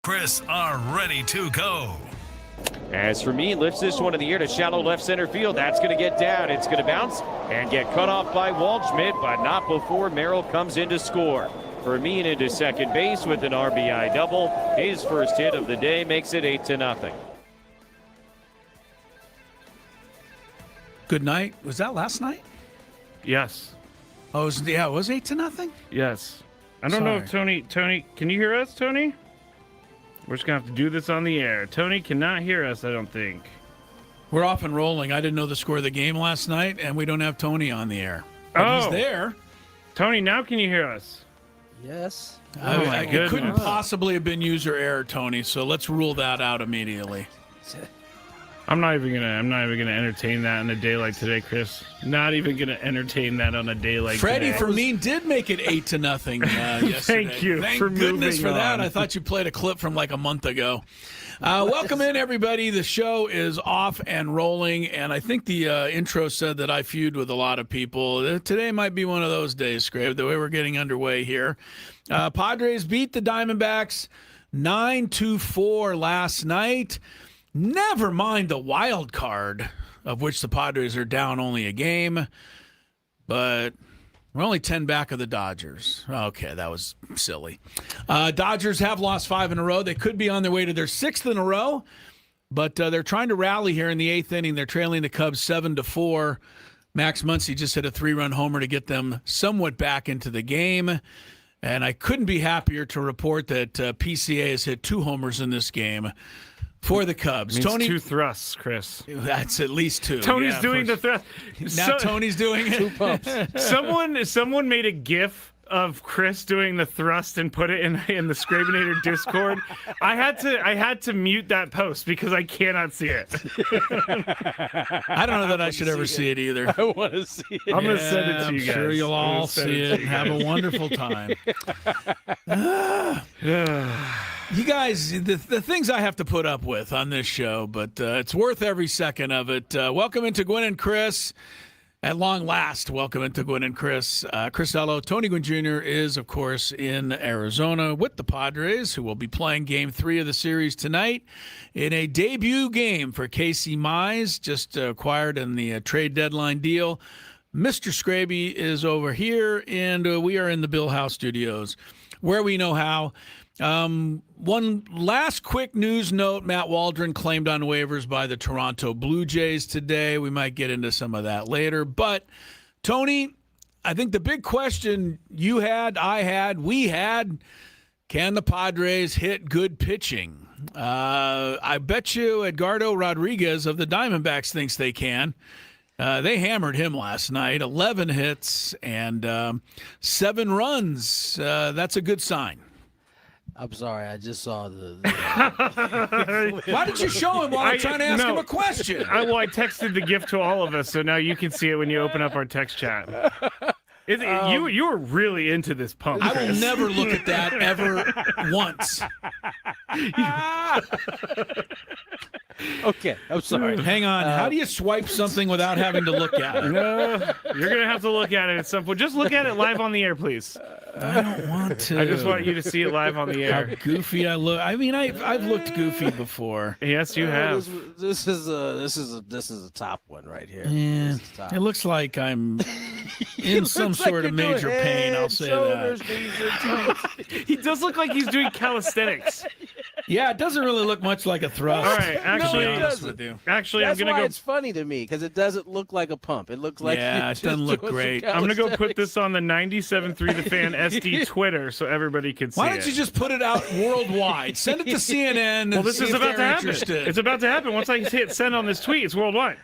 Chris are ready to go. As for me, lifts this one in the air to shallow left center field. That's going to get down. It's going to bounce and get cut off by Waldschmidt, but not before Merrill comes in to score. Fermin into second base with an RBI double. His first hit of the day makes it 8-0. Good night. Was that last night? Yes. Oh, it was 8-0? Yes. I don't know if Tony, can you hear us, Tony? We're just going to have to do this on the air. Tony cannot hear us, I don't think. We're off and rolling. I didn't know the score of the game last night, and we don't have Tony on the air. But he's there. Tony, now can you hear us? Yes. Oh, my goodness. It couldn't possibly have been user error, Tony, so let's rule that out immediately. I'm not even gonna entertain that on a day like today, Chris. Not even gonna entertain that on a day like Freddie today. Fermin did make it 8-0 yesterday. Thank you. Thank for goodness moving for that. on. I thought you played a clip from like a month ago. Welcome in, everybody. The show is off and rolling, and I think the intro said that I feud with a lot of people. Today might be one of those days, Skraby, the way we're getting underway here. Padres beat the Diamondbacks 9-4 last night. Never mind the wild card, of which the Padres are down only a game, but we're only 10 back of the Dodgers. Okay, that was silly. Dodgers have lost 5 in a row. They could be on their way to their 6th in a row, but they're trying to rally here in the 8th inning. They're trailing the Cubs 7-4. Max Muncy just hit a 3-run homer to get them somewhat back into the game. And I couldn't be happier to report that PCA has hit 2 homers in this game for the Cubs. Means Tony, 2 thrusts, Chris. That's at least 2. Tony's doing the thrust. Now Tony's doing it. 2 pumps. Someone made a GIF of Chris doing the thrust and put it in the Skrabinator Discord. I had to mute that post because I cannot see it. I don't know that I should ever see it either. I want to see it. I'm gonna send it to you guys. I'm sure you'll all see it and have a wonderful time. You guys, the things I have to put up with on this show, but it's worth every second of it. Welcome into Gwynn and Chris. At long last, welcome into Gwynn and Chris. Chris Ello, Tony Gwynn Jr. is, of course, in Arizona with the Padres, who will be playing Game 3 of the series tonight in a debut game for Casey Mize, just acquired in the trade deadline deal. Mr. Skraby is over here, and we are in the Bill House Studios, where we know how. One last quick news note. Matt Waldron claimed on waivers by the Toronto Blue Jays today. We might get into some of that later. But, Tony, I think the big question you had, I had, we had, can the Padres hit good pitching? I bet you Edgardo Rodriguez of the Diamondbacks thinks they can. They hammered him last night, 11 hits and 7 runs. That's a good sign. I'm sorry, I just saw the Why did you show him while I'm trying to ask him a question? I texted the gift to all of us, so now you can see it when you open up our text chat. You were really into this pump. I will never look at that ever once. Okay, I'm sorry. Hang on. How do you swipe something without having to look at it? No, you're going to have to look at it at some point. Just look at it live on the air, please. I don't want to. I just want you to see it live on the How air. goofy I look. I mean, I've looked goofy before. Yes, you have. This is a top one right here. Yeah, This is top. it looks like I'm in some looks like sort of you're doing major pain. I'll head, say shoulders, that. knees, and toes. He does look like he's doing calisthenics. Yeah, it doesn't really look much like a thrust. All right, actually, to be honest doesn't. with you. Actually, That's I'm going why to go. it's funny to me, because it doesn't look like a pump. It looks like Yeah, you're it doesn't just look doing some great. I'm going to go put calisthenics. this on the 97.3 The Fan SD Twitter so everybody can see Why it. don't you just put it out worldwide? Send it to CNN. Well, this see is if about to they're happen. interested. It's about to happen. Once I hit send on this tweet, it's worldwide.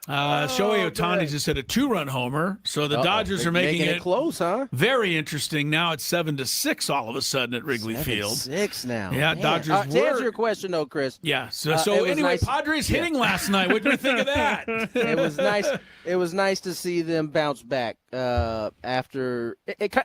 Shohei Ohtani good. just hit a 2-run homer, so the Uh-oh, Dodgers they're are making it close, huh? very interesting. Now it's 7-6 all of a sudden at Wrigley Field. 6 now. Yeah, Man. Dodgers To answer were- your question, though, Chris, Yeah. So, it was anyway, nice- Padres hitting last night. What did you think of that? it was nice. It was nice to see them bounce back after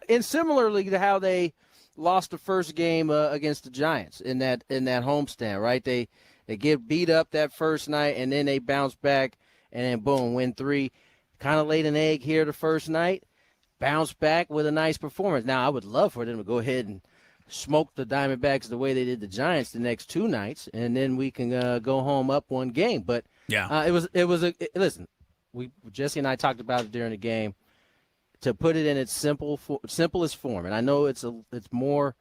and similarly to how they lost the first game against the Giants in that homestand. Right? They get beat up that first night, and then they bounce back, and then boom, win 3. Kind of laid an egg here the first night, bounce back with a nice performance. Now I would love for them to go ahead and smoke the Diamondbacks the way they did the Giants the next 2 nights, and then we can go home up 1 game. But listen, Jesse and I talked about it during the game. To put it in its simplest form, and I know it's more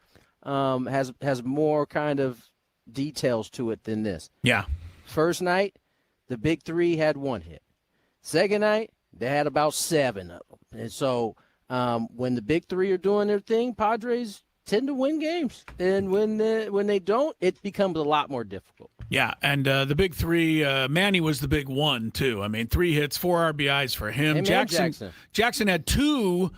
has more kind of details to it than this. Yeah. First night, the big 3 had 1 hit. Second night, they had about 7 of them. And so when the big 3 are doing their thing, Padres tend to win games. And when they don't, it becomes a lot more difficult. Yeah, and the big 3, Manny was the big 1, too. I mean, 3 hits, 4 RBIs for him. Jackson had 2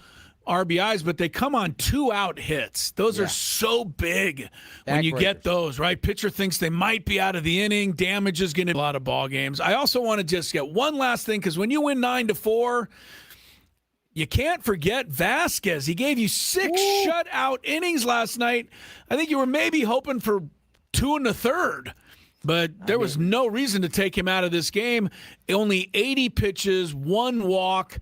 RBIs, but they come on 2-out hits. Those are so big when you get those, right? Pitcher thinks they might be out of the inning. Damage is going to be a lot of ball games. I also want to just get one last thing, because when you win 9-4, you can't forget Vasquez. He gave you 6 shutout innings last night. I think you were maybe hoping for 2 1/3. But there was no reason to take him out of this game. Only 80 pitches, 1 walk,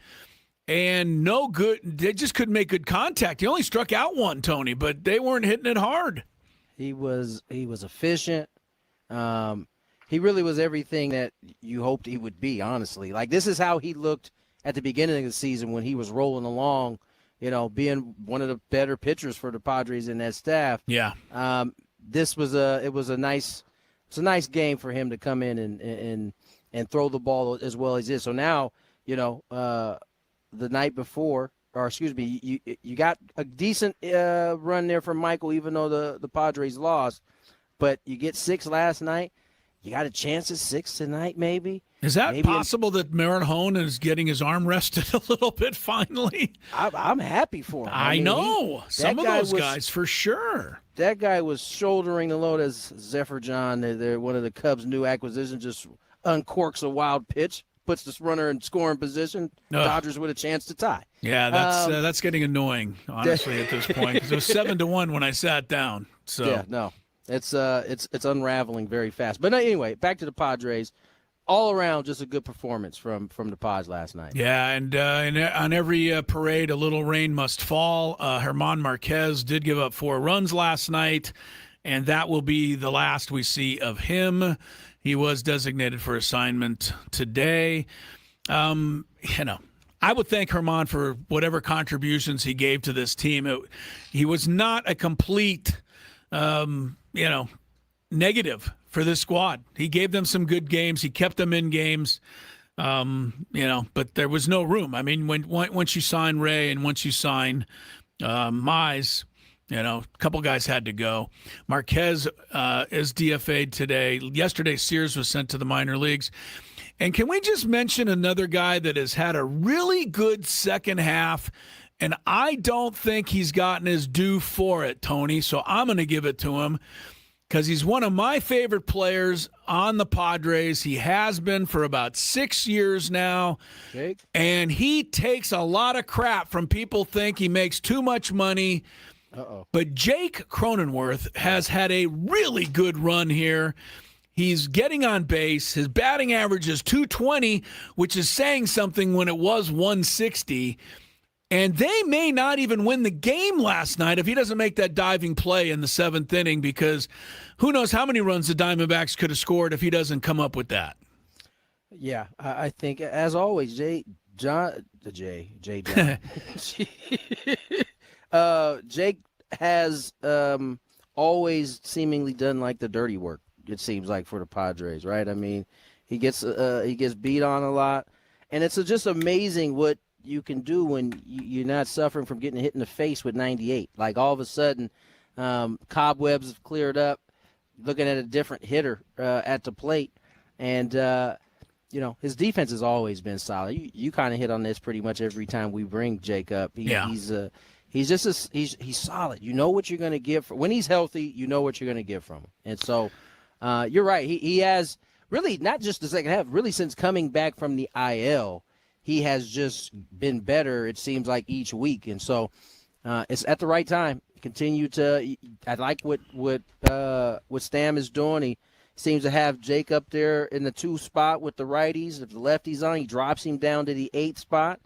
and no good. They just couldn't make good contact. He only struck out 1, Tony, but they weren't hitting it hard. He was efficient. He really was everything that you hoped he would be, honestly. Like, this is how he looked at the beginning of the season when he was rolling along, being one of the better pitchers for the Padres in that staff. Yeah. It was a nice game for him to come in and throw the ball as well as this. So now, the night before, or excuse me, you got a decent run there from Michael, even though the Padres lost. But you get 6 last night. You got a chance at 6 tonight, maybe. Is that possible that Marinholm is getting his arm rested a little bit finally? I'm happy for him. I know. Some of those guys, for sure. That guy was shouldering the load as Zephyr John, they're one of the Cubs' new acquisitions, just uncorks a wild pitch, puts this runner in scoring position, Dodgers with a chance to tie. Yeah, that's getting annoying, honestly, at this point. 'Cause it was 7-1 when I sat down. So yeah, no. It's unraveling very fast. But anyway, back to the Padres. All around, just a good performance from the Pods last night. Yeah, and on every parade, a little rain must fall. German Marquez did give up 4 runs last night, and that will be the last we see of him. He was designated for assignment today. I would thank German for whatever contributions he gave to this team. He was not a complete negative for this squad. He gave them some good games. He kept them in games, but there was no room. I mean, once you sign Ray and once you sign Mize, a couple guys had to go. Marquez is DFA'd today. Yesterday, Sears was sent to the minor leagues. And can we just mention another guy that has had a really good second half, and I don't think he's gotten his due for it, Tony, so I'm going to give it to him because he's one of my favorite players on the Padres. He has been for about 6 years now, Jake? And he takes a lot of crap from people think he makes too much money. But Jake Cronenworth has had a really good run here. He's getting on base. His batting average is .220, which is saying something when it was .160. And they may not even win the game last night if he doesn't make that diving play in the 7th inning, because who knows how many runs the Diamondbacks could have scored if he doesn't come up with that. Yeah, I think, as always, Jake has always seemingly done like the dirty work, it seems like, for the Padres, right? I mean, he gets beat on a lot, and it's just amazing what you can do when you're not suffering from getting hit in the face with 98. Like, all of a sudden, cobwebs have cleared up, looking at a different hitter at the plate. And, his defense has always been solid. You kind of hit on this pretty much every time we bring Jake up. He's solid. You know what you're going to get. When he's healthy, you know what you're going to get from him. And so you're right. He has really, not just the second half, really since coming back from the IL, he has just been better, it seems like, each week. And so it's at the right time. Continue to – I like what Stam is doing. He seems to have Jake up there in the 2 spot with the righties. If the lefty's on, he drops him down to the 8 spot.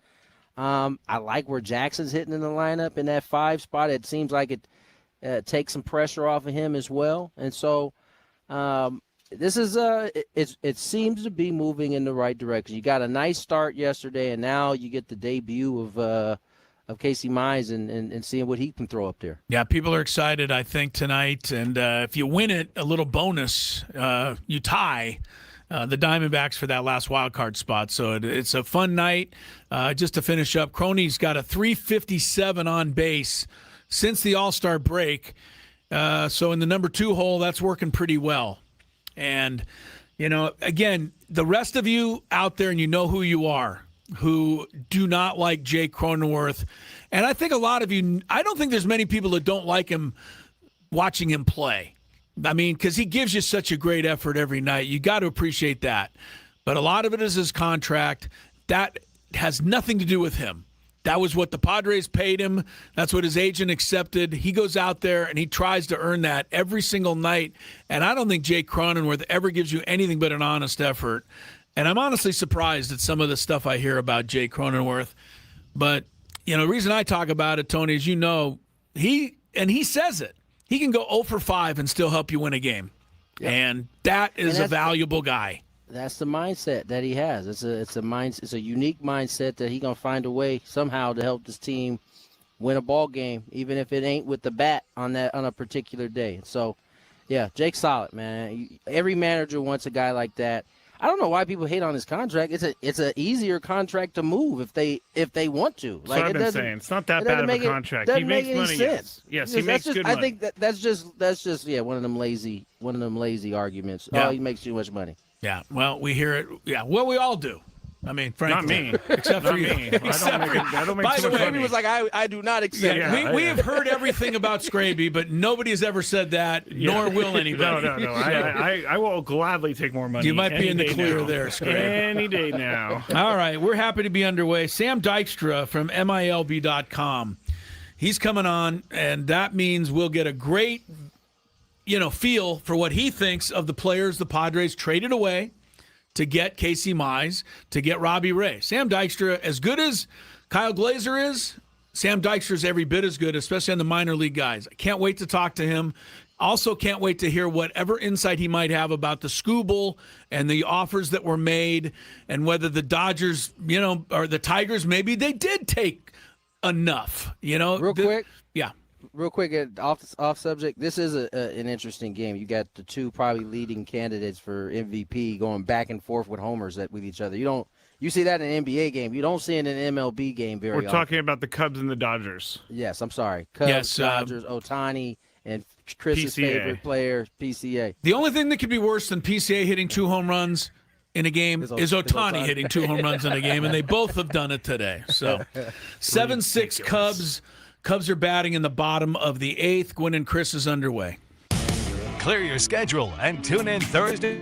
I like where Jackson's hitting in the lineup in that 5 spot. It seems like take some pressure off of him as well. And so this is it seems to be moving in the right direction. You got a nice start yesterday, and now you get the debut of Casey Mize and seeing what he can throw up there. Yeah, people are excited, I think, tonight. And if you win it, a little bonus, you tie the Diamondbacks for that last wild card spot. So it's a fun night. Just to finish up, Crony's got a 357 on base since the All-Star break. So in the number 2 hole, that's working pretty well. And, again, the rest of you out there, and you know who you are, who do not like Jake Cronenworth. And I think a lot of you, I don't think there's many people that don't like him watching him play. I mean, because he gives you such a great effort every night. You got to appreciate that. But a lot of it is his contract. That has nothing to do with him. That was what the Padres paid him. That's what his agent accepted. He goes out there and he tries to earn that every single night. And I don't think Jake Cronenworth ever gives you anything but an honest effort. And I'm honestly surprised at some of the stuff I hear about Jake Cronenworth. But, the reason I talk about it, Tony, is he says it. He can go 0 for 5 and still help you win a game. Yep. And that is a valuable guy. That's the mindset that he has. It's a unique mindset that he's gonna find a way somehow to help this team win a ball game, even if it ain't with the bat on a particular day. So, yeah, Jake's solid, man. Every manager wants a guy like that. I don't know why people hate on his contract. It's a easier contract to move if they want to. That's what I've been saying. It's not that bad of a contract. He makes money. Yes, he makes good money. I think that's just one of them lazy arguments. Yeah. Oh, he makes too much money. Yeah, well, we hear it. Yeah, well, we all do. I mean, frankly. Not me. Except for you. Me. I don't make By too the much way, money. He was like, I do not accept Yeah, we have heard everything about Skraby, but nobody has ever said that, nor will anybody. No. I will gladly take more money. You might be in the clear now. there, Skraby. Any day now. All right, we're happy to be underway. Sam Dykstra from MILB.com. He's coming on, and that means we'll get a great, feel for what he thinks of the players the Padres traded away to get Casey Mize, to get Robbie Ray. Sam Dykstra, as good as Kyle Glazer is, Sam Dykstra is every bit as good, especially on the minor league guys. I can't wait to talk to him. Also can't wait to hear whatever insight he might have about the Scooble and the offers that were made and whether the Dodgers, or the Tigers, maybe they did take enough, Real quick. Yeah. Real quick, off subject, this is an interesting game. You got the two probably leading candidates for MVP going back and forth with homers with each other. You see that in an NBA game. You don't see it in an MLB game very often. We're talking about the Cubs and the Dodgers. Yes, I'm sorry. Cubs, Dodgers, Ohtani, and Chris's PCA. Favorite player, PCA. The only thing that could be worse than PCA hitting 2 home runs in a game is Ohtani hitting 2 home runs in a game, and they both have done it today. So 7-6 Cubs. Cubs are batting in the bottom of the 8th. Gwynn and Chris is underway. Clear your schedule and tune in Thursday.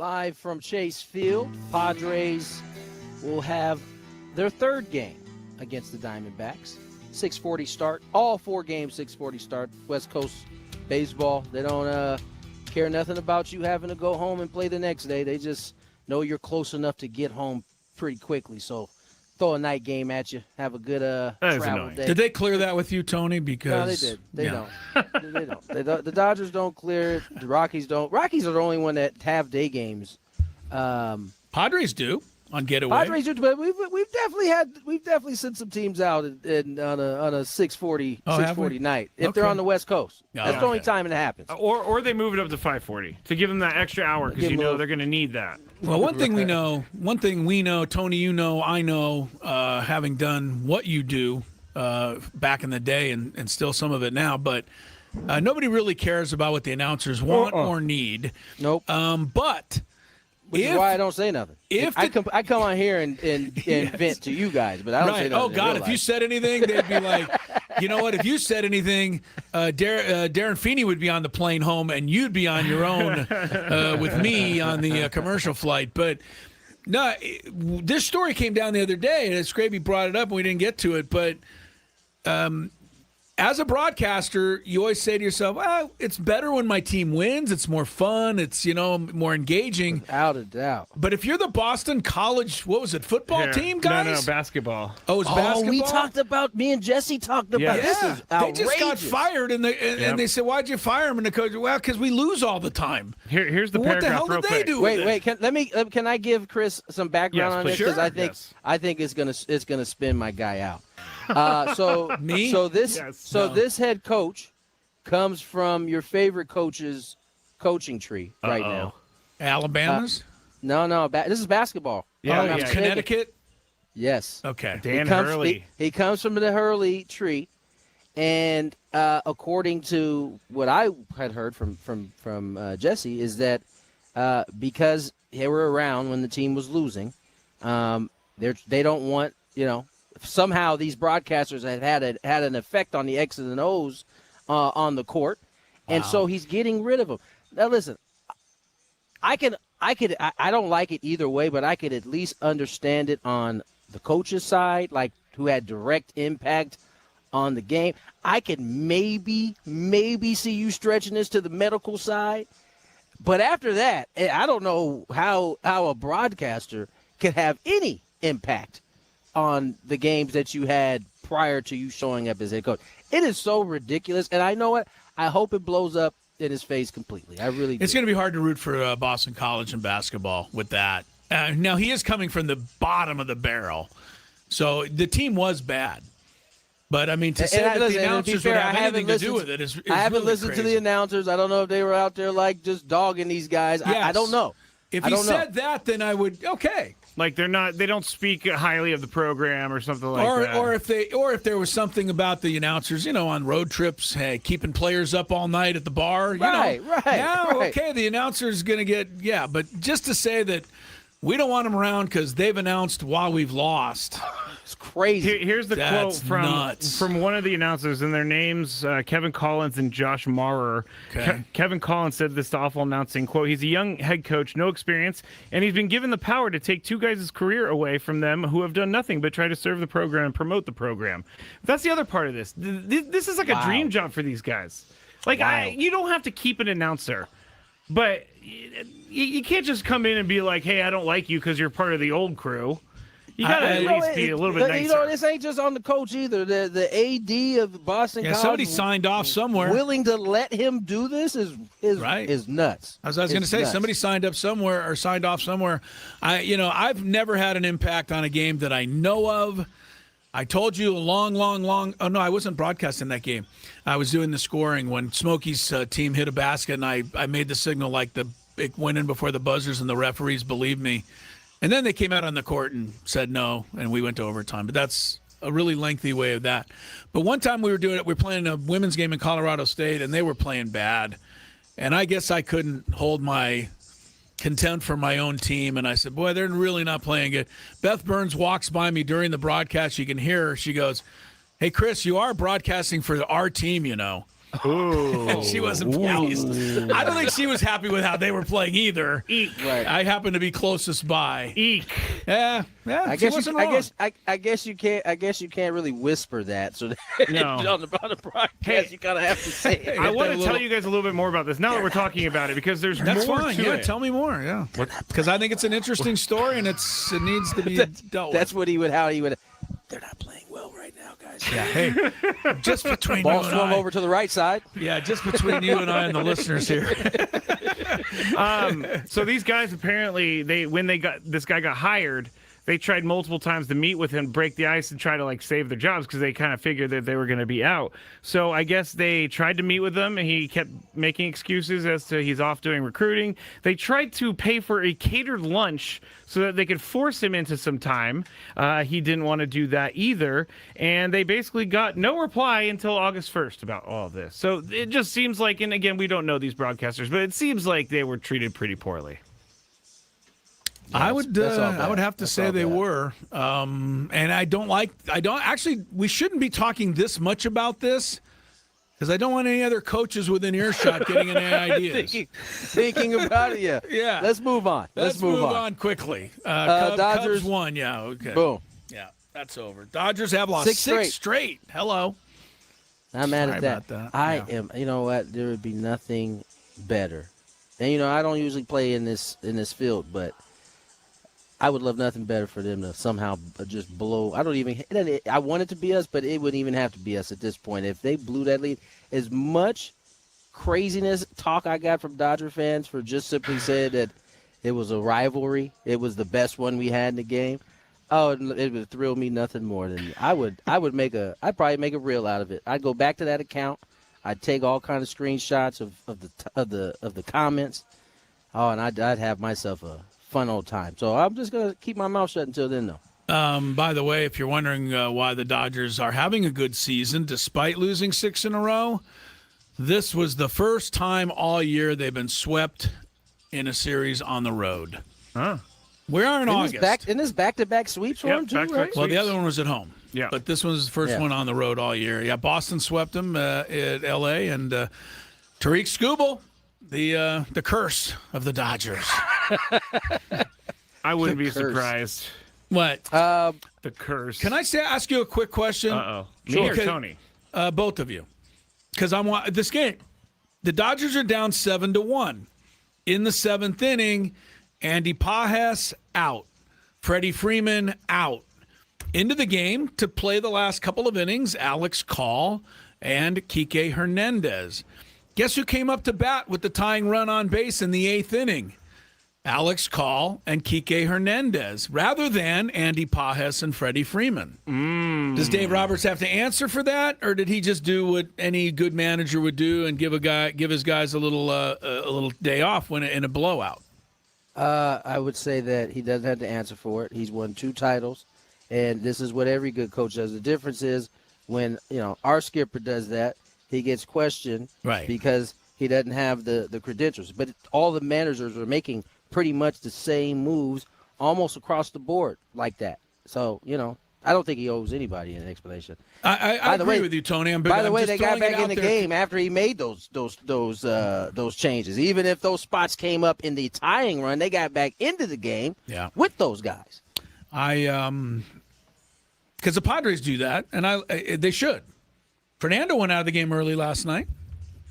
live from Chase Field. Padres will have their third game against the Diamondbacks. 6:40 start. All 4 games, 6:40 start. West Coast baseball. They don't care nothing about you having to go home and play the next day. They just know you're close enough to get home pretty quickly. So throw a night game at you. Have a good travel day. Did they clear that with you, Tony? Because no, they did. They don't. They don't. The Dodgers don't clear it. The Rockies don't. Rockies are the only one that have day games. Padres do on getaway. Padres do, but we've definitely sent some teams out on a 6:40 night if they're on the West Coast. That's the only time it happens. Or they move it up to 5:40 to give them that extra hour because you know they're going to need that. Well, one thing we know, Tony, you know, I know, having done what you do back in the day and still some of it now, but nobody really cares about what the announcers want or need. Nope. But which is why I don't say nothing. I come on here and vent to you guys, but I don't say nothing. Oh, God, if you said anything, they'd be like, you know what, if you said anything, Darren Feeney would be on the plane home, and you'd be on your own with me on the commercial flight. But, no, this story came down the other day, and Skraby brought it up, and we didn't get to it, but as a broadcaster, you always say to yourself, well, it's better when my team wins. It's more fun. It's, more engaging. Without a doubt. But if you're the Boston College, football team, guys? No, basketball. Oh, it's basketball? Me and Jesse talked about this. Is outrageous. They just got fired, and they said, why'd you fire him? And the coach, well, because we lose all the time. Here's the What paragraph the hell did they do Wait, can I give Chris some background on this? Because I think it's gonna spin my guy out. This head coach comes from your favorite coach's coaching tree right now. Alabama's? No. This is basketball. Connecticut? Yes. Okay. Dan Hurley. He comes from the Hurley tree, and according to what I had heard from Jesse, is that because they were around when the team was losing, they don't want somehow these broadcasters have had an effect on the X's and O's on the court, and so he's getting rid of them. Now listen, I don't like it either way, but I could at least understand it on the coach's side, like who had direct impact on the game. I could maybe see you stretching this to the medical side, but after that, I don't know how a broadcaster could have any impact on the games that you had prior to you showing up as head coach. It is so ridiculous, and I know what? I hope it blows up in his face completely. I really do. It's going to be hard to root for Boston College in basketball with that. Now, he is coming from the bottom of the barrel, so the team was bad. But, I mean, to say that the announcers would have anything to do with it is I haven't really listened crazy. to the announcers. I don't know if they were out there, just dogging these guys. Yes. I don't know. If he said that, then I would, okay. Like they don't speak highly of the program or something like that. Or if there was something about the announcers, on road trips, keeping players up all night at the bar. Right. Okay, the announcer's going to get, but just to say that we don't want them around because they've announced while we've lost. It's crazy. Here's the quote from one of the announcers, and their names, Kevin Collins and Josh Maurer. Okay. Kevin Collins said this to Awful Announcing, quote, he's a young head coach, no experience, and he's been given the power to take 2 guys' career away from them who have done nothing but try to serve the program and promote the program. That's the other part of this. This is like a dream job for these guys. You don't have to keep an announcer, but you can't just come in and be like, hey, I don't like you because you're part of the old crew. You got to at least be a little bit nicer. This ain't just on the coach either. The AD of Boston College. Somebody signed off somewhere. Willing to let him do this is nuts. As I was going to say, somebody signed off somewhere. I've never had an impact on a game that I know of. I told you a long. Oh no, I wasn't broadcasting that game. I was doing the scoring when Smokey's team hit a basket, and I made the signal like it went in before the buzzers, and the referees believed me. And then they came out on the court and said no, and we went to overtime. But that's a really lengthy way of that. But one time we were playing a women's game in Colorado State, and they were playing bad. And I guess I couldn't hold my contempt for my own team, and I said, boy, they're really not playing good. Beth Burns walks by me during the broadcast. You can hear her. She goes, hey, Chris, you are broadcasting for our team, Ooh. She wasn't pleased. I don't think she was happy with how they were playing either. Eek. Right. I happened to be closest by. Eek. Yeah. I she guess wasn't I wrong. guess I guess you can't. I guess you can't really whisper that. So No. on the broadcast, Hey. you kind of have to say it. I want to little- tell you guys a little bit more about this now that we're talking about it because there's That's more fine. to Yeah, it. tell me more. Yeah, because I think it's an interesting story and it needs to be dealt with. That's how he would. They're not playing well right now, guys. Yeah. Hey, just between Ball you and swung I. over to the right side. Yeah, just between you and I and the listeners here. So these guys apparently when this guy got hired, they tried multiple times to meet with him, break the ice, and try to save their jobs because they kind of figured that they were going to be out. So I guess they tried to meet with him, and he kept making excuses as to he's off doing recruiting. They tried to pay for a catered lunch so that they could force him into some time. He didn't want to do that either, and they basically got no reply until August 1st about all of this. So it just seems like, and again, we don't know these broadcasters, but it seems like they were treated pretty poorly. I would have to say they bad. were, and I don't actually. We shouldn't be talking this much about this because I don't want any other coaches within earshot getting any ideas. Thinking about it, yeah. Yeah. Let's move on. Let's move on quickly. Cubs Dodgers won. Yeah. Okay. Boom. Yeah, that's over. Dodgers have lost Six straight. Hello. I'm mad Sorry at that. about that. I Yeah. am. You know what? There would be nothing better. And I don't usually play in this field, but I would love nothing better for them to somehow just blow. I want it to be us, but it wouldn't even have to be us at this point. If they blew that lead, as much craziness talk I got from Dodger fans for just simply said that it was a rivalry, it was the best one we had in the game. Oh, it would thrill me nothing more than I'd probably make a reel out of it. I'd go back to that account. I'd take all kind of screenshots of the comments. Oh, and I'd have myself a fun old time. So I'm just going to keep my mouth shut until then, though. By the way, if you're wondering why the Dodgers are having a good season despite losing 6 in a row, this was the first time all year they've been swept in a series on the road. Huh. We are in August. In this back-to-back sweeps for Yep, him, too, back-to-back right? Well, the other one was at home. Yeah. But this was the first one on the road all year. Yeah, Boston swept them at L.A. and Tariq Skubal, the curse of the Dodgers. I wouldn't be curse. surprised. What? The curse. Can I ask you a quick question? Uh-oh. Me or Tony? Both of you. Because I want this game. The Dodgers are down 7-1. In the 7th inning, Andy Pages out. Freddie Freeman out. Into the game to play the last couple of innings, Alex Call and Kike Hernandez. Guess who came up to bat with the tying run on base in the 8th inning? Alex Call and Kike Hernandez, rather than Andy Pages and Freddie Freeman. Does Dave Roberts have to answer for that, or did he just do what any good manager would do and give his guys a little day off in a blowout? I would say that he doesn't have to answer for it. He's won 2 titles, and this is what every good coach does. The difference is when our skipper does that, he gets questioned because he doesn't have the credentials. But all the managers are making pretty much the same moves almost across the board like that. So, I don't think he owes anybody an explanation. I agree with you, Tony. By the way, they got back in the game after he made those changes. Even if those spots came up in the tying run, they got back into the game with those guys. Because the Padres do that, and they should. Fernando went out of the game early last night.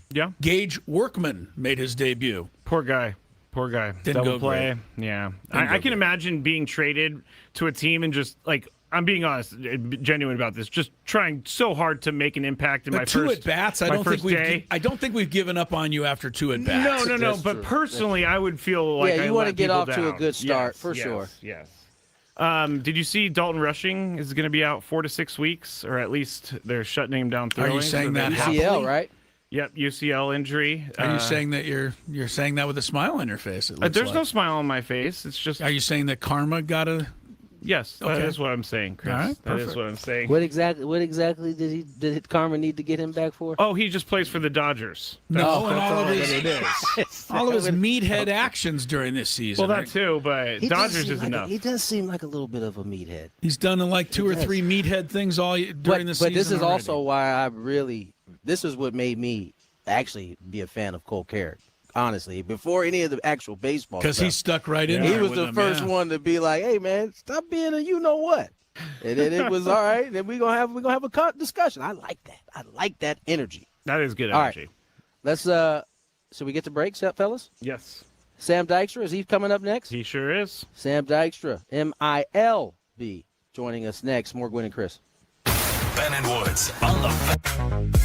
Yeah. Gage Workman made his debut. Poor guy. Didn't Double go play. great. Yeah. I can imagine being traded to a team and just I'm being honest, genuine about this. Just trying so hard to make an impact in my first 2 at-bats. I don't think we've given up on you after 2 at-bats. No. That's But true. personally, I would feel like you I want to let get people off to a down. good start Yes, for yes, sure. Yes. Did you see Dalton Rushing is going to be out 4 to 6 weeks, or at least they're shutting him down throwing? Are you saying that UCL, right? Yep, UCL injury. Are you saying that you're saying that with a smile on your face? There's no smile on my face. It's just. Are you saying that karma got a? Yes, that Okay. is what I'm saying, Chris. All right, that is perfect. what I'm saying. What exactly did Karma need to get him back for? Oh, he just plays for the Dodgers. No, and that's all of all his that it is. all of his meathead actions during this season. Well, that right? too, but He does Dodgers seem is like enough. he does seem like a little bit of a meathead. He's done like 2 or does. 3 meathead things during the season. But this is already. also why I really this is what made me actually be a fan of Cole Carrick. Honestly, before any of the actual baseball, because he stuck right in. He there was with the them, first one to be like, "Hey, man, stop being a you know what." And then it was all right. Then we're gonna have a discussion. I like that. I like that energy. That is good All energy. right. Let's should we get to breaks, fellas? Yes, Sam Dykstra, is he coming up next? he sure is. Sam Dykstra, MILB, joining us next. More Gwynn and Chris. Ben and Woods on the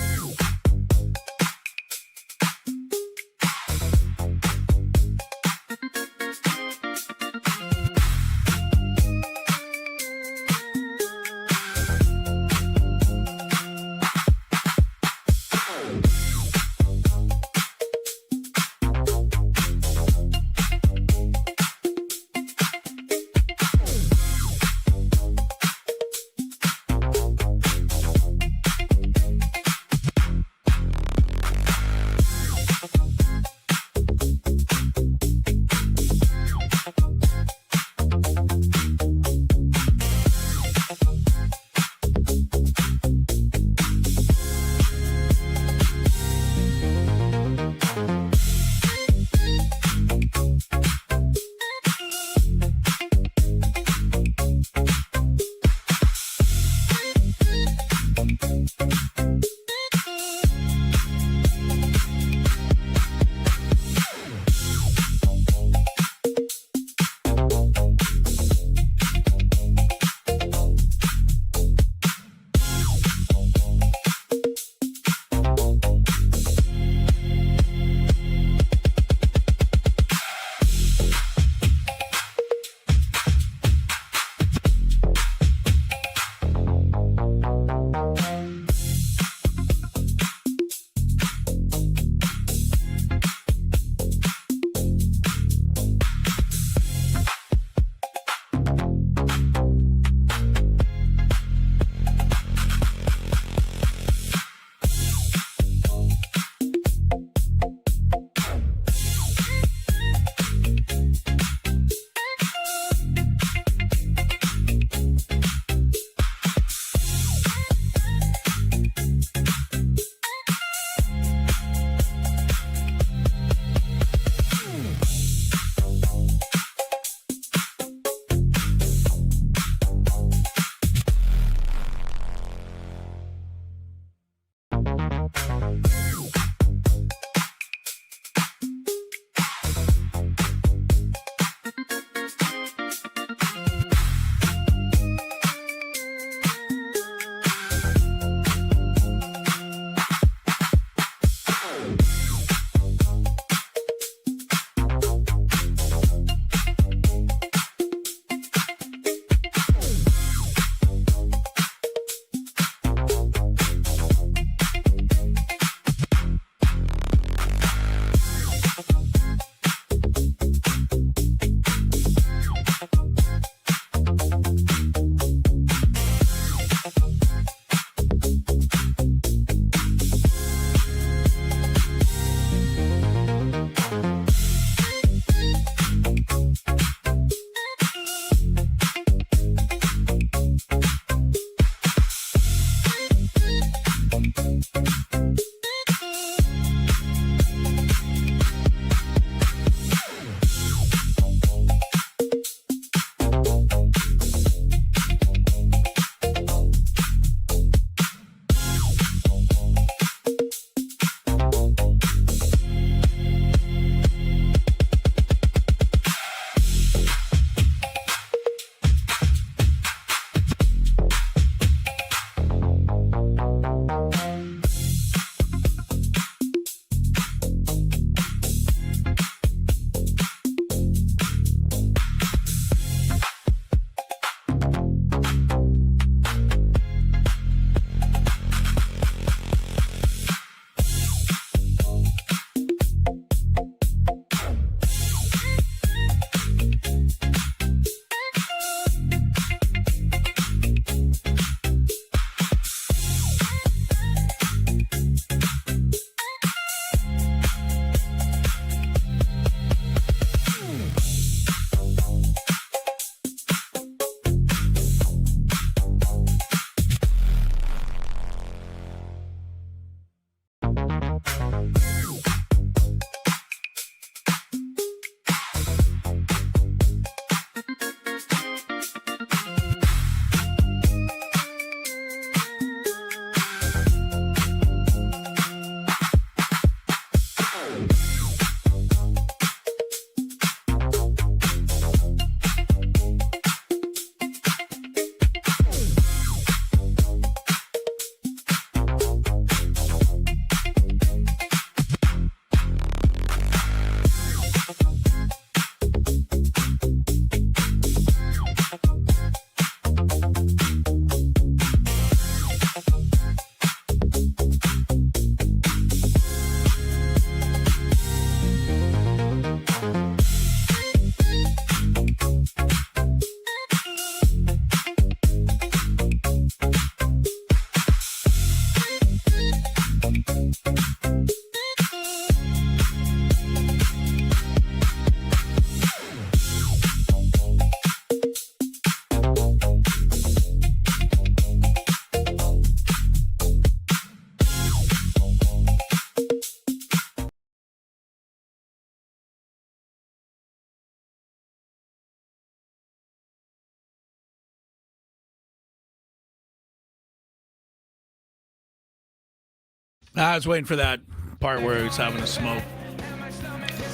I was waiting for that part where he was having a smoke.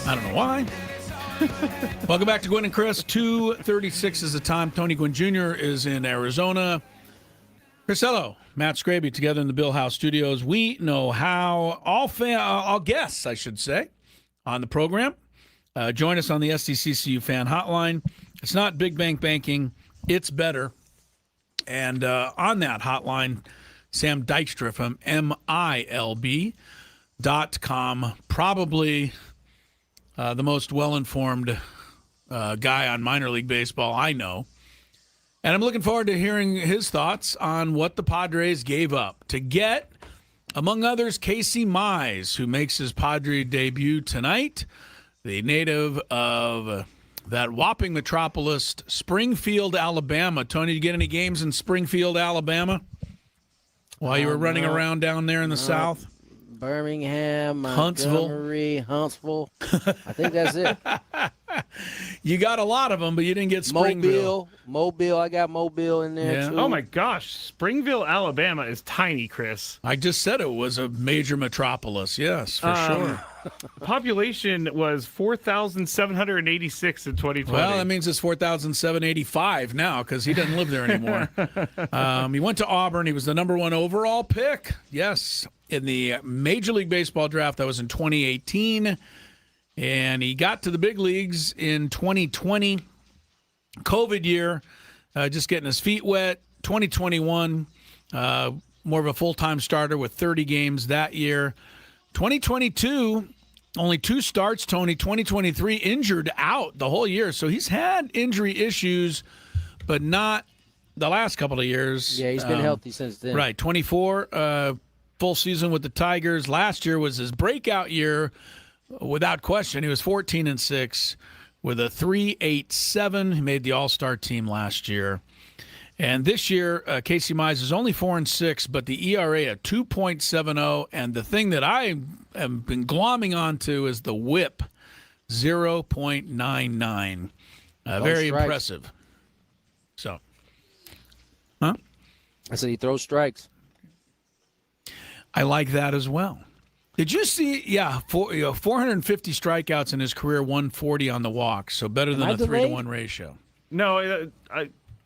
I don't know why. Welcome back to Gwynn and Chris. 2:36 is the time. Tony Gwynn Jr. is in Arizona. Chris Hello, Matt Skraby together in the Bill House Studios. We know how. All guests, I should say, on the program. Join us on the SDCCU fan hotline. It's not big bank banking. It's better. And on that hotline, Sam Dykstra from MILB.com, probably the most well-informed guy on minor league baseball I know. And I'm looking forward to hearing his thoughts on what the Padres gave up to get, among others, Casey Mize, who makes his Padre debut tonight, the native of that whopping metropolis, Springfield, Alabama. Tony, did you get any games in Springfield, Alabama while you were running around down there in the South? Birmingham, Huntsville. Montgomery, Huntsville. I think that's it. You got a lot of them, but you didn't get Springfield. Mobile. I got Mobile in there, too. Oh, my gosh. Springville, Alabama is tiny, Chris. I just said it was a major metropolis. Yes, for sure. Population was 4,786 in 2020. Well, that means it's 4,785 now because he doesn't live there anymore. He went to Auburn. He was the number 1 overall pick. Yes, in the Major League Baseball draft. That was in 2018. And he got to the big leagues in 2020. COVID year, just getting his feet wet. 2021, more of a full-time starter with 30 games that year. 2022, only 2 starts, Tony. 2023, injured out the whole year. So he's had injury issues, but not the last couple of years. Yeah, he's been healthy since then. Right, 24, full season with the Tigers. Last year was his breakout year, without question. He was 14-6 with a 3.87. He made the All-Star team last year. And this year, Casey Mize is only 4-6, but the ERA at 2.70. And the thing that I have been glomming onto is the WHIP, 0.99. Very impressive. So, I said he throws strikes. I like that as well. Did you see? Yeah, 450 strikeouts in his career, 140 on the walk. So better than a 3-to-1 ratio. No,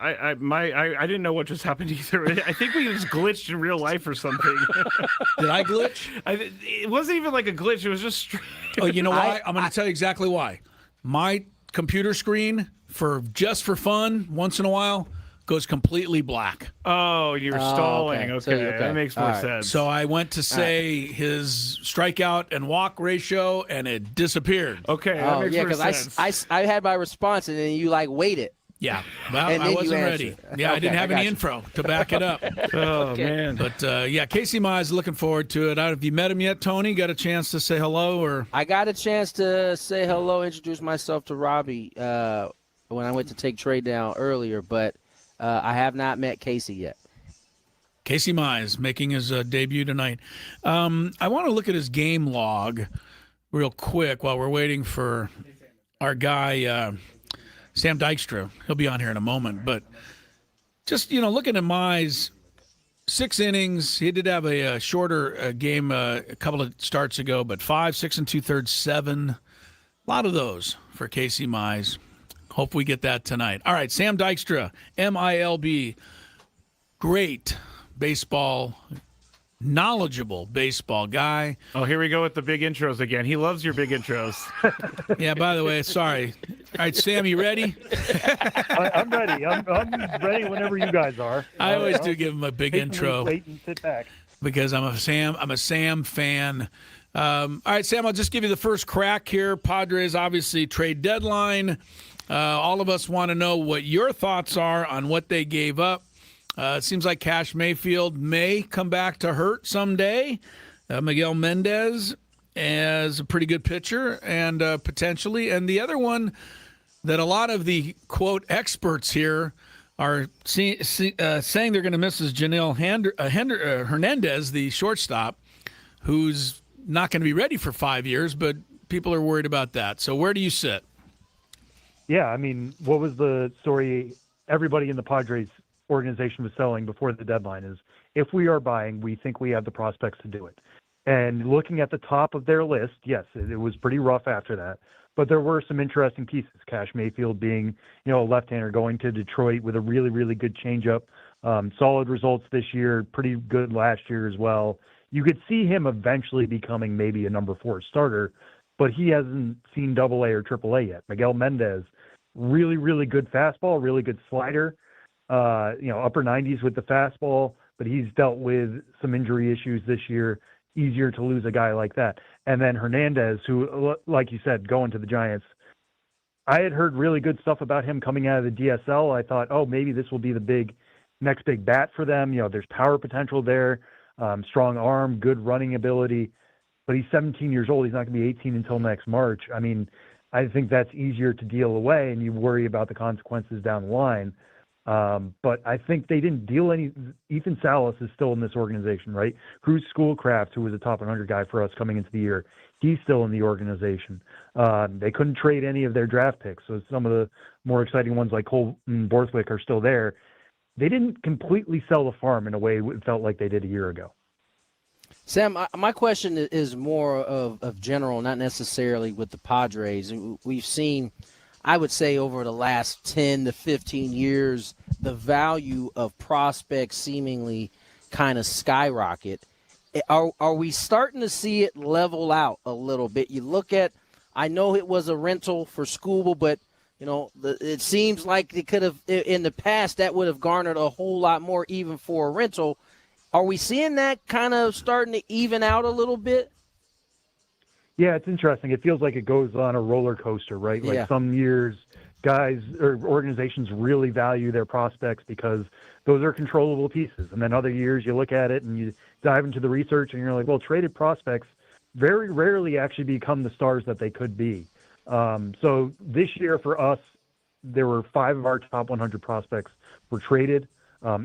I didn't know what just happened either. I think we just glitched in real life or something. Did I glitch? It wasn't even like a glitch. It was just straight. Oh, you know why? I'm going to tell you exactly why. My computer screen, for fun, once in a while, goes completely black. Oh, you're stalling. Okay. That makes more sense. So I went to say his strikeout and walk ratio, and it disappeared. Okay, that makes more sense. I had my response, and then you waited. Yeah, well, I wasn't ready. Yeah, I didn't have any info to back it up. Oh, man. But, Casey Mize, looking forward to it. Have you met him yet, Tony? Got a chance to say hello? Or I got a chance to say hello, introduce myself to Robbie when I went to take trade down earlier, but I have not met Casey yet. Casey Mize making his debut tonight. I want to look at his game log real quick while we're waiting for our guy, Sam Dykstra. He'll be on here in a moment. But just, looking at Mize, 6 innings. He did have a shorter game a couple of starts ago, but 5, 6 2/3, 7. A lot of those for Casey Mize. Hope we get that tonight. All right, Sam Dykstra, MILB. Great baseball, knowledgeable baseball guy. Oh, here we go with the big intros again. He loves your big intros. Yeah, by the way, sorry. All right, Sam, you ready? I'm ready. I'm ready whenever you guys are. I always do give him a big intro. Wait and sit back. Because I'm a Sam fan. All right, Sam, I'll just give you the first crack here. Padres, obviously, trade deadline. All of us want to know what your thoughts are on what they gave up. It seems like Cash Mayfield may come back to hurt someday. Miguel Mendez as a pretty good pitcher and potentially. And the other one that a lot of the, quote, experts here are saying they're going to miss is Janelle Hernandez, the shortstop, who's not going to be ready for 5 years, but people are worried about that. So where do you sit? Yeah, I mean, what was the story everybody in the Padres organization was selling before the deadline is if we are buying, we think we have the prospects to do it. And looking at the top of their list, yes, it was pretty rough after that. But there were some interesting pieces. Cash Mayfield being, a left-hander going to Detroit with a really, really good changeup. Solid results this year, pretty good last year as well. You could see him eventually becoming maybe a number 4 starter, but he hasn't seen Double-A or Triple-A yet. Miguel Mendez, really, really good fastball, really good slider. Upper 90s with the fastball, but he's dealt with some injury issues this year. Easier to lose a guy like that. And then Hernandez, who, like you said, going to the Giants. I had heard really good stuff about him coming out of the DSL. I thought, maybe this will be the next big bat for them. There's power potential there, strong arm, good running ability. But he's 17 years old. He's not going to be 18 until next March. I mean, I think that's easier to deal away, and you worry about the consequences down the line. But I think they didn't deal any. Ethan Salas is still in this organization, right? Cruz Schoolcraft, who was a top 100 guy for us coming into the year, he's still in the organization. They couldn't trade any of their draft picks, so some of the more exciting ones like Cole and Borthwick are still there. They didn't completely sell the farm in a way it felt like they did a year ago. Sam, my question is more of general, not necessarily with the Padres. We've seen, I would say, over the last 10 to 15 years, the value of prospects seemingly kind of skyrocket. Are we starting to see it level out a little bit? You look at, I know it was a rental for Skubal, but it seems like it could have, in the past, that would have garnered a whole lot more even for a rental. Are we seeing that kind of starting to even out a little bit? Yeah, it's interesting. It feels like it goes on a roller coaster, right? Yeah. Like some years, guys or organizations really value their prospects because those are controllable pieces. And then other years you look at it and you dive into the research and you're like, well, traded prospects very rarely actually become the stars that they could be. So this year for us, there were 5 of our top 100 prospects were traded.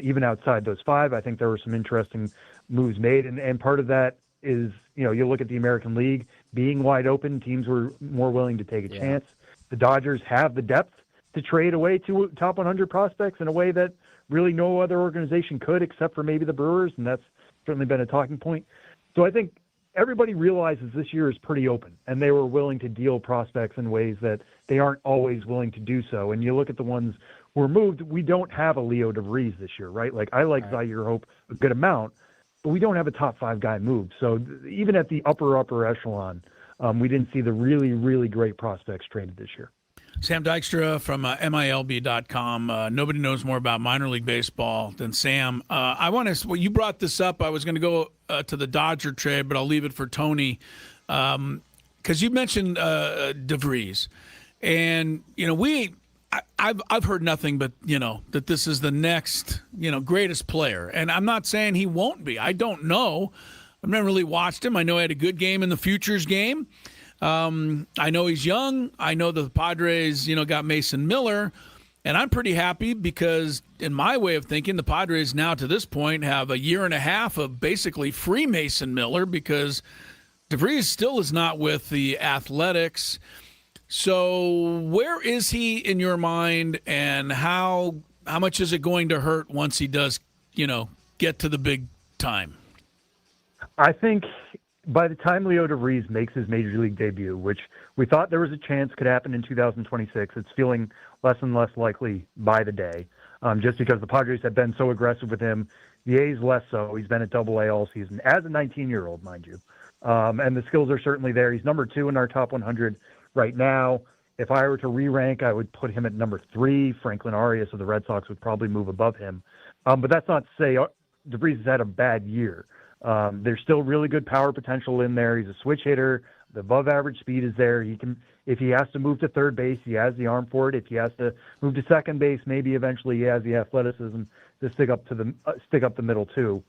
Even outside those 5, I think there were some interesting moves made. And part of that is, you look at the American League being wide open, teams were more willing to take a chance. The Dodgers have the depth to trade away 2 top 100 prospects in a way that really no other organization could, except for maybe the Brewers, and that's certainly been a talking point. So I think everybody realizes this year is pretty open, and they were willing to deal prospects in ways that they aren't always willing to do so. And you look at the ones who were moved, we don't have a Leo DeVries this year, right? Like I like Zaire Hope a good amount, but we don't have a top 5 guy moved. So even at the upper echelon, we didn't see the really, really great prospects traded this year. Sam Dykstra from MILB.com. Nobody knows more about minor league baseball than Sam. I want to. Well, you brought this up. I was going to go to the Dodger trade, but I'll leave it for Tony because you mentioned DeVries, and I've heard nothing but that this is the next greatest player, and I'm not saying he won't be. I don't know. I've never really watched him. I know he had a good game in the Futures game. I know he's young. I know the Padres, got Mason Miller, and I'm pretty happy because in my way of thinking, the Padres now to this point have a year and a half of basically free Mason Miller because DeVries still is not with the Athletics. So where is he in your mind, and how much is it going to hurt once he does, get to the big time? I think by the time Leo DeVries makes his major league debut, which we thought there was a chance could happen in 2026, it's feeling less and less likely by the day, just because the Padres have been so aggressive with him. The A's less so. He's been at Double-A all season as a 19-year-old, mind you. And the skills are certainly there. He's number 2 in our top 100 right now. If I were to re-rank, I would put him at number 3. Franklin Arias of the Red Sox would probably move above him. But that's not to say DeVries has had a bad year. There's still really good power potential in there. He's a switch hitter. The above average speed is there. He can, if he has to move to third base, he has the arm for it. If he has to move to second base, maybe eventually he has the athleticism to stick up the middle too.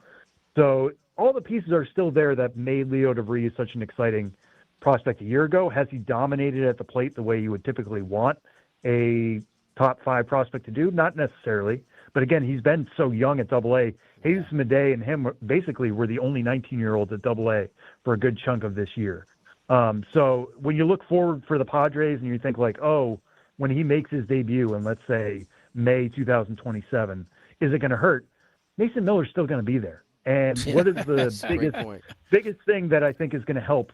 So all the pieces are still there that made Leo DeVries such an exciting prospect a year ago. Has he dominated at the plate the way you would typically want a top 5 prospect to do? Not necessarily. But again, he's been so young at Double-A. Jesus Madej and him basically were the only 19-year-olds at Double-A for a good chunk of this year. So when you look forward for the Padres and you think like, oh, when he makes his debut in, let's say, May 2027, is it going to hurt? Mason Miller's still going to be there. And what is the That's a great point. biggest thing that I think is going to help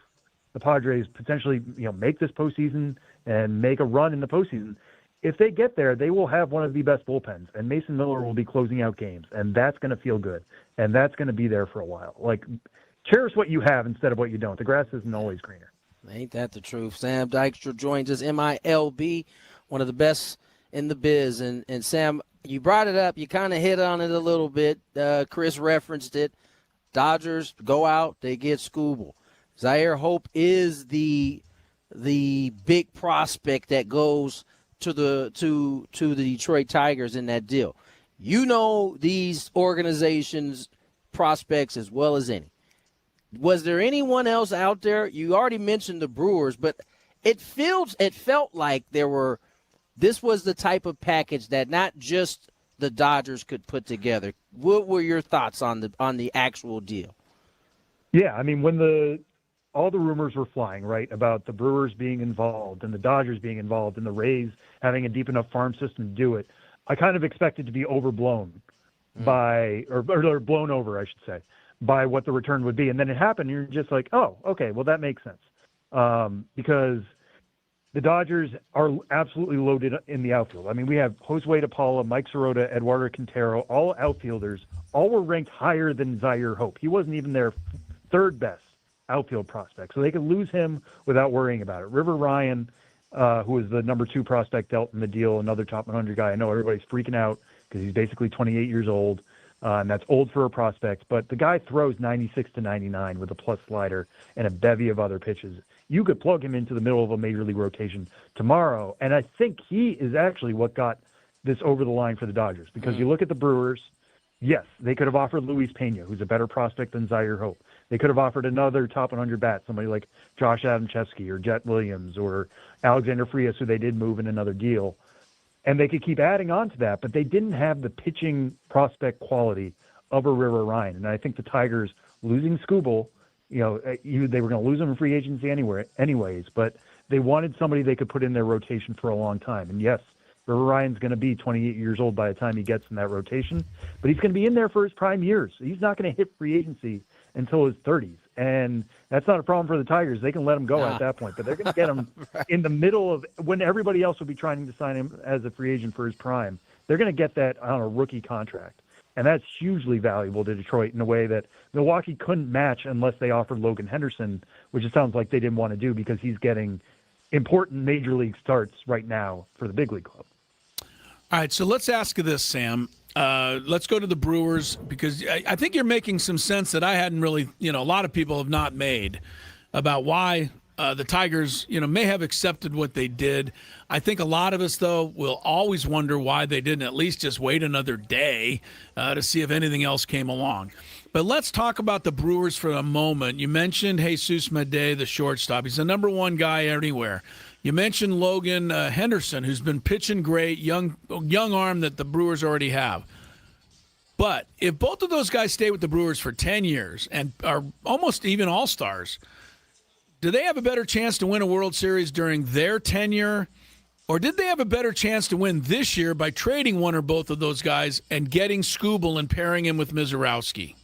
the Padres potentially, make this postseason and make a run in the postseason? If they get there, they will have one of the best bullpens, and Mason Miller will be closing out games, and that's going to feel good, and that's going to be there for a while. Like, cherish what you have instead of what you don't. The grass isn't always greener. Ain't that the truth? Sam Dykstra joins us, MILB, one of the best in the biz. And Sam, you brought it up. You kind of hit on it a little bit. Chris referenced it. Dodgers go out, they get Skubal. Zaire Hope is the big prospect that goes to the Detroit Tigers in that deal. You know these organizations' prospects as well as any. Was there anyone else out there? You already mentioned the Brewers, but it felt like this was the type of package that not just the Dodgers could put together. What were your thoughts on the actual deal? Yeah, I mean, when all the rumors were flying, right, about the Brewers being involved and the Dodgers being involved and the Rays having a deep enough farm system to do it, I kind of expected to be overblown or blown over, I should say, by what the return would be. And then it happened. And you're just like, oh, okay, well, that makes sense. Because the Dodgers are absolutely loaded in the outfield. I mean, we have Josue DePaula, Mike Sirota, Eduardo Quintero, all outfielders. All were ranked higher than Zaire Hope. He wasn't even their third best outfield prospect. So they could lose him without worrying about it. River Ryan, who was the number 2 prospect dealt in the deal, another top 100 guy. I know everybody's freaking out because he's basically 28 years old. And that's old for a prospect, but the guy throws 96 to 99 with a plus slider and a bevy of other pitches. You could plug him into the middle of a major league rotation tomorrow, and I think he is actually what got this over the line for the Dodgers, because you look at the Brewers, yes, they could have offered Luis Pena, who's a better prospect than Zaire Hope. They could have offered another top 100 bat, somebody like Josh Adamchevsky or Jet Williams or Alexander Frias, who they did move in another deal. And they could keep adding on to that, but they didn't have the pitching prospect quality of a River Ryan. And I think the Tigers losing Skubal, they were going to lose him in free agency anyways, but they wanted somebody they could put in their rotation for a long time. And yes, River Ryan's going to be 28 years old by the time he gets in that rotation, but he's going to be in there for his prime years. He's not going to hit free agency until his 30s. And that's not a problem for the Tigers. They can let him go at that point, but they're going to get him in the middle of when everybody else will be trying to sign him as a free agent for his prime. They're going to get that on a rookie contract. And that's hugely valuable to Detroit in a way that Milwaukee couldn't match unless they offered Logan Henderson, which it sounds like they didn't want to do because he's getting important major league starts right now for the big league club. All right, so let's ask you this, Sam. Let's go to the Brewers, because I think you're making some sense that I hadn't really, a lot of people have not made about why the Tigers, may have accepted what they did. I think a lot of us, though, will always wonder why they didn't at least just wait another day to see if anything else came along. But let's talk about the Brewers for a moment. You mentioned Jesus Mede, the shortstop. He's the number 1 guy anywhere. You mentioned Logan Henderson, who's been pitching great, young arm that the Brewers already have. But if both of those guys stay with the Brewers for 10 years and are almost even all-stars, do they have a better chance to win a World Series during their tenure? Or did they have a better chance to win this year by trading one or both of those guys and getting Skubal and pairing him with Mizorowski?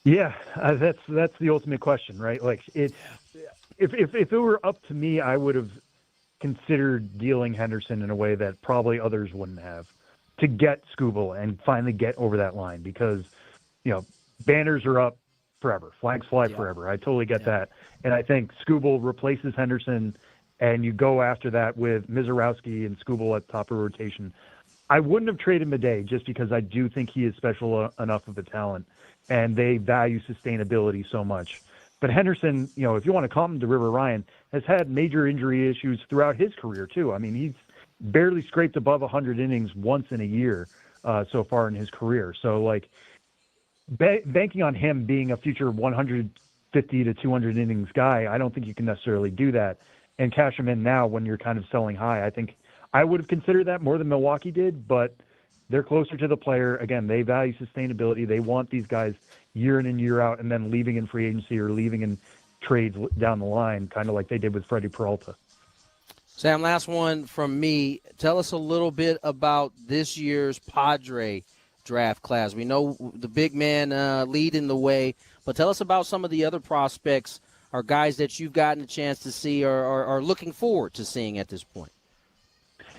Yeah, that's the ultimate question, right? Like, if it were up to me, I would have considered dealing Henderson in a way that probably others wouldn't have, to get Skubal and finally get over that line, because, banners are up forever, flags fly forever. I totally get that. And I think Skubal replaces Henderson, and you go after that with Mizorowski and Skubal at the top of rotation. I wouldn't have traded Mede just because I do think he is special enough of a talent, and they value sustainability so much. But Henderson, if you want to call him to River Ryan, has had major injury issues throughout his career too. I mean, he's barely scraped above 100 innings once in a year so far in his career. So, like, banking on him being a future 150 to 200 innings guy, I don't think you can necessarily do that and cash him in now when you're kind of selling high. I think I would have considered that more than Milwaukee did, but they're closer to the player. Again, they value sustainability. They want these guys year in and year out, and then leaving in free agency or leaving in trades down the line, kind of like they did with Freddie Peralta. Sam, last one from me. Tell us a little bit about this year's Padre draft class. We know the big man leading the way, but tell us about some of the other prospects or guys that you've gotten a chance to see or are looking forward to seeing at this point.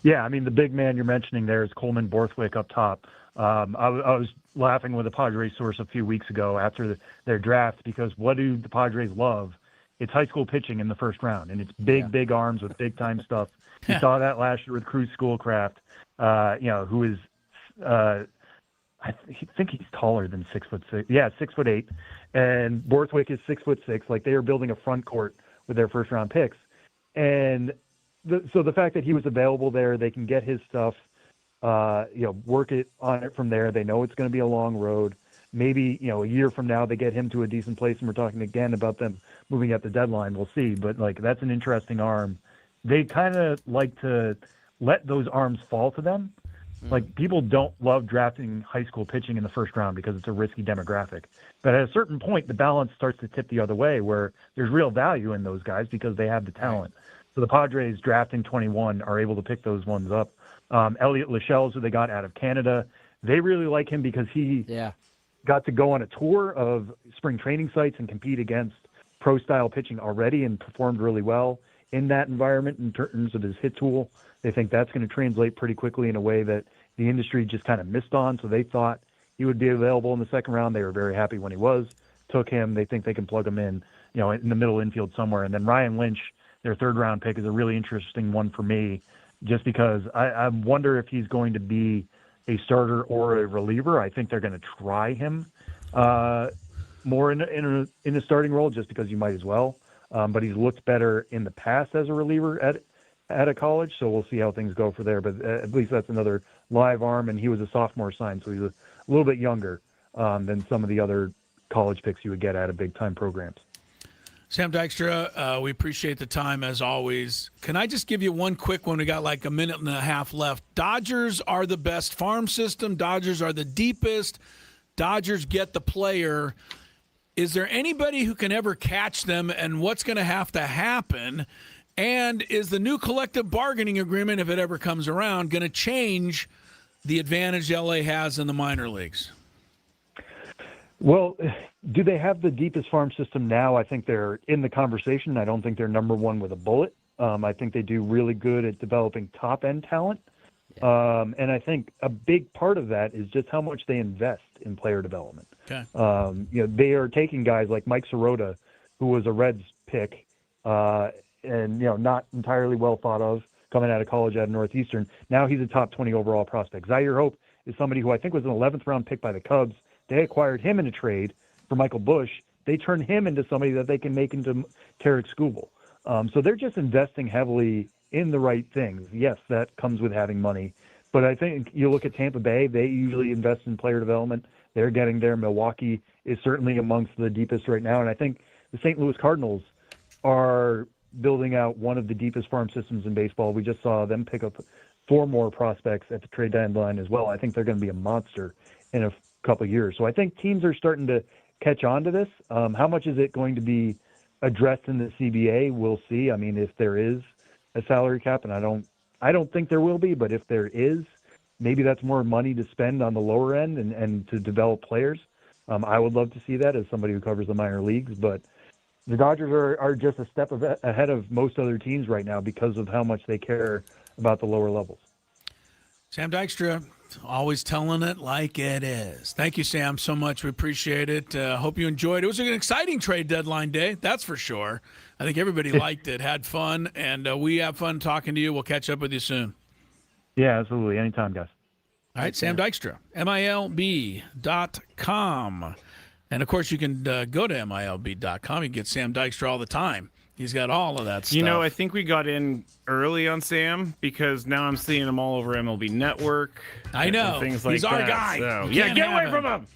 Yeah, I mean, the big man you're mentioning there is Coleman Borthwick up top. I was laughing with a Padres source a few weeks ago after their draft because what do the Padres love? It's high school pitching in the first round, and it's big arms with big-time stuff. You saw that last year with Cruz Schoolcraft, who is I think he's taller than 6'6". Yeah, 6'8", and Borthwick is 6'6". Like, they are building a front court with their first-round picks, and so the fact that he was available there, they can get his stuff. Work it on it from there. They know it's going to be a long road. Maybe, a year from now they get him to a decent place, and we're talking again about them moving at the deadline. We'll see. But, that's an interesting arm. They kind of like to let those arms fall to them. People don't love drafting high school pitching in the first round because it's a risky demographic. But at a certain point, the balance starts to tip the other way where there's real value in those guys because they have the talent. So the Padres drafting 21 are able to pick those ones up. Elliot Lachelle's who they got out of Canada. They really like him because he got to go on a tour of spring training sites and compete against pro-style pitching already and performed really well in that environment in terms of his hit tool. They think that's going to translate pretty quickly in a way that the industry just kind of missed on. So they thought he would be available in the second round. They were very happy when he was. Took him. They think they can plug him in, in the middle infield somewhere. And then Ryan Lynch, their third-round pick, is a really interesting one for me just because I wonder if he's going to be a starter or a reliever. I think they're going to try him more in a starting role just because you might as well. But he's looked better in the past as a reliever at a college, so we'll see how things go for there. But at least that's another live arm, and he was a sophomore signed, so he's a little bit younger than some of the other college picks you would get out of big-time programs. Sam Dykstra, we appreciate the time as always. Can I just give you one quick one? We got like a minute and a half left. Dodgers are the best farm system. Dodgers are the deepest. Dodgers get the player. Is there anybody who can ever catch them, and what's going to have to happen? And is the new collective bargaining agreement, if it ever comes around, going to change the advantage LA has in the minor leagues? Well, do they have the deepest farm system now? I think they're in the conversation. I don't think they're number one with a bullet. I think they do really good at developing top-end talent. And I think a big part of that is just how much they invest in player development. Okay. They are taking guys like Mike Sirota, who was a Reds pick, and not entirely well thought of coming out of college out of Northeastern. Now he's a top 20 overall prospect. Zaire Hope is somebody who I think was an 11th round pick by the Cubs. They acquired him in a trade for Michael Busch. They turned him into somebody that they can make into Tarek Skubal. So they're just investing heavily in the right things. Yes, that comes with having money. But I think you look at Tampa Bay, they usually invest in player development. They're getting there. Milwaukee is certainly amongst the deepest right now. And I think the St. Louis Cardinals are building out one of the deepest farm systems in baseball. We just saw them pick up 4 more prospects at the trade deadline as well. I think they're going to be a monster in a couple of years. So I think teams are starting to catch on to this. How much is it going to be addressed in the CBA? We'll see. I mean, if there is a salary cap, and I don't think there will be, but if there is, maybe that's more money to spend on the lower end and to develop players. I would love to see that as somebody who covers the minor leagues, but the Dodgers are just a step ahead of most other teams right now because of how much they care about the lower levels. Sam Dykstra, always telling it like it is. Thank you, Sam, so much. We appreciate it. Hope you enjoyed it. It was an exciting trade deadline day, that's for sure. I think everybody liked it, had fun, and we have fun talking to you. We'll catch up with you soon. Yeah, absolutely. Anytime, guys. All right, Sam Dykstra, MILB.com. And, of course, you can go to MILB.com. You can get Sam Dykstra all the time. He's got all of that stuff. I think we got in early on Sam because now I'm seeing him all over MLB Network. I know. Things like He's our that. guy. So, get away from him.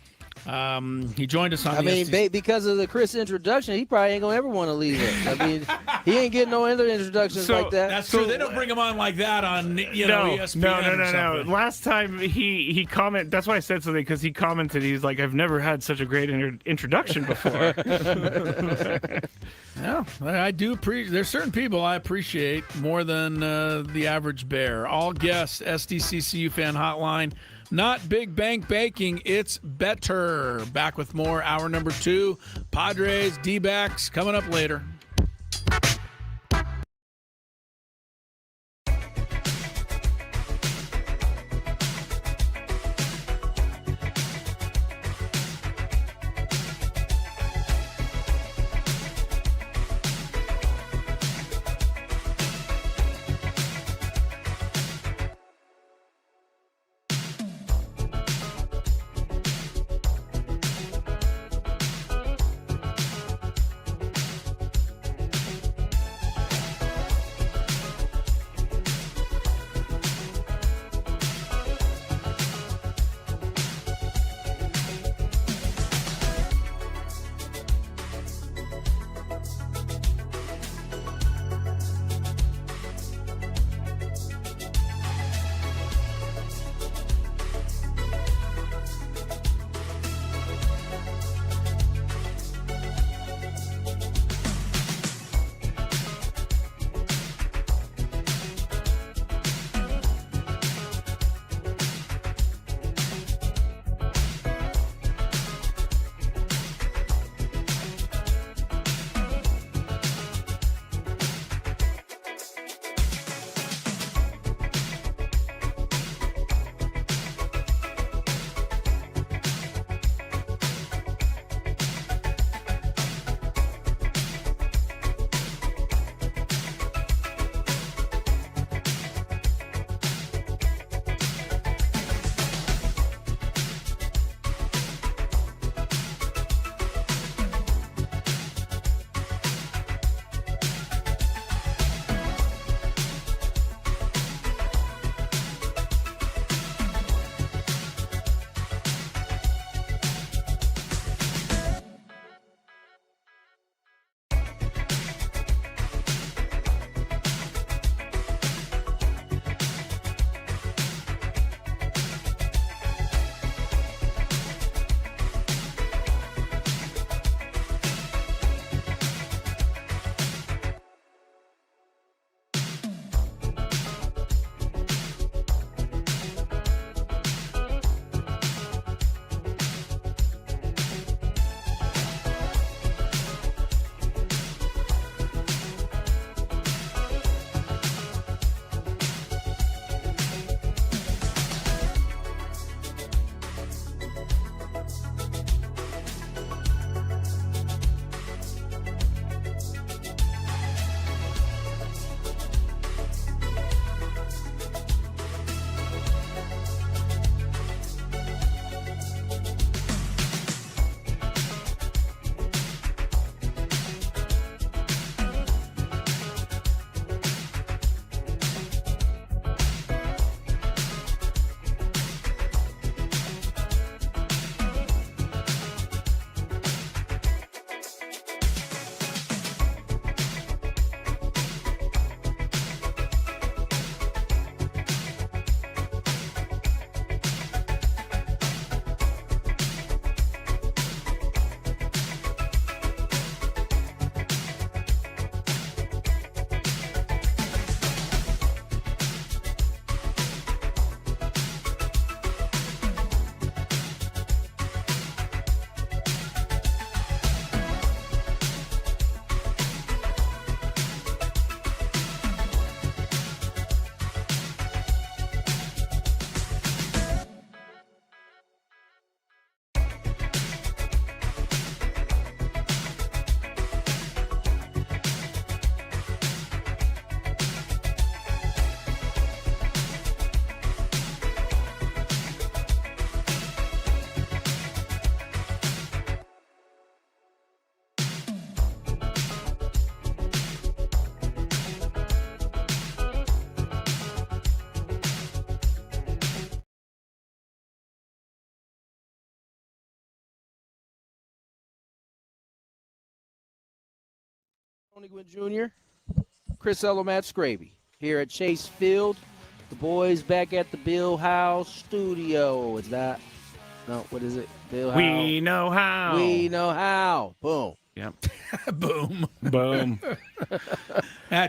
He joined us on because of the Chris introduction, he probably ain't going to ever want to leave it. I mean, he ain't getting no other introductions like that. That's true. They don't bring him on like that on ESPN. No. Last time he commented, that's why I said something, because he commented, he's like, I've never had such a great introduction before. Yeah, I do appreciate. There's certain people I appreciate more than the average bear. All guests, SDCCU fan hotline, Not big bank baking, it's better. Back with more. Hour number 2. Padres, D-backs coming up later. Tony Gwynn Jr., Chris Matt Skraby here at Chase Field. The boys back at the Bill House studio. Is that? No, what is it? Bill House. We know how. We know how. Boom. Yep. Boom. Boom.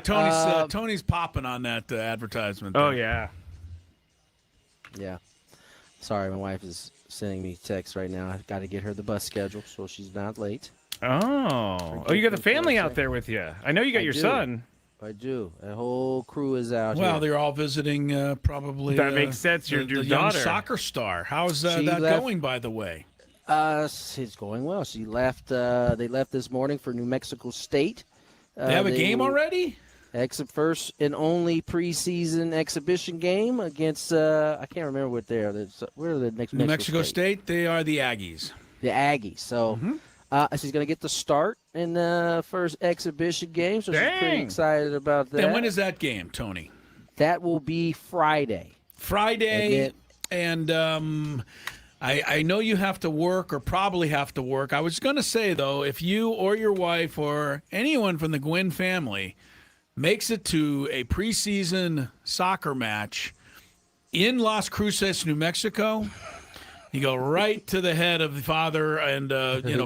Tony's popping on that advertisement. Oh, there. yeah. Yeah. Sorry, my wife is sending me text right now. I've got to get her the bus schedule so she's not late. Oh, you got the family out there with you. I know you got your son. I do. The whole crew is out here. Well, they're all visiting probably. That makes sense. Your the daughter. young soccer star. How's that going, by the way? It's going well. She left. They left this morning for New Mexico State. They have a game already? First and only preseason exhibition game against I can't remember what they are. Where are the next New Mexico State? They are the Aggies. The Aggies. So she's going to get the start in the first exhibition game. So she's pretty excited about that. And when is that game, Tony? That will be Friday. And I know you have to work or probably have to work. I was going to say, though, if you or your wife or anyone from the Gwynn family makes it to a preseason soccer match in Las Cruces, New Mexico, you go right to the head of the father and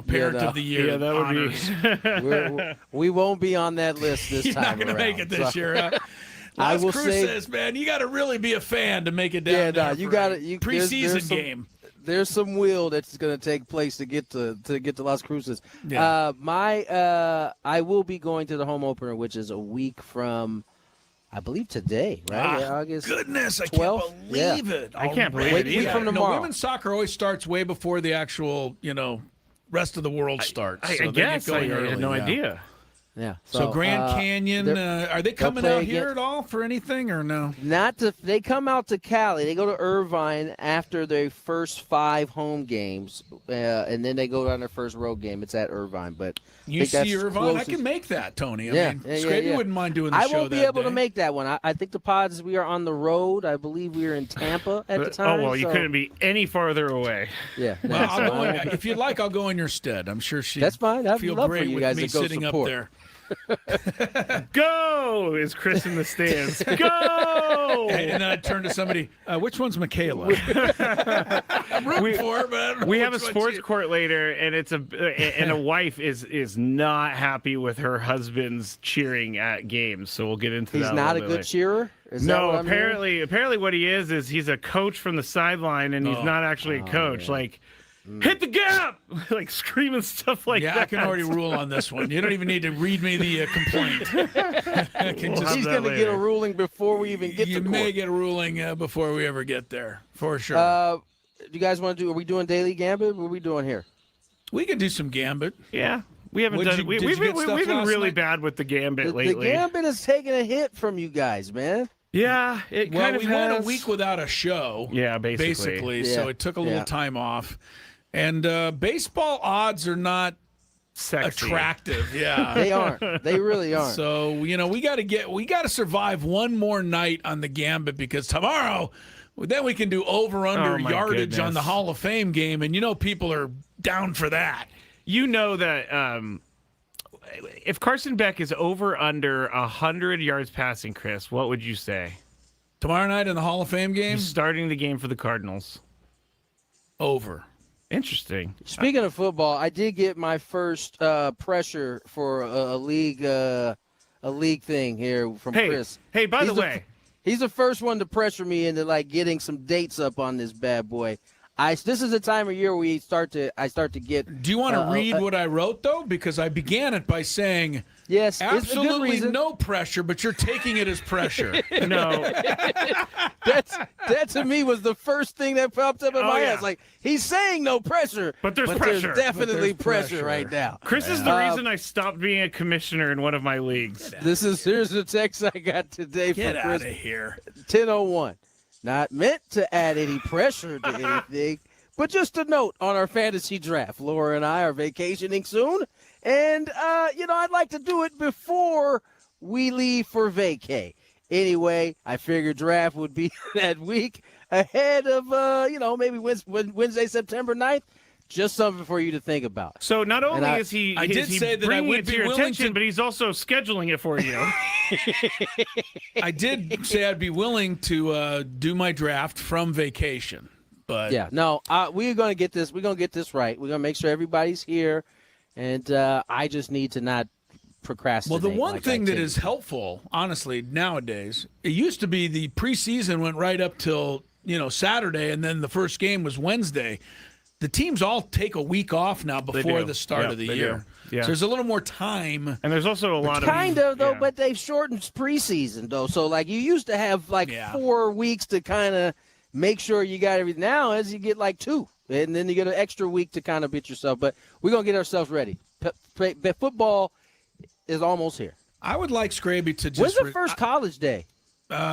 parent of the year. Yeah, that would be. We won't be on that list this You're time. You're not going to make it this year. Huh? I Las will Cruces, man, you got to really be a fan to make it down there. You got preseason game. There's some wheel that's going to take place to get to Las Cruces. Yeah. I will be going to the home opener, which is a week from, I believe today, right? August. Goodness, 12th? I can't believe it. I can't believe it either. From tomorrow. No, women's soccer always starts way before the actual, rest of the world starts. I guess I had no idea. Yeah. So Grand Canyon, are they coming out here at all for anything or no? They come out to Cali. They go to Irvine after their first 5 home games, and then they go on their first road game. It's at Irvine, but you see Irvine. I can make that, Tony. I mean, Skraby wouldn't mind doing the show. I won't be able to make that one. I think the Pods. We are on the road. I believe we were in Tampa at the time. Oh well, you couldn't be any farther away. Yeah. Well, I'll go if you'd like, I'll go in your stead. I'm sure that's fine. I'd feel love great for you with guys me to go sitting support. up there. Go is Chris in the stands. Go! And then I turn to somebody. Which one's Michaela? I'm rooting for her, but we have a sports court later, and a wife is not happy with her husband's cheering at games. So we'll get into that. He's not a good cheerer. No, apparently what he is he's a coach from the sideline, and he's not actually a coach. Man. Hit the gap! Like screaming stuff like that. Yeah, I can already rule on this one. You don't even need to read me the complaint. He's going to get a ruling before we even get to court. You may get a ruling before we ever get there, for sure. Do you guys want to do? Are we doing daily gambit? What are we doing here? We could do some gambit. Yeah. We haven't done. We've been really bad with the gambit lately. The gambit is taking a hit from you guys, man. Yeah, we went a week without a show. Yeah, basically. Yeah. So it took a little time off. And baseball odds are not sexy. Attractive. Yeah, they aren't. They really aren't. So we got to survive one more night on the gambit because tomorrow, then we can do over/under yardage on the Hall of Fame game, and people are down for that. You know that if Carson Beck is over/under 100 yards passing, Chris, what would you say? Tomorrow night in the Hall of Fame game, he's starting the game for the Cardinals. Over. Interesting. Speaking of football, I did get my first pressure for a league thing here from Chris. Hey, by the way, he's the first one to pressure me into getting some dates up on this bad boy. This is the time of year where I start to get. Do you want to read what I wrote though? Because I began it by saying. Yes, absolutely no pressure, but you're taking it as pressure. No, that to me was the first thing that popped up in my head. Like he's saying no pressure, but there's pressure. There's definitely pressure right now. Chris is the reason I stopped being a commissioner in one of my leagues. Here's the text I got today from Chris. Get out of here. 10:01. Not meant to add any pressure to anything, but just a note on our fantasy draft. Laura and I are vacationing soon. And, I'd like to do it before we leave for vacay. Anyway, I figured draft would be that week ahead of, maybe Wednesday, September 9th. Just something for you to think about. So not only is he bringing it to your attention, but he's also scheduling it for you. I did say I'd be willing to do my draft from vacation. But yeah, no, we're going to get this. We're going to get this right. We're going to make sure everybody's here. And I just need to not procrastinate. Well, the one thing that is helpful, honestly, nowadays, it used to be the preseason went right up till Saturday, and then the first game was Wednesday. The teams all take a week off now before the start of the year. Yeah. So there's a little more time. And there's also a lot of kind of though, but they've shortened preseason though. So like you used to have 4 weeks to kind of make sure you got everything. Now as you get 2, and then you get an extra week to kind of get yourself. But we're gonna get ourselves ready. Football is almost here. I would like Skraby to just. When's the first college day?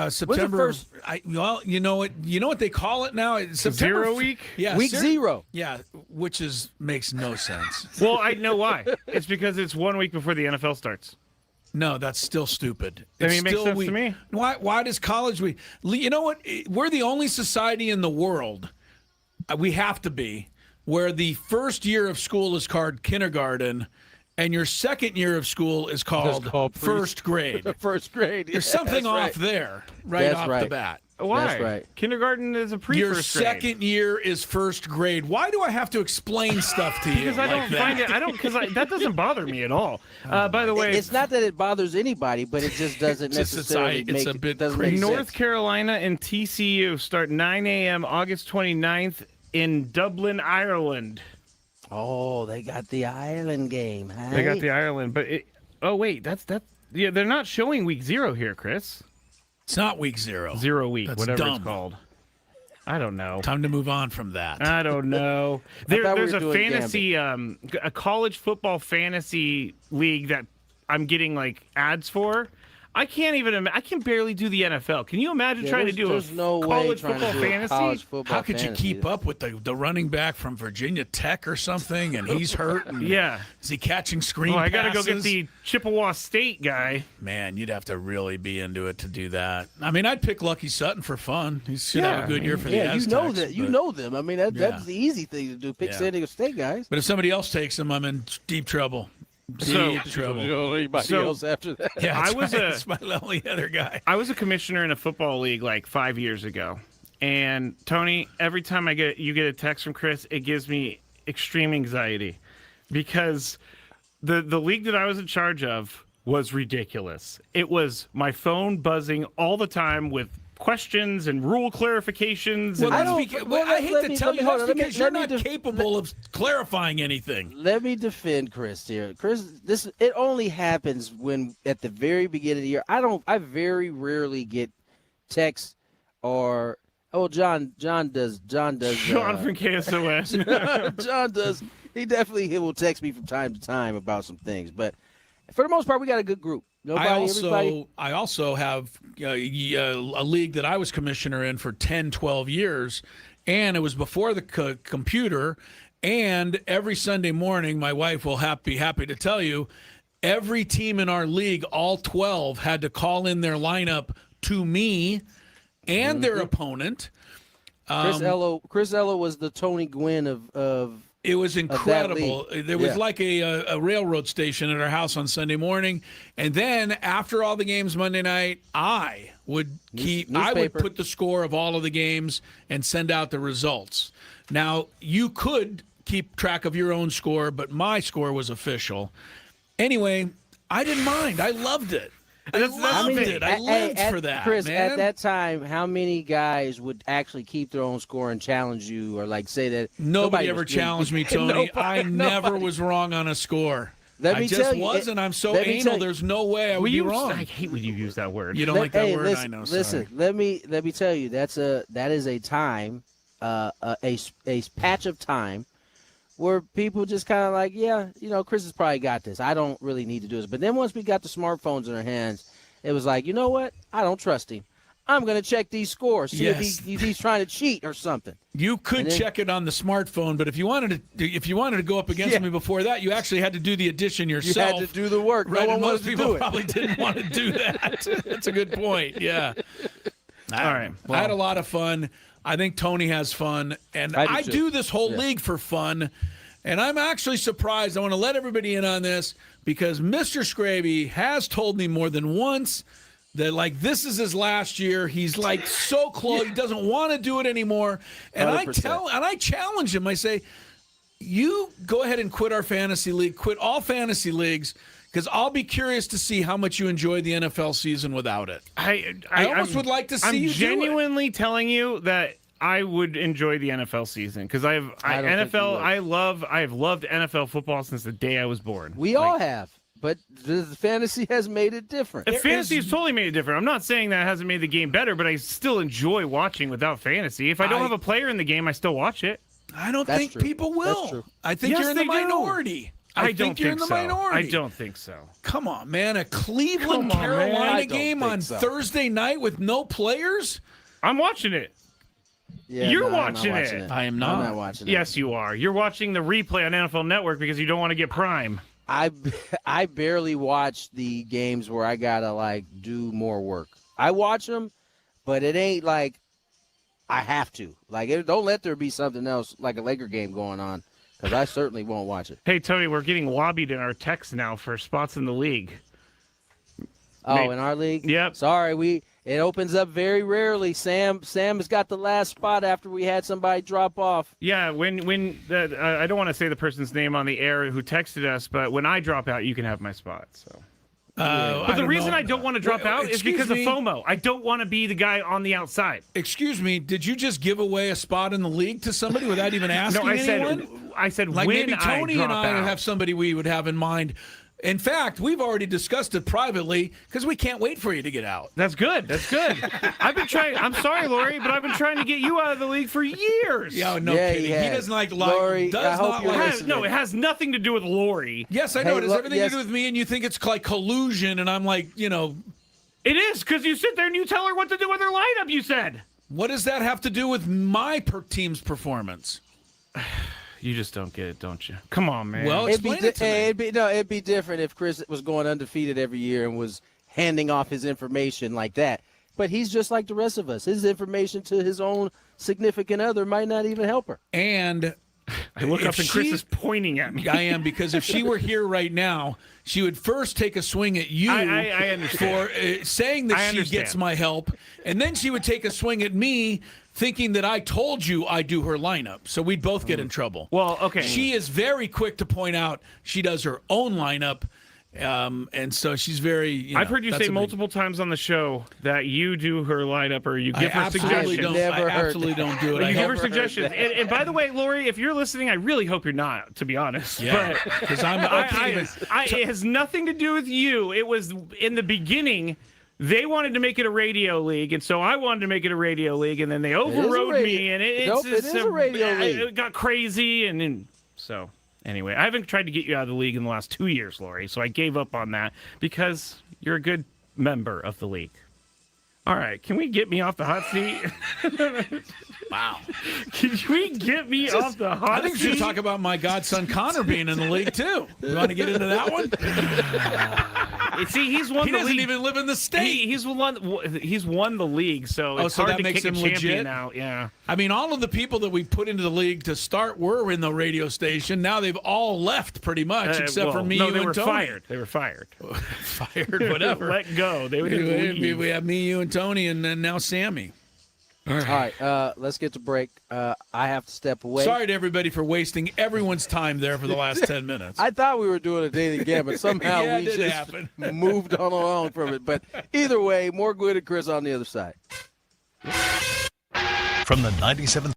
September. First? You know what they call it now? It's September 0 week. Yeah, week 0. Yeah, which makes no sense. Well, I know why. It's because it's 1 week before the NFL starts. No, that's still stupid. I mean, it makes sense to me. Why does college week? You know what? We're the only society in the world. We have to be where the first year of school is called kindergarten. And your second year of school is called first grade. First grade. There's something off there off the bat. Why? That's right. Kindergarten is a Your first grade. second year is first grade. Why do I have to explain stuff to you? Because I don't find it. That doesn't bother me at all. By the way, it's not that it bothers anybody, but it just doesn't necessarily it's a bit crazy. make North sense. Carolina and TCU start 9 a.m. August 29th in Dublin, Ireland. Oh, they got the Ireland game. Huh? They got the Ireland, but they're not showing week 0 here, Chris. It's not week 0. 0 week, That's whatever dumb. it's called. I don't know. Time to move on from that. I don't know. There's a fantasy, a college football fantasy league that I'm getting ads for. I can't even. I can barely do the NFL. Can you imagine trying to do college football fantasy? How could you keep up with the running back from Virginia Tech or something, and he's hurt? And is he catching screen passes? I got to go get the Chippewa State guy. Man, you'd have to really be into it to do that. I mean, I'd pick Lucky Sutton for fun. He should have a good year for the Aztecs. You know that. You know them. I mean, that's the easy thing to do. Pick San Diego State guys. But if somebody else takes him, I'm in deep trouble. Trouble. Anybody else after that? Yeah, that's my only other guy. I was a commissioner in a football league 5 years ago, and Tony, every time you get a text from Chris, it gives me extreme anxiety because the league that I was in charge of was ridiculous. It was my phone buzzing all the time with questions and rule clarifications. Well, I hate to tell you that's because you're not capable of clarifying anything. Let me defend Chris here. Chris, it only happens when at the very beginning of the year. I very rarely get texts or John does. John from KSOS. John does. He will text me from time to time about some things, but for the most part, we got a good group. I also have a league that I was commissioner in for 10, 12 years, and it was before the computer. And every Sunday morning, my wife will be happy to tell you, every team in our league, all 12, had to call in their lineup to me and their opponent. Chris Ello was the Tony Gwynn of it was incredible. There was a railroad station at our house on Sunday morning, and then after all the games Monday night, I would put the score of all of the games and send out the results. Now you could keep track of your own score, but my score was official. Anyway, I didn't mind. I loved it. I loved it. I lived for that, Chris, man. at that time, how many guys would actually keep their own score and challenge you or say that? Nobody ever challenged me, Tony. I never was wrong on a score. I just wasn't. I'm so anal. There's no way I would be wrong. I hate when you use that word. You don't like that word? Listen, I know. Listen, let me tell you, that is a time, a patch of time where people just kind of Chris has probably got this. I don't really need to do this. But then once we got the smartphones in our hands, it was like, you know what? I don't trust him. I'm going to check these scores, see if he's trying to cheat or something. You could check it on the smartphone, but if you wanted to go up against me before that, you actually had to do the addition yourself. You had to do the work. Right, no one most wanted people to do probably didn't want to do that. That's a good point. Yeah. All right. Well, I had a lot of fun. I think Tony has fun, and I do this whole league for fun. And I'm actually surprised. I want to let everybody in on this because Mr. Skraby has told me more than once that this is his last year. He's so close. He doesn't want to do it anymore. And 100%. I challenge him. I say, you go ahead and quit our fantasy league, quit all fantasy leagues, because I'll be curious to see how much you enjoy the NFL season without it. I almost would like to see you do it. I'm genuinely telling you that I would enjoy the NFL season because I have loved NFL football since the day I was born. We all have, but the fantasy has made it different. Fantasy has totally made it different. I'm not saying that hasn't made the game better, but I still enjoy watching without fantasy. If I don't have a player in the game, I still watch it. I don't think people will. That's true. I think you're in the minority. I don't think you're in the minority. I don't think so. Come on, man. A Cleveland-Carolina game on Thursday night with no players? I'm watching it. Yeah, You're no, watching it. I am not. I'm not watching it. Yes, you are. You're watching the replay on NFL Network because you don't want to get Prime. I barely watch the games where I gotta do more work. I watch them, but it ain't like I have to. Don't let there be something else like a Laker game going on, because I certainly won't watch it. Hey, Tony, we're getting lobbied in our text now for spots in the league. Oh, in our league? Yep. Sorry, it opens up very rarely. Sam has got the last spot after we had somebody drop off. Yeah, when I don't want to say the person's name on the air who texted us, but when I drop out, you can have my spot. So. But the reason I don't want to drop out is because of FOMO. I don't want to be the guy on the outside. Excuse me, did you just give away a spot in the league to somebody without even asking anyone? I said like when maybe Tony I and I out. have somebody we would have in mind. In fact, we've already discussed it privately because we can't wait for you to get out. That's good. That's good. I've been trying. I'm sorry, Lori, but I've been trying to get you out of the league for years. Yeah, no kidding. He doesn't like Lori. Does not like. No, it has nothing to do with Lori. Yes, I know. It has everything to do with me, and you think it's like collusion, and I'm like, It is because you sit there and you tell her what to do with her lineup. You said. What does that have to do with my team's performance? You just don't get it, don't you? Come on, man. Well, explain it to me. It'd be different if Chris was going undefeated every year and was handing off his information like that. But he's just like the rest of us. His information to his own significant other might not even help her. And I look up and Chris is pointing at me. I am, because if she were here right now, she would first take a swing at you I understand. for saying that she gets my help, and then she would take a swing at me thinking that I told you I do her lineup. So we'd both get in trouble. Well, okay. She is very quick to point out she does her own lineup. And so she's very. I've heard you say multiple times on the show that you do her lineup or you give her suggestions. I absolutely don't do it. You give her suggestions. And by the way, Lori, if you're listening, I really hope you're not, to be honest. Yeah, because it has nothing to do with you. It was in the beginning. They wanted to make it a radio league, and so I wanted to make it a radio league, and then they overrode me, and it is a radio league. It got crazy, and so. Anyway, I haven't tried to get you out of the league in the last 2 years, Lori, so I gave up on that because you're a good member of the league. All right, can we get me off the hot seat? Wow. Can we get me off the hot seat? I think we should talk about my godson Connor being in the league, too. You want to get into that one? See, he's won the league. He doesn't even live in the state. He's won the league, so it's hard to kick a champion out. Yeah. I mean, all of the people that we put into the league to start were in the radio station. Now they've all left pretty much, except for me, you, and Tony. They were fired. Fired, whatever. Let go. They would leave. We have me, you, and Tony, and then now Sammy. All right, let's get to break. I have to step away. Sorry to everybody for wasting everyone's time there for the last 10 minutes. I thought we were doing a daily game, but somehow we just moved on along from it. But either way, more Gwynn and Chris on the other side. From the 97th.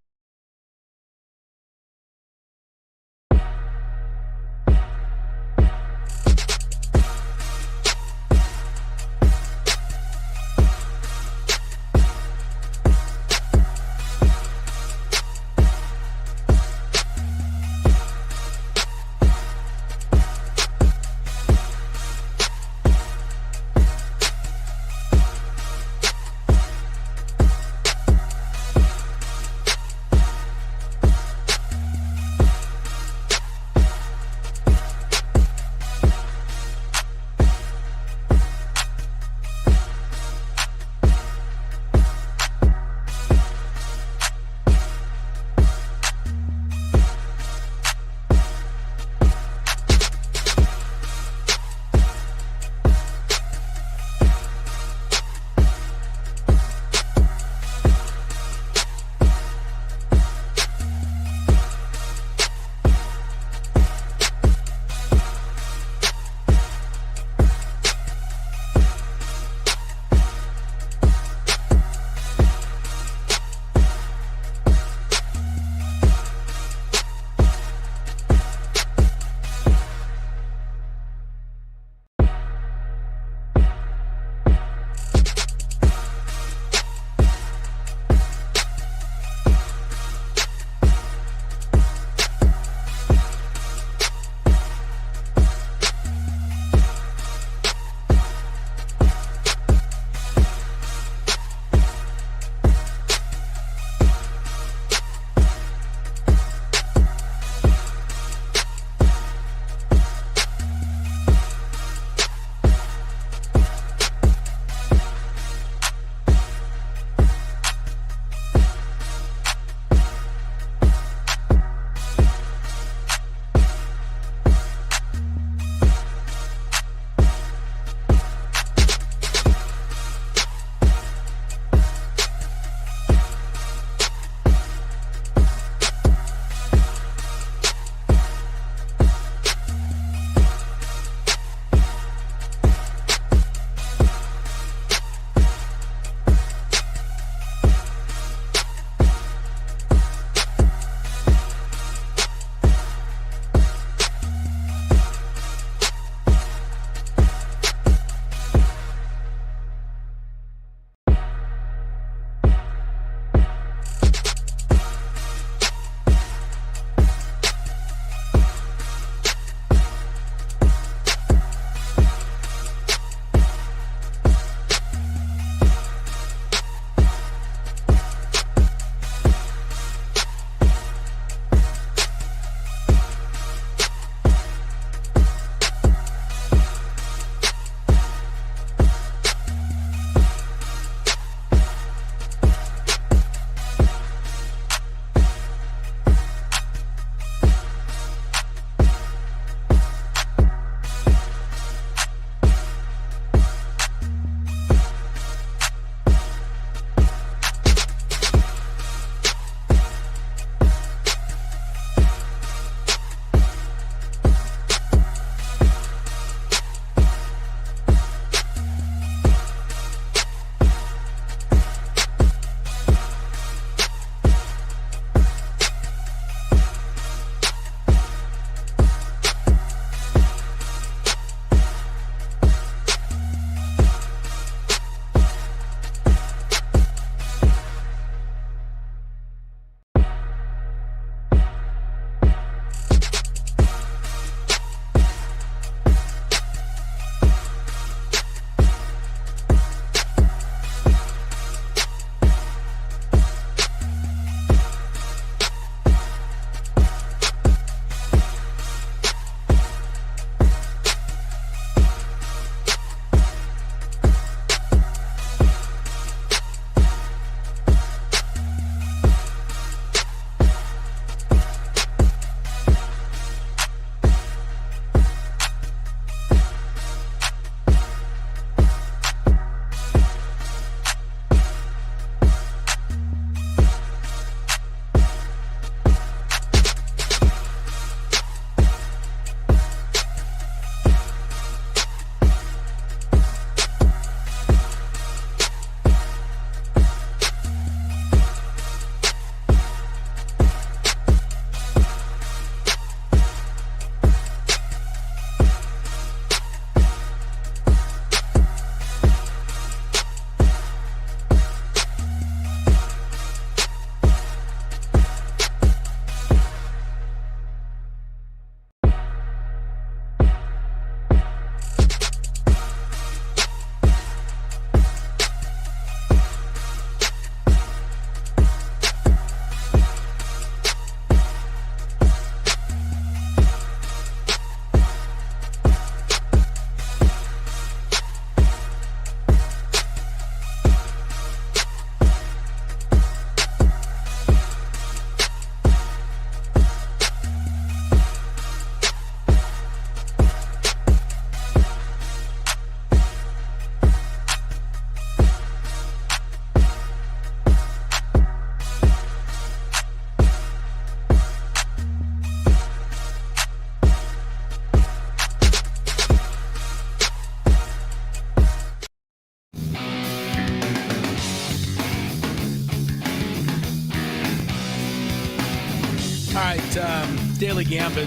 right, Daily Gambit.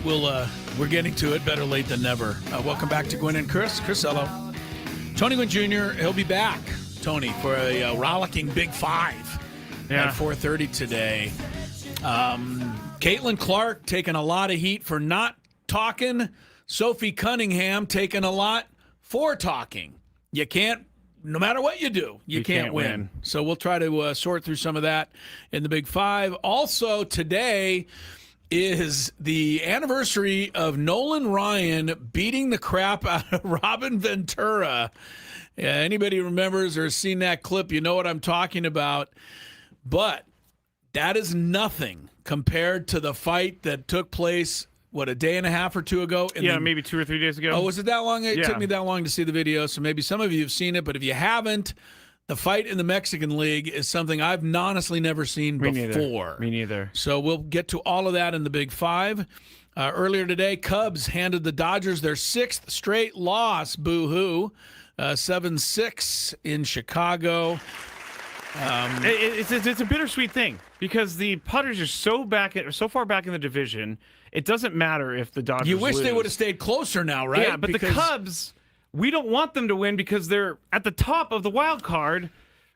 We're getting to it. Better late than never. Welcome back to Gwynn and Chris. Chris, hello. Tony Gwynn Jr. He'll be back, Tony, for a rollicking Big Five at 4:30 today. Caitlin Clark taking a lot of heat for not talking. Sophie Cunningham taking a lot for talking. You can't. No matter what you do, you can't win. So we'll try to sort through some of that in the Big Five. Also, today is the anniversary of Nolan Ryan beating the crap out of Robin Ventura. Anybody remembers or seen that clip, you know what I'm talking about. But that is nothing compared to the fight that took place, a day and a half or two ago? Maybe 2 or 3 days ago. Oh, was it that long? It took me that long to see the video, so maybe some of you have seen it. But if you haven't, the fight in the Mexican League is something I've honestly never seen before. Me neither. So we'll get to all of that in the Big Five. Earlier today, Cubs handed the Dodgers their 6th straight loss. Boo-hoo. 7-6 in Chicago. It's a bittersweet thing because the Padres are so far back in the division. It doesn't matter if the Dodgers You wish lose. they would have stayed closer now, right? Yeah, but the Cubs, we don't want them to win because they're at the top of the wild card.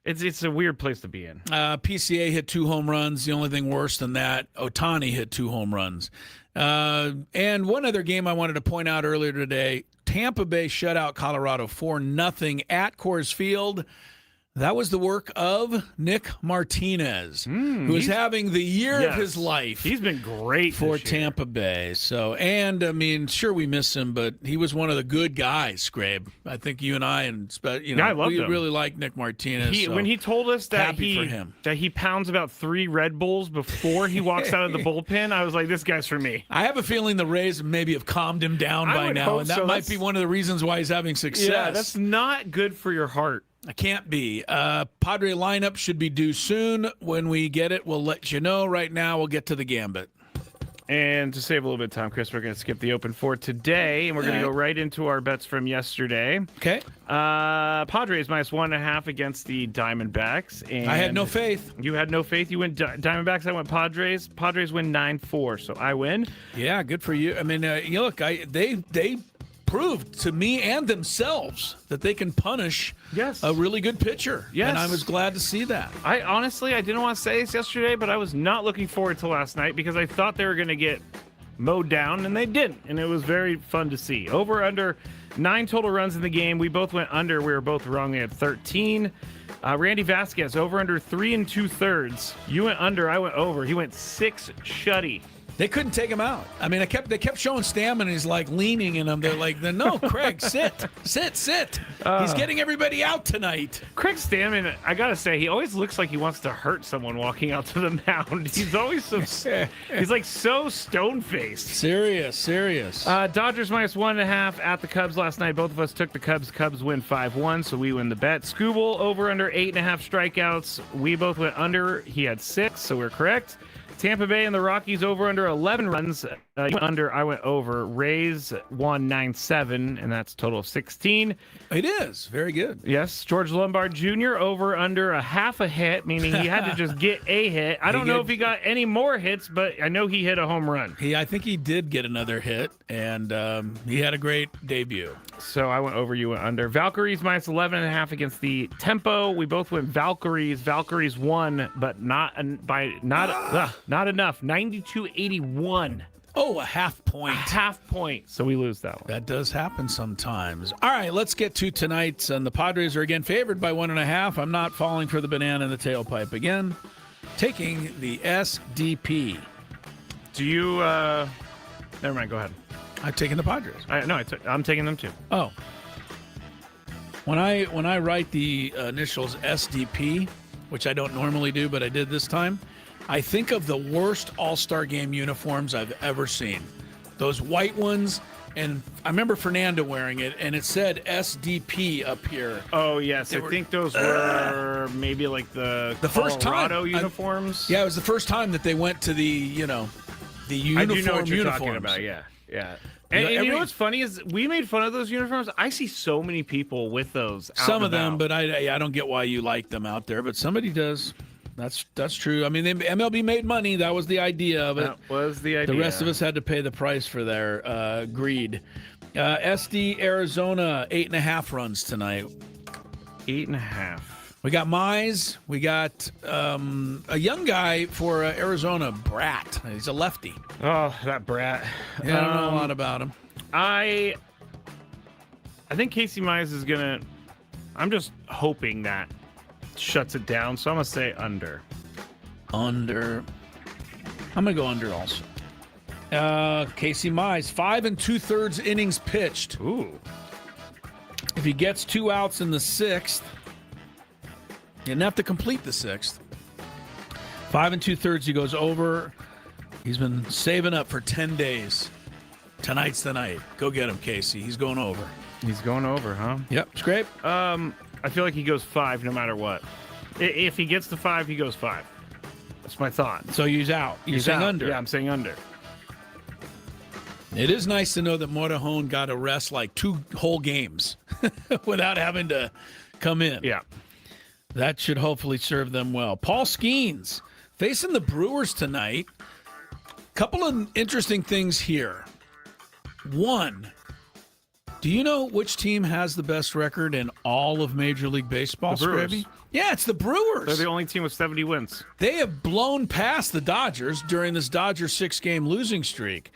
It's a weird place to be in. PCA hit 2 home runs. The only thing worse than that, Ohtani hit 2 home runs. And one other game I wanted to point out earlier today, Tampa Bay shut out Colorado 4-0 at Coors Field. That was the work of Nick Martinez, who is having the year of his life. He's been great for Tampa Bay. So, and I mean, sure we miss him, but he was one of the good guys, Skrabe. I think you and I we really like Nick Martinez. When he told us that he pounds about 3 Red Bulls before he walks out of the bullpen, I was like, this guy's for me. I have a feeling the Rays maybe have calmed him down by now, and that might be one of the reasons why he's having success. Yeah, that's not good for your heart. I can't be. Padre lineup should be due soon. When we get it, we'll let you know. Right now, we'll get to the Gambit. And to save a little bit of time, Chris, we're going to skip the Open for today, and we're going to go right into our bets from yesterday. Okay. Padres minus 1.5 against the Diamondbacks. And I had no faith. You had no faith. You went Diamondbacks. I went Padres. Padres win 9-4, so I win. Yeah, good for you. I mean, look, they proved to me and themselves that they can punish a really good pitcher. Yes. And I was glad to see that. I didn't want to say this yesterday, but I was not looking forward to last night because I thought they were going to get mowed down, and they didn't. And it was very fun to see. Over under 9 total runs in the game. We both went under. We were both wrong. We had 13. Randy Vasquez, over under 3 2/3. You went under. I went over. He went 6 shutty. They couldn't take him out. I mean, they kept showing Stammen, and he's like leaning in him. They're like, no, Craig, sit. He's getting everybody out tonight. Craig Stammen, I got to say, he always looks like he wants to hurt someone walking out to the mound. He's always he's like so stone-faced. Serious. Dodgers minus 1.5 at the Cubs last night. Both of us took the Cubs. Cubs win 5-1, so we win the bet. Scooble over under 8.5 strikeouts. We both went under. He had 6, so we're correct. Tampa Bay and the Rockies over under 11 runs. You went under, I went over. Rays won 9-7, and that's a total of 16. It is. Very good. Yes. George Lombard Jr. over under a half a hit, meaning he had to just get a hit. I don't know if he got any more hits, but I know he hit a home run. I think he did get another hit, and he had a great debut. So I went over, you went under. Valkyries minus 11.5 against the Tempo. We both went Valkyries. Valkyries won, but not enough. 92-81. Oh, a half point. So we lose that one. That does happen sometimes. All right, let's get to tonight's. And the Padres are again favored by 1.5. I'm not falling for the banana in the tailpipe again. Taking the SDP. Do you? Never mind. Go ahead. I've taken the Padres. I'm taking them too. Oh. When I write the initials SDP, which I don't normally do, but I did this time, I think of the worst All-Star Game uniforms I've ever seen. Those white ones, and I remember Fernando wearing it, and it said SDP up here. Oh, yes. I think those were maybe like the first Colorado uniforms. Yeah, it was the first time that they went to the uniform I do know what you're talking about, yeah. And you know what's funny is we made fun of those uniforms. I see so many people with those out Some of and them, about. but I don't get why you like them out there, but somebody does. That's true. I mean, MLB made money. That was the idea of it. That was the idea. The rest of us had to pay the price for their greed. SD Arizona 8.5 runs tonight. 8.5. We got Mize. We got a young guy for Arizona, Brat. He's a lefty. Oh, that Brat. Yeah, I don't know a lot about him. I think Casey Mize is gonna. I'm just hoping that shuts it down. So I'm gonna say under. Under. I'm gonna go under also. Casey Mize, 5 2/3 innings pitched. Ooh. If he gets 2 outs in the 6th, he didn't have to complete the 6th. 5 2/3, he goes over. He's been saving up for 10 days. Tonight's the night. Go get him, Casey. He's going over. He's going over, huh? Yep. Scrape. I feel like he goes 5 no matter what. If he gets to 5, he goes 5. That's my thought. So he's out. You're saying out. under. Yeah, I'm saying under. It is nice to know that Morejon got to rest like 2 whole games without having to come in. Yeah. That should hopefully serve them well. Paul Skeens facing the Brewers tonight. Couple of interesting things here. One, do you know which team has the best record in all of Major League Baseball, The Brewers. Skraby? Yeah, it's the Brewers. They're the only team with 70 wins. They have blown past the Dodgers during this Dodgers 6-game losing streak.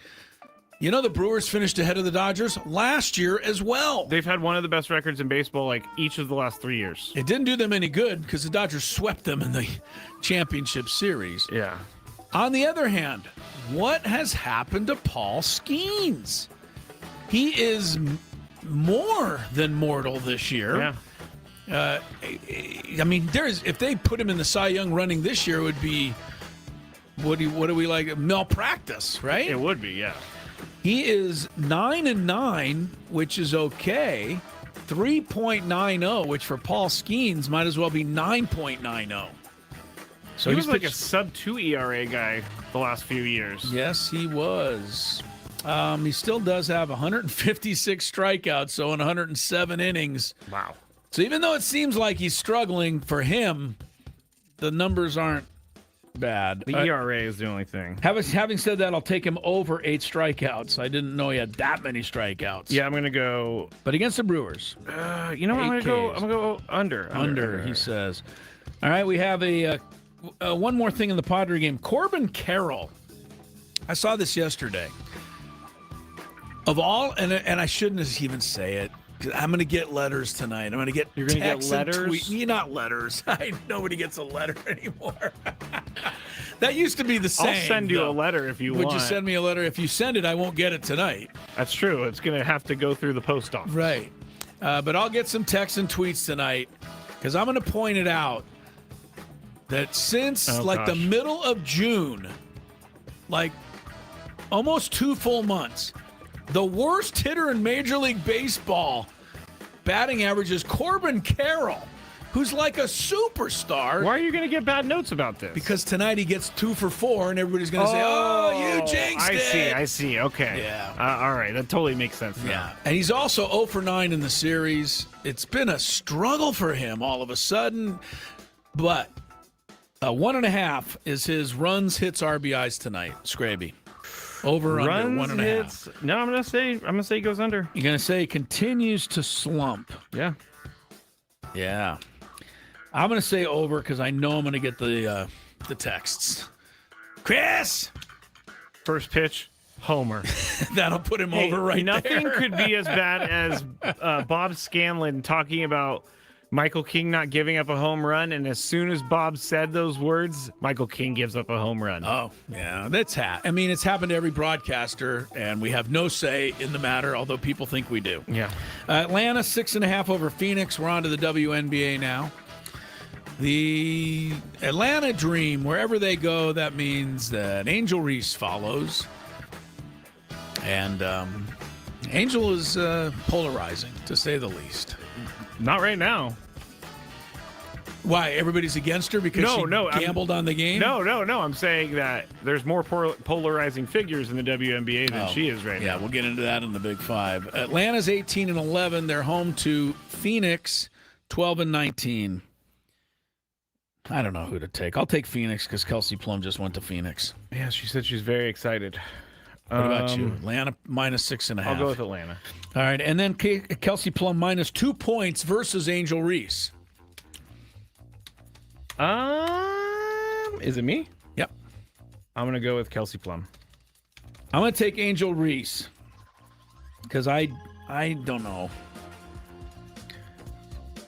You know, the Brewers finished ahead of the Dodgers last year as well. They've had one of the best records in baseball like each of the last 3 years. It didn't do them any good because the Dodgers swept them in the championship series. Yeah. On the other hand, what has happened to Paul Skeens? He is more than mortal this year. Yeah. I mean, if they put him in the Cy Young running this year, it would be what do we like malpractice, right? It would be, yeah. He is 9-9, which is okay. 3.90, which for Paul Skeens might as well be 9.90. So he he's was like a pitched- sub-2 ERA guy the last few years. Yes, he was. He still does have 156 strikeouts, so in 107 innings. Wow. So even though it seems like he's struggling for him, the numbers aren't bad. The ERA is the only thing. Having said that, I'll take him over 8 strikeouts. I didn't know he had that many strikeouts. Yeah, I'm gonna go. But against the Brewers. You know what? I'm 8 gonna go under. Under, he says. All right, we have one more thing in the Padre game. Corbin Carroll. I saw this yesterday. Of all, and I shouldn't even say it. I'm going to get letters tonight. I'm going to get You're going to get texts and letters? tweets. Not letters. Nobody gets a letter anymore. That used to be the same. I'll send you a letter if you want. Would you send me a letter? If you send it, I won't get it tonight. That's true. It's going to have to go through the post office. Right. But I'll get some texts and tweets tonight because I'm going to point it out that since the middle of June, like almost 2 full months, the worst hitter in Major League Baseball batting average is Corbin Carroll, who's like a superstar. Why are you going to get bad notes about this? Because tonight he gets 2 for 4, and everybody's going to say, "Oh, you jinxed it." I see. Okay. Yeah. All right. That totally makes sense now. Yeah. And he's also 0 for 9 in the series. It's been a struggle for him all of a sudden, but 1.5 is his runs, hits, RBIs tonight. Skraby. Over Runs, under 1.5. hits. No, I'm gonna say he goes under. You're gonna say continues to slump. Yeah. Yeah. I'm gonna say over because I know I'm gonna get the texts. Chris, First pitch, homer. that'll put him over right Nothing there. could be as bad as Bob Scanlon talking about Michael King not giving up a home run, and as soon as Bob said those words, Michael King gives up a home run. Oh, yeah, it's happened to every broadcaster, and we have no say in the matter, although people think we do. Yeah. Atlanta 6.5 over Phoenix. We're on to the WNBA now. The Atlanta Dream, wherever they go, that means that Angel Reese follows. And Angel is polarizing, to say the least. Not right now. Why? Everybody's against her because she gambled on the game? No. I'm saying that there's more polarizing figures in the WNBA than she is right now. Yeah, we'll get into that in the Big Five. Atlanta's 18-11. They're home to Phoenix, 12-19. I don't know who to take. I'll take Phoenix because Kelsey Plum just went to Phoenix. Yeah, she said she's very excited. What about you? Atlanta minus 6.5. I'll go with Atlanta. All right, and then Kelsey Plum minus 2 points versus Angel Reese. Is it me? Yep. I'm gonna go with Kelsey Plum. I'm gonna take Angel Reese because I don't know.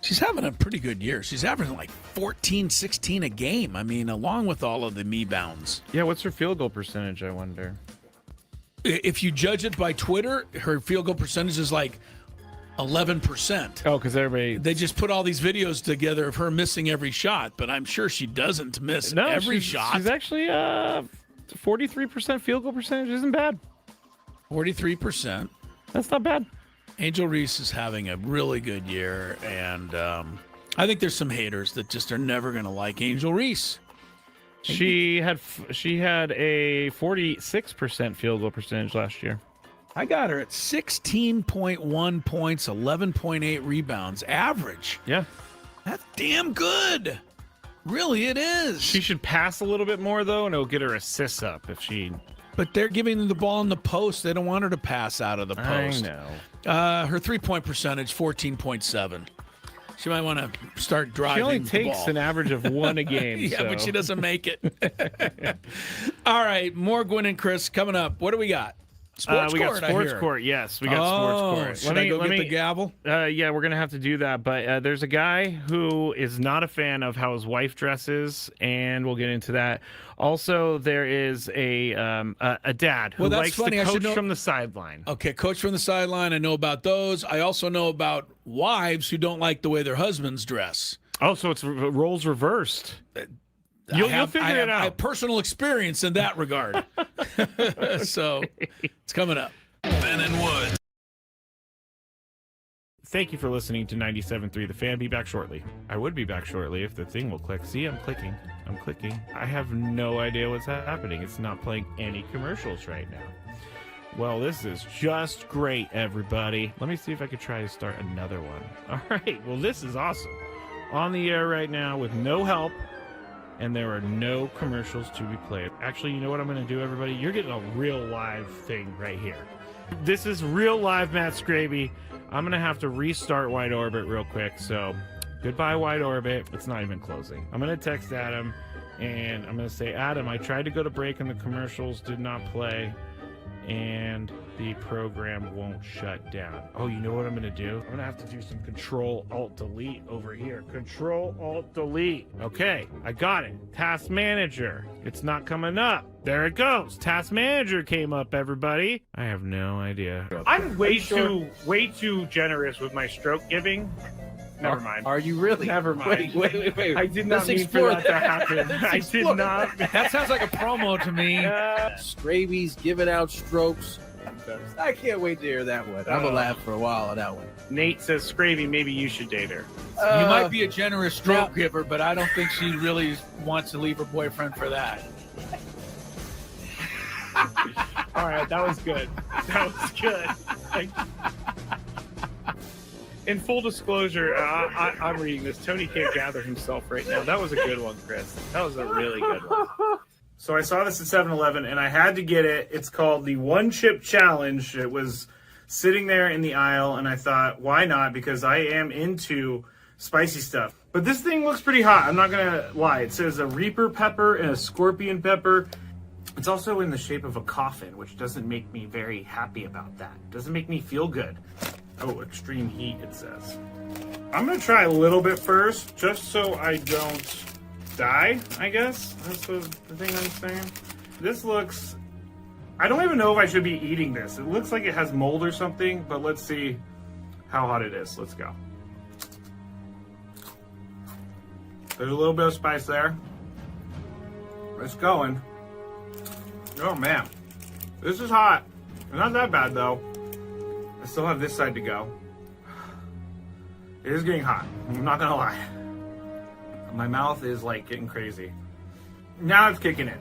She's having a pretty good year. She's averaging like 14, 16 a game. I mean, along with all of the me-bounds. Yeah, what's her field goal percentage, I wonder? If you judge it by Twitter, her field goal percentage is like 11%. Oh, because everybody... They just put all these videos together of her missing every shot, but I'm sure she doesn't miss every shot. She's actually 43% field goal percentage isn't bad. 43%. That's not bad. Angel Reese is having a really good year, and I think there's some haters that just are never going to like Angel Reese. She had a 46% field goal percentage last year. I got her at 16.1 points, 11.8 rebounds, average. Yeah. That's damn good. Really, it is. She should pass a little bit more, though, and it'll get her assists up if she... But they're giving her the ball in the post. They don't want her to pass out of the post. I know. Her 3-point percentage, 14.7. She might want to start driving. She only the takes ball. an average of 1 a game. Yeah, so. but she doesn't make it. All right, more Gwynn and Chris coming up. What do we got? Sports we got court, I sports hear. court. Yes, we got sports court. Should I go get the gavel? Yeah, we're gonna have to do that. But there's a guy who is not a fan of how his wife dresses, and we'll get into that. Also, there is a dad who likes to coach from the sideline. Okay, coach from the sideline. I know about those. I also know about wives who don't like the way their husbands dress. Oh, so it's roles reversed. You'll figure it out. I have personal experience in that regard. So it's coming up. Ben and Woods. Thank you for listening to 97.3 The Fan. Be back shortly. I would be back shortly if the thing will click. See, I'm clicking. I have no idea what's happening. It's not playing any commercials right now. Well, this is just great, everybody. Let me see if I could try to start another one. All right. Well, this is awesome. On the air right now with no help. And there are no commercials to be played. Actually, you know what I'm going to do, everybody? You're getting a real live thing right here. This is real live Matt Skraby. I'm going to have to restart Wide Orbit real quick. So, goodbye, Wide Orbit. It's not even closing. I'm going to text Adam, and I'm going to say, Adam, I tried to go to break, and the commercials did not play, and the program won't shut down. Oh, you know what I'm going to do? I'm going to have to do some Control-Alt-Delete over here. Control-Alt-Delete. Okay, I got it. Task Manager. It's not coming up. There it goes. Task Manager came up, everybody. I have no idea. I'm way too generous with my stroke giving. Never mind. Are you really? Never mind. Wait. I did not mean for that to happen. I did not. That sounds like a promo to me. Skraby's giving out strokes. I can't wait to hear that one. I'm going to laugh for a while on that one. Nate says, Skraby, maybe you should date her. You might be a generous stroke giver, but I don't think she really wants to leave her boyfriend for that. All right, that was good. In full disclosure, I'm reading this. Tony can't gather himself right now. That was a good one, Chris. That was a really good one. So I saw this at 7-Eleven, and I had to get it. It's called the One Chip Challenge. It was sitting there in the aisle, and I thought, why not? Because I am into spicy stuff. But this thing looks pretty hot. I'm not going to lie. It says a Reaper pepper and a Scorpion pepper. It's also in the shape of a coffin, which doesn't make me very happy about that. It doesn't make me feel good. Oh, extreme heat, it says. I'm going to try a little bit first, just so I don't die, I guess. That's the thing I'm saying. This looks... I don't even know if I should be eating this. It looks like it has mold or something, but let's see how hot it is. Let's go. There's a little bit of spice there. It's going. Oh, man. This is hot. Not that bad, though. I still have this side to go. It is getting hot. I'm not gonna lie. My mouth is like getting crazy. Now it's kicking in.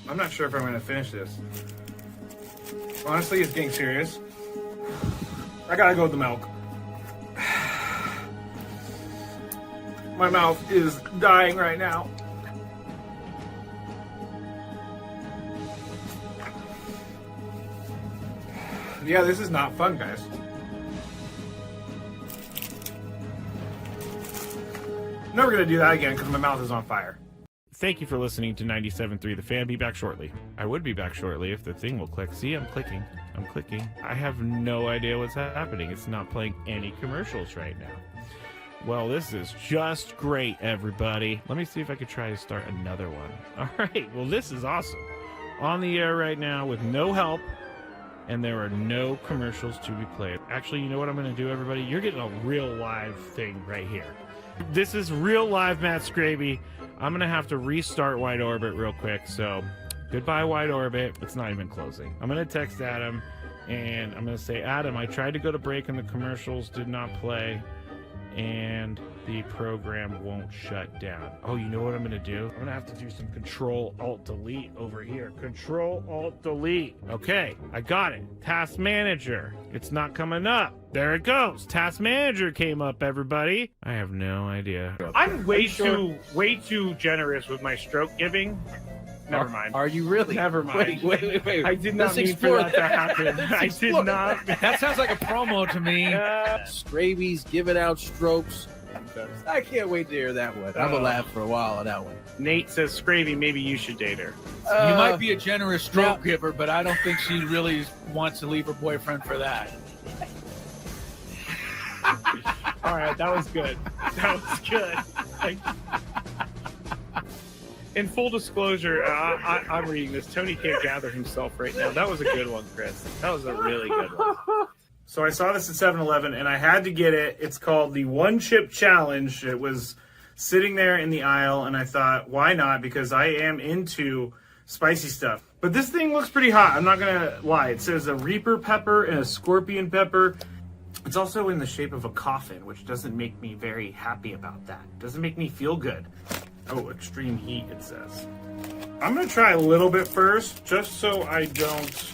I'm not sure if I'm gonna finish this. Honestly, it's getting serious. I gotta go with the milk. My mouth is dying right now. Yeah, this is not fun, guys. Never gonna do that again because my mouth is on fire. Thank you for listening to 97.3 The Fan. Be back shortly. I would be back shortly if the thing will click. See, I'm clicking. I have no idea what's happening. It's not playing any commercials right now. Well, this is just great, everybody. Let me see if I could try to start another one. All right. Well, this is awesome. On the air right now with no help, and there are no commercials to be played. Actually, you know what I'm going to do, everybody? You're getting a real live thing right here. This is real live Matt Skraby. I'm going to have to restart Wide Orbit real quick, so goodbye, Wide Orbit. It's not even closing. I'm going to text Adam, and I'm going to say, Adam, I tried to go to break, and the commercials did not play, and the program won't shut down. Oh, you know what I'm going to do? I'm going to have to do some Control-Alt-Delete over here. Control-Alt-Delete. Okay, I got it. Task Manager. It's not coming up. There it goes. Task Manager came up, everybody. I have no idea. I'm way too generous with my stroke giving. Never mind. Are you really? Never mind. Wait. I did not mean for that to happen. I did not. That sounds like a promo to me. Skraby's giving out strokes. I can't wait to hear that one. I'm gonna laugh for a while on that one. Nate says, Skraby, maybe you should date her. You might be a generous stroke giver, but I don't think she really wants to leave her boyfriend for that. All right, that was good. In full disclosure, I'm reading this. Tony can't gather himself right now. That was a good one, Chris. That was a really good one. So I saw this at 7-Eleven, and I had to get it. It's called the One Chip Challenge. It was sitting there in the aisle, and I thought, why not? Because I am into spicy stuff. But this thing looks pretty hot. I'm not going to lie. It says a Reaper pepper and a Scorpion pepper. It's also in the shape of a coffin, which doesn't make me very happy about that. It doesn't make me feel good. Oh, extreme heat, it says. I'm going to try a little bit first, just so I don't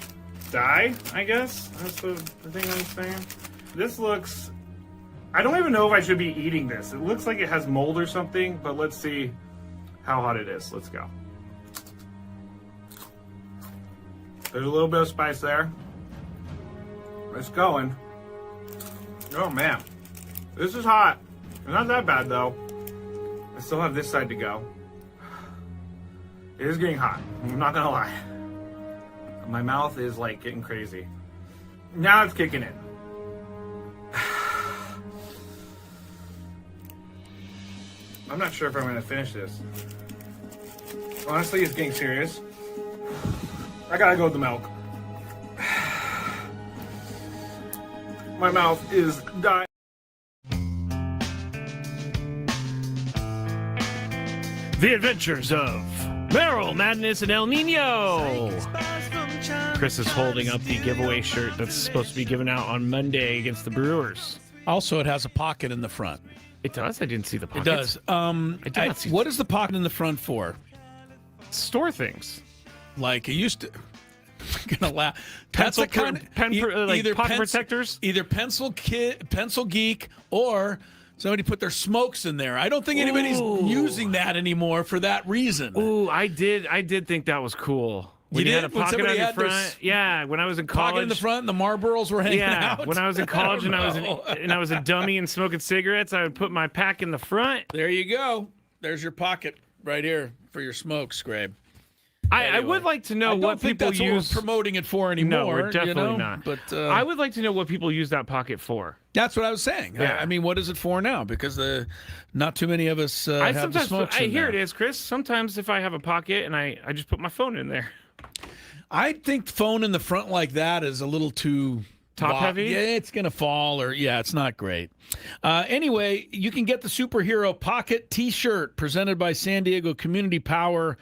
die, I guess. That's the thing I'm saying. This looks... I don't even know if I should be eating this. It looks like it has mold or something, but let's see how hot it is. Let's go. There's a little bit of spice there. It's going. Oh, man. This is hot. It's not that bad, though. I still have this side to go. It is getting hot. I'm not gonna lie. My mouth is like getting crazy. Now it's kicking in. I'm not sure if I'm gonna finish this. Honestly, it's getting serious. I gotta go with the milk. My mouth is dying. The Adventures of Meryl, Madness, and El Nino. Chris is holding up the giveaway shirt that's supposed to be given out on Monday against the Brewers. Also, it has a pocket in the front. It does? I didn't see the pocket. It does. What is the pocket in the front for? Store things. Like it used to. I'm gonna laugh. Pencil, That's a kind of, either pocket protectors? Either pencil geek, or somebody put their smokes in there. I don't think anybody's using that anymore for that reason. Ooh, I did think that was cool. When you had a pocket on your front. Yeah, when I was in college. Pocket in the front, and the Marlboros were hanging out. When I was in college and I was a dummy and smoking cigarettes, I would put my pack in the front. There you go. There's your pocket right here for your smoke, Skrabe. I would like to know what people use. What we're promoting it for anymore. No, we're definitely not. But I would like to know what people use that pocket for. That's what I was saying. Yeah. I mean, what is it for now? Because not too many of us have the smokes in here there. It is, Chris. Sometimes if I have a pocket and I just put my phone in there. I think phone in the front like that is a little too top heavy. Yeah, it's gonna fall, or it's not great. Anyway, you can get the Superhero Pocket T-shirt presented by San Diego Community Power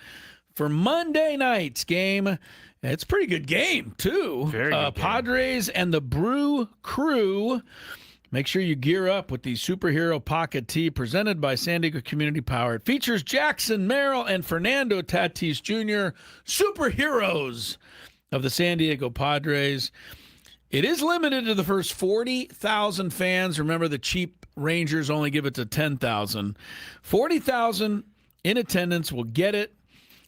for Monday night's game. It's a pretty good game too. Very good game. Padres and the Brew Crew. Make sure you gear up with the Superhero Pocket Tee presented by San Diego Community Power. It features Jackson Merrill and Fernando Tatis Jr., superheroes of the San Diego Padres. It is limited to the first 40,000 fans. Remember, the cheap Rangers only give it to 10,000. 40,000 in attendance will get it.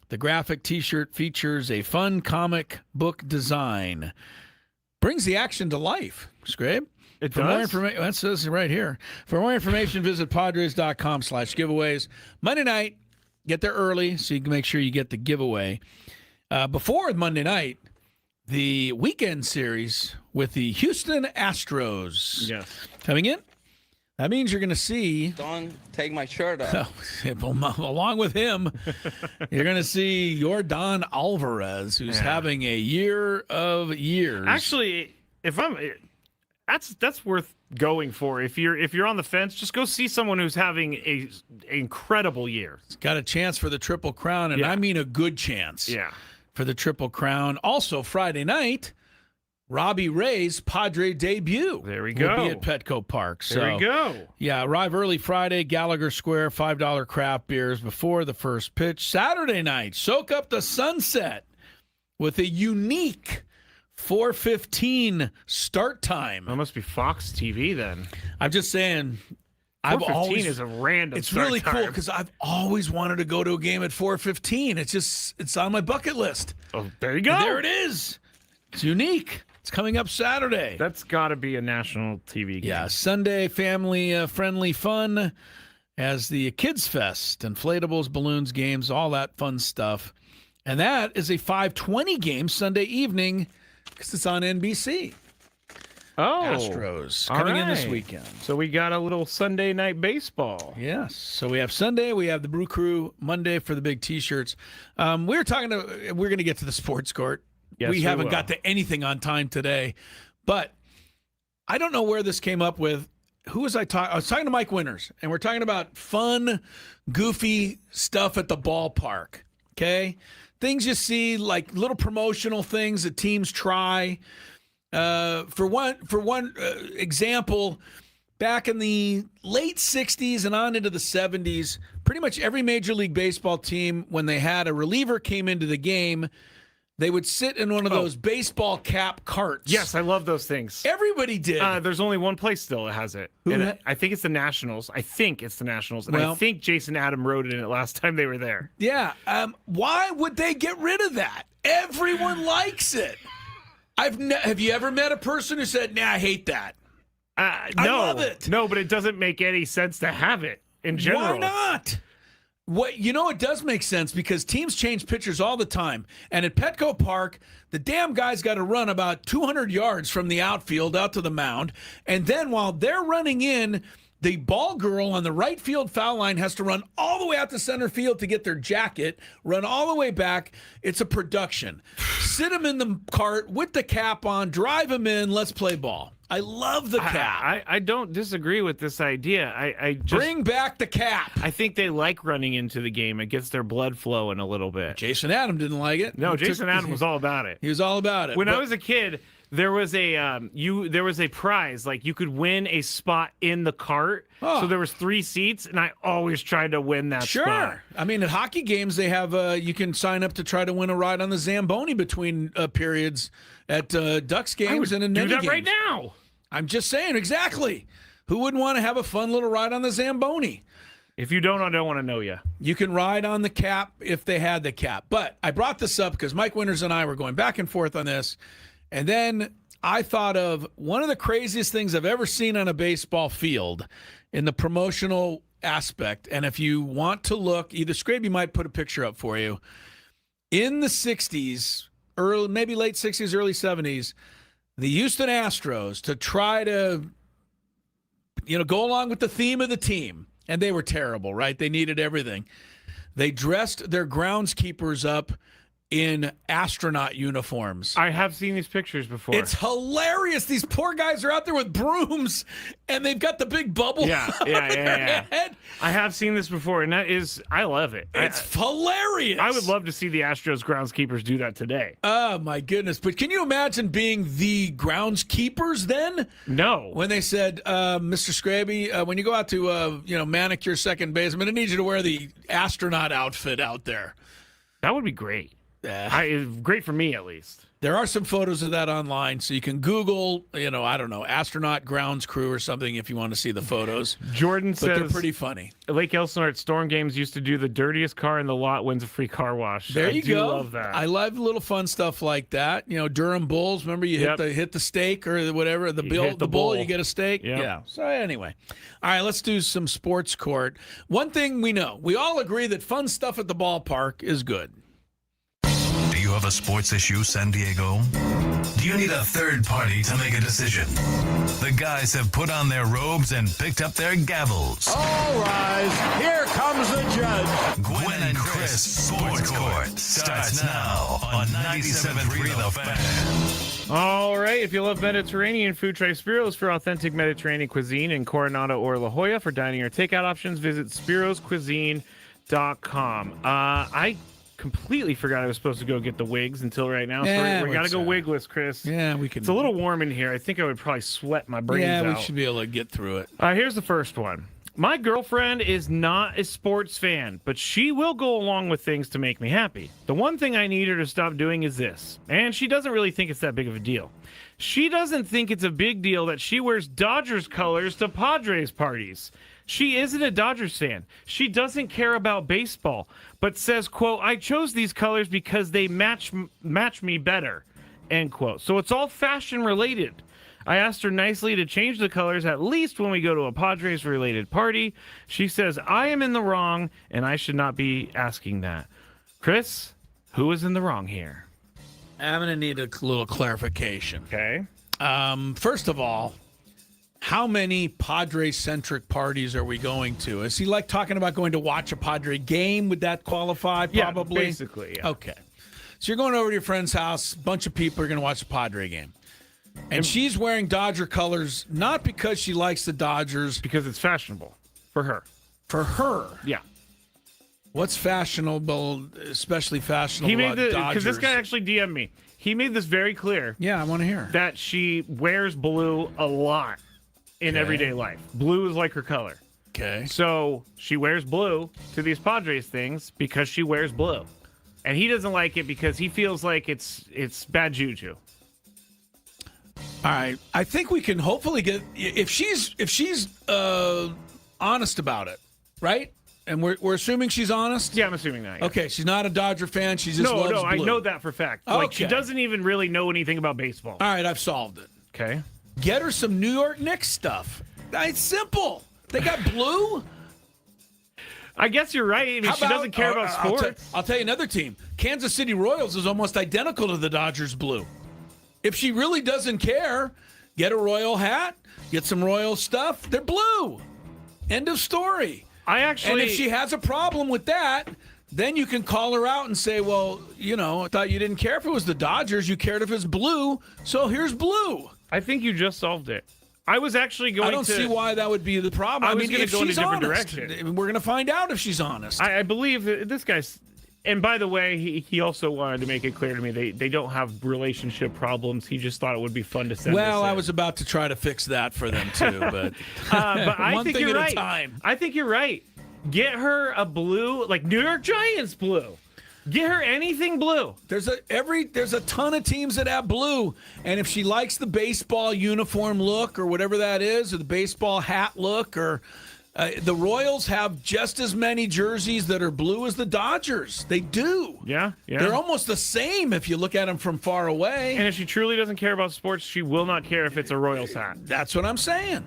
The graphic T-shirt features a fun comic book design. Brings the action to life, Skrabe. It For more does? information, that says it right here. For more information, visit Padres.com/giveaways. Monday night, get there early so you can make sure you get the giveaway. Before Monday night, the weekend series with the Houston Astros coming in. That means you're going to see. Don't take my shirt off. Along with him, you're going to see Yordan Alvarez, who's having a year of years. Actually, that's worth going for. If you're on the fence, just go see someone who's having an incredible year. He's got a chance for the Triple Crown, and I mean a good chance. Yeah. For the Triple Crown. Also, Friday night, Robbie Ray's Padre debut. There we go. Will be at Petco Park. There we go. Yeah, arrive early Friday, Gallagher Square, $5 craft beers before the first pitch. Saturday night, soak up the sunset with a unique 4:15 start time. That must be Fox TV then. I'm just saying. 4:15 is a random. It's start really time. cool because I've always wanted to go to a game at 4:15. It's on my bucket list. Oh, there you go. And there it is. It's unique. It's coming up Saturday. That's got to be a national TV game. Yeah, Sunday family friendly fun as the Kids Fest, inflatables, balloons, games, all that fun stuff. And that is a 5:20 game Sunday evening because it's on NBC. Oh, Astros coming in this right. weekend. So we got a little Sunday night baseball. Yes. So we have Sunday, we have the Brew Crew Monday for the big T-shirts. We're going to get to the sports court. Yes, we haven't will. got to anything on time today, but I don't know where this came up with. Who was I talking? I was talking to Mike Winters, and we're talking about fun, goofy stuff at the ballpark. Okay, things you see, like little promotional things that teams try. For one example, back in the late 60s and on into the 70s, pretty much every Major League Baseball team, when they had a reliever came into the game, they would sit in one of those baseball cap carts. Yes, I love those things. Everybody did. There's only one place still that has it. I think it's the Nationals. And I think Jason Adam rode in it last time they were there. Yeah. Why would they get rid of that? Everyone likes it. Have you ever met a person who said, "Nah, I hate that"? No, I love it. No, but it doesn't make any sense to have it in general. Why not? It does make sense because teams change pitchers all the time. And at Petco Park, the damn guy's got to run about 200 yards from the outfield out to the mound. And then while they're running in, the ball girl on the right field foul line has to run all the way out to center field to get their jacket, run all the way back. It's a production. Sit them in the cart with the cap on, drive them in, let's play ball. I love the cap. I don't disagree with this idea. I just Bring back the cap. I think they like running into the game. It gets their blood flowing a little bit. Jason Adam didn't like it. No, Jason Adam was all about it. He was all about it. When I was a kid, there was a prize, like you could win a spot in the cart. Oh. So there was 3 seats, and I always tried to win that spot. Sure. I mean, at hockey games, they have you can sign up to try to win a ride on the Zamboni between periods at Ducks games and in do Navy that games. right now. I'm just saying, exactly. Who wouldn't want to have a fun little ride on the Zamboni? If you don't, I don't want to know you. You can ride on the cap if they had the cap. But I brought this up because Mike Winters and I were going back and forth on this. And then I thought of one of the craziest things I've ever seen on a baseball field in the promotional aspect. And if you want to look, either Skraby might put a picture up for you. In the 60s, maybe late 60s, early 70s, the Houston Astros, to try to, go along with the theme of the team, and they were terrible, right? They needed everything. They dressed their groundskeepers up in astronaut uniforms. I have seen these pictures before. It's hilarious. These poor guys are out there with brooms, and they've got the big bubble Yeah. head. I have seen this before, and I love it. It's hilarious. I would love to see the Astros groundskeepers do that today. Oh, my goodness. But can you imagine being the groundskeepers then? No. When they said, Mr. Skraby, when you go out to, manicure second base, I'm going to need you to wear the astronaut outfit out there. That would be great. Great for me, at least. There are some photos of that online, so you can Google, I don't know, astronaut grounds crew or something if you want to see the photos. Jordan but says they're pretty funny. Lake Elsinore at Storm Games used to do the dirtiest car in the lot wins a free car wash. There you go. I love that. I love little fun stuff like that. Durham Bulls. Remember, you hit the steak or whatever the bull, you get a steak. Yep. Yeah. So anyway, all right, let's do some sports court. One thing we know, we all agree that fun stuff at the ballpark is good. Do you have a sports issue, San Diego? Do you need a third party to make a decision? The guys have put on their robes and picked up their gavels. All rise. Here comes the judge. Gwynn and Chris Sports Court starts now on 97.3 The Fan. All right, if you love Mediterranean food, try Spiro's for authentic Mediterranean cuisine in Coronado or La Jolla. For dining or takeout options, visit spiroscuisine.com. I completely forgot I was supposed to go get the wigs until right now. So we got to go wigless, Chris. Yeah, we can. It's a little warm in here. I think I would probably sweat my brains out. Yeah, we should be able to get through it. Here's the first one. My girlfriend is not a sports fan, but she will go along with things to make me happy. The one thing I need her to stop doing is this, and she doesn't really think it's that big of a deal. She doesn't think it's a big deal that she wears Dodgers colors to Padres parties. She isn't a Dodgers fan. She doesn't care about baseball, but says, quote, I chose these colors because they match me better, end quote. So it's all fashion related. I asked her nicely to change the colors at least when we go to a Padres-related party. She says I am in the wrong, and I should not be asking that. Chris, who is in the wrong here? I'm going to need a little clarification. Okay. First of all, how many Padre-centric parties are we going to? Is he talking about going to watch a Padre game? Would that qualify? Probably. Yeah, basically, yeah. Okay. So you're going over to your friend's house. A bunch of people are going to watch a Padre game. And she's wearing Dodger colors, not because she likes the Dodgers. Because it's fashionable for her. For her? Yeah. What's fashionable, especially fashionable about Dodgers? Because this guy actually DM'd me. He made this very clear. Yeah, I want to hear. That she wears blue a lot in everyday life. Blue is like her color. Okay. So she wears blue to these Padres things because she wears blue. And he doesn't like it because he feels like it's bad juju. All right. I think we can hopefully get if she's honest about it, right? And we're assuming she's honest? Yeah, I'm assuming that. Yeah. Okay, she's not a Dodger fan. She just loves blue. I know that for a fact. Okay. Like, she doesn't even really know anything about baseball. All right, I've solved it. Okay. Get her some New York Knicks stuff. It's simple. They got blue. I guess you're right. I mean, she doesn't care about sports. I'll tell you another team. Kansas City Royals is almost identical to the Dodgers blue. If she really doesn't care, get a Royal hat, get some Royal stuff. They're blue. End of story. And if she has a problem with that, then you can call her out and say, well, I thought you didn't care if it was the Dodgers. You cared if it's blue, so here's blue. I think you just solved it. I was actually going to... I don't see why that would be the problem. I was going to go in a different honest, direction. We're going to find out if she's honest. I believe that this guy's... And by the way, he also wanted to make it clear to me they don't have relationship problems. He just thought it would be fun to send. Well, I was about to try to fix that for them too, but I think you're right. Time. I think you're right. Get her a blue, like New York Giants blue. Get her anything blue. There's a ton of teams that have blue, and if she likes the baseball uniform look or whatever that is, or the baseball hat look, or the Royals have just as many jerseys that are blue as the Dodgers. They do. Yeah. They're almost the same if you look at them from far away. And if she truly doesn't care about sports, she will not care if it's a Royals hat. That's what I'm saying.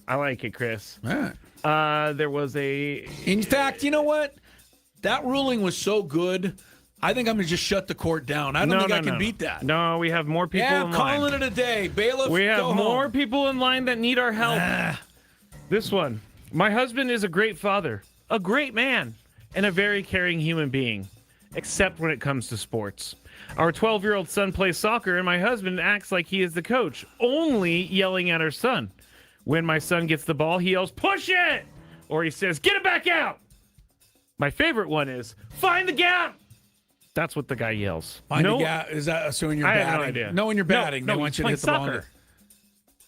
I like it, Chris. All right. There was a... In fact, you know what? That ruling was so good, I think I'm going to just shut the court down. I don't think I can beat that. No, we have more people in line. Yeah, I'm calling it a day. Bailiff, we have more home. people in line that need our help. This one. My husband is a great father, a great man, and a very caring human being, except when it comes to sports. Our 12-year-old son plays soccer, and my husband acts like he is the coach, only yelling at our son. When my son gets the ball, he yells, "Push it!" Or he says, "Get it back out!" My favorite one is, "Find the gap!" That's what the guy yells. Find the gap? Is that so when you're batting? I have no idea. No, when you're batting, they want you to hit the soccer.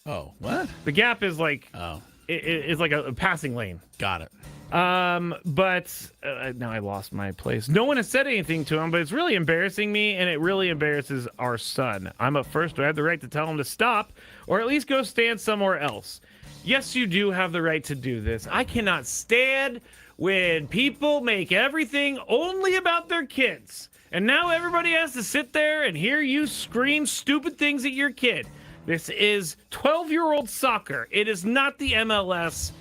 ball. Oh, what? The gap is like... Oh. It's like a passing lane. Got it. But now I lost my place. No one has said anything to him, but it's really embarrassing me, and it really embarrasses our son. I'm up first. Do I have the right to tell him to stop, or at least go stand somewhere else? Yes, you do have the right to do this. I cannot stand when people make everything only about their kids. And now everybody has to sit there and hear you scream stupid things at your kid. This is 12-year-old soccer. It is not the MLS.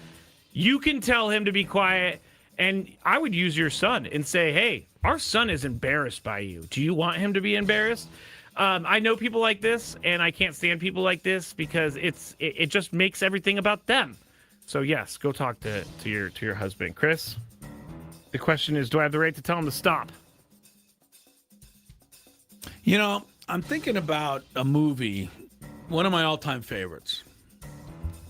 You can tell him to be quiet. And I would use your son and say, hey, our son is embarrassed by you. Do you want him to be embarrassed? I know people like this, and I can't stand people like this because it just makes everything about them. So, yes, go talk to your husband. Chris, the question is, do I have the right to tell him to stop? You know, I'm thinking about a movie, one of my all-time favorites,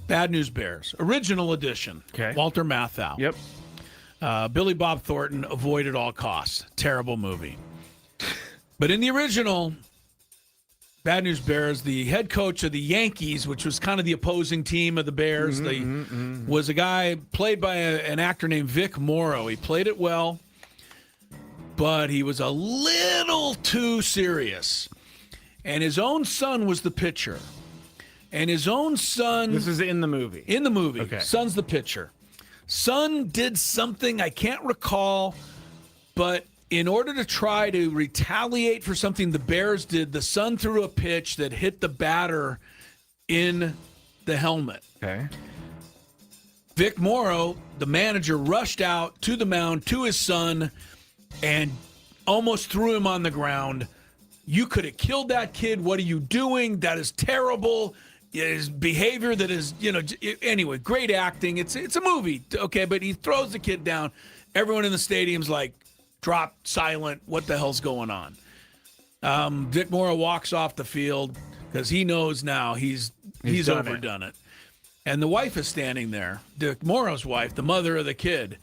Bad News Bears, original edition. Okay. Walter Matthau. Yep. Billy Bob Thornton, Avoid at All Costs. Terrible movie. But in the original Bad News Bears, the head coach of the Yankees, which was kind of the opposing team of the Bears, was a guy played by an actor named Vic Morrow. He played it well, but he was a little too serious. And his own son was the pitcher. And his own son... This is in the movie. In the movie. Okay. Son's the pitcher. Son did something I can't recall, but in order to try to retaliate for something the Bears did, the son threw a pitch that hit the batter in the helmet. Okay. Vic Morrow, the manager, rushed out to the mound to his son and almost threw him on the ground. You could have killed that kid. What are you doing? That is terrible. His behavior that is, anyway, great acting. It's a movie, okay, but he throws the kid down. Everyone in the stadium's like, drop, silent. What the hell's going on? Vic Morrow walks off the field because he knows now he's overdone it. And the wife is standing there, Vic Morrow's wife, the mother of the kid,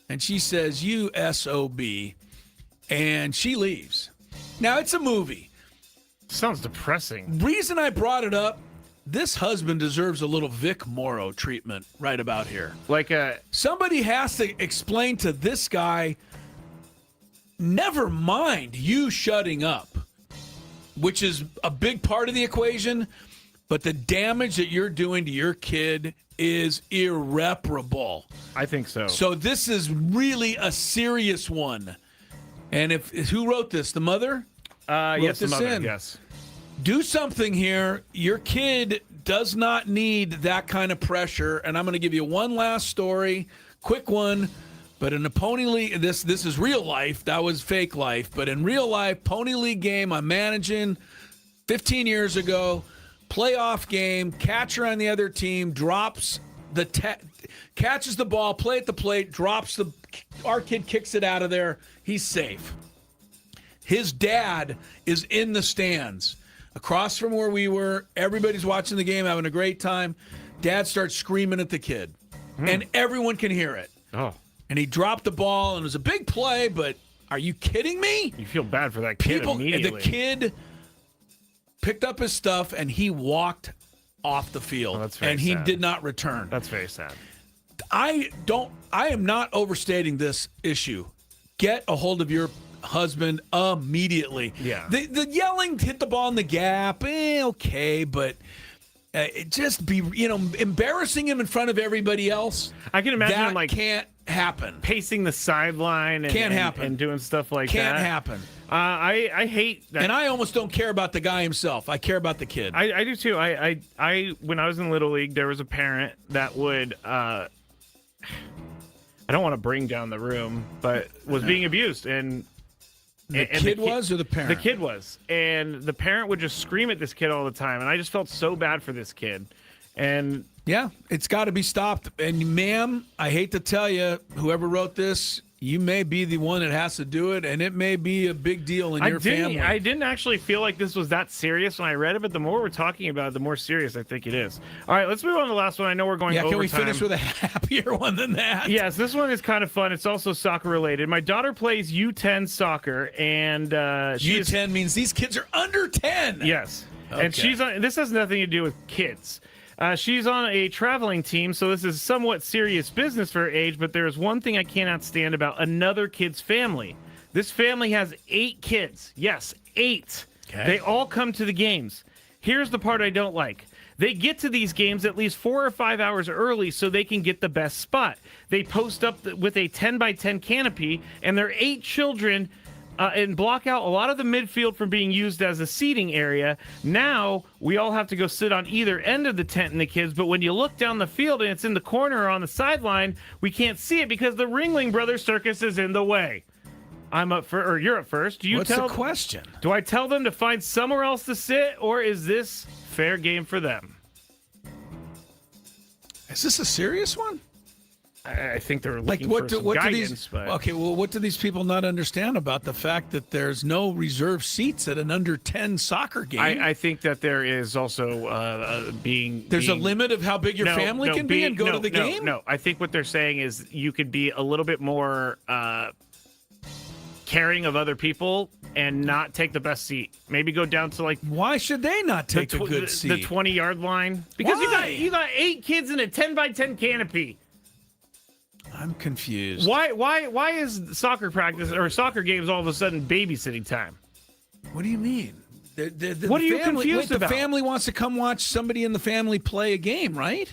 and she says, "You SOB," and she leaves. Now, it's a movie. Sounds depressing. Reason I brought it up, this husband deserves a little Vic Morrow treatment right about here. Somebody has to explain to this guy, never mind you shutting up, which is a big part of the equation, but the damage that you're doing to your kid is irreparable. I think so. So this is really a serious one. And who wrote this? The mother? Yes, the mother. Yes. Do something here. Your kid does not need that kind of pressure. And I'm going to give you one last story, quick one. But in the Pony League, this is real life. That was fake life. But in real life, Pony League game I'm managing 15 years ago, playoff game, catcher on the other team drops catches the ball, play at the plate, our kid kicks it out of there. He's safe. His dad is in the stands across from where we were. Everybody's watching the game, having a great time. Dad starts screaming at the kid, and everyone can hear it. Oh. And he dropped the ball, and it was a big play, but are you kidding me? You feel bad for that kid immediately. The kid picked up his stuff, and he walked off the field, and he did not return. That's very sad. I am not overstating this issue. Get a hold of your husband immediately. Yeah. The yelling, hit the ball in the gap, okay, but it just be, embarrassing him in front of everybody else. I can imagine that him like can't happen. Pacing the sideline and doing stuff like that. Can't happen. I hate that. And I almost don't care about the guy himself. I care about the kid. I do too. I when I was in Little League, there was a parent that would I don't want to bring down the room, but was being abused and the kid was or the parent? The kid was. And the parent would just scream at this kid all the time. And I just felt so bad for this kid. And yeah, it's got to be stopped. And ma'am, I hate to tell you, whoever wrote this, you may be the one that has to do it, and it may be a big deal in your family. I didn't actually feel like this was that serious when I read it, but the more we're talking about it, the more serious I think it is. All right, let's move on to the last one. I know we're going overtime. Can we finish with a happier one than that? Yes, this one is kind of fun. It's also soccer-related. My daughter plays U10 soccer, and U10 means these kids are under 10. Yes. Okay. And this has nothing to do with kids. She's on a traveling team, so this is somewhat serious business for her age, but there's one thing I cannot stand about another kid's family. This family has 8 kids. Yes, 8. Okay. They all come to the games. Here's the part I don't like. They get to these games at least 4 or 5 hours early so they can get the best spot. They post up with a 10 by 10 canopy, and their 8 children and block out a lot of the midfield from being used as a seating area. Now we all have to go sit on either end of the tent and the kids, but when you look down the field and it's in the corner or on the sideline, we can't see it because the Ringling Brothers Circus is in the way. I'm up for, or you're up first. What's the question? Do I tell them to find somewhere else to sit, or is this fair game for them? Is this a serious one? I think they're looking for some guidance. Okay, well, what do these people not understand about the fact that there's no reserved seats at an under 10 soccer game? I think that there is also There's a limit of how big your family can be and go to the game? No, I think what they're saying is you could be a little bit more caring of other people and not take the best seat. Maybe go down to like... Why should they not take a good seat? The 20-yard line. Because you got 8 kids in a 10 by 10 canopy. I'm confused. Why is soccer practice or soccer games all of a sudden babysitting time? What do you mean? What are you confused about? The family wants to come watch somebody in the family play a game, right?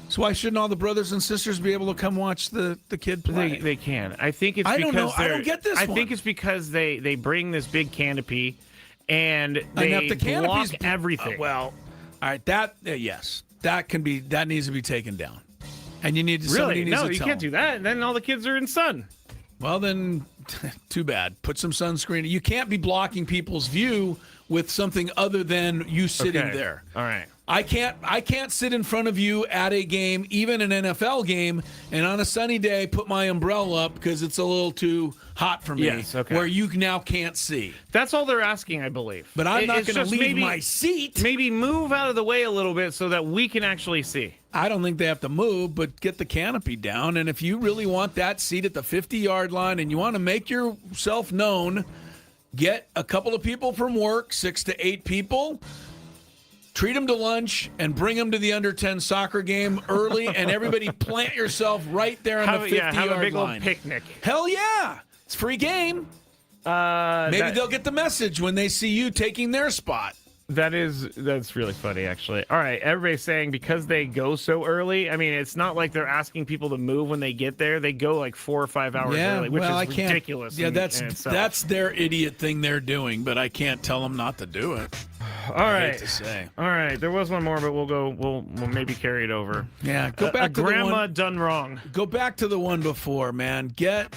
So why shouldn't all the brothers and sisters be able to come watch the kid play? They can. I think it's I because don't know. I don't get this I one. think it's because they bring this big canopy and they block everything. Well, all right. Yes, that needs to be taken down. And you need to really no, you can't do that. Then all the kids are in sun. Well, then, too bad. Put some sunscreen. You can't be blocking people's view with something other than you sitting there. All right. I can't sit in front of you at a game, even an NFL game, and on a sunny day put my umbrella up because it's a little too hot for me. Yes, okay. Where you now can't see. That's all they're asking, I believe. But I'm not going to leave my seat. Maybe move out of the way a little bit so that we can actually see. I don't think they have to move, but get the canopy down. And if you really want that seat at the 50-yard line and you want to make yourself known, get a couple of people from work, 6 to 8 people, treat them to lunch, and bring them to the under 10 soccer game early, and everybody plant yourself right there on the 50-yard line. Have a big old picnic. Hell yeah. It's a free game. Maybe they'll get the message when they see you taking their spot. That's really funny, actually. All right, everybody's saying because they go so early. I mean, it's not like they're asking people to move when they get there. They go like 4 or 5 hours early, which is ridiculous. Yeah, that's their idiot thing they're doing, but I can't tell them not to do it. All right. I hate to say. All right, there was one more, but we'll maybe carry it over. Yeah, go back to grandma the one done wrong. Go back to the one before, man. Get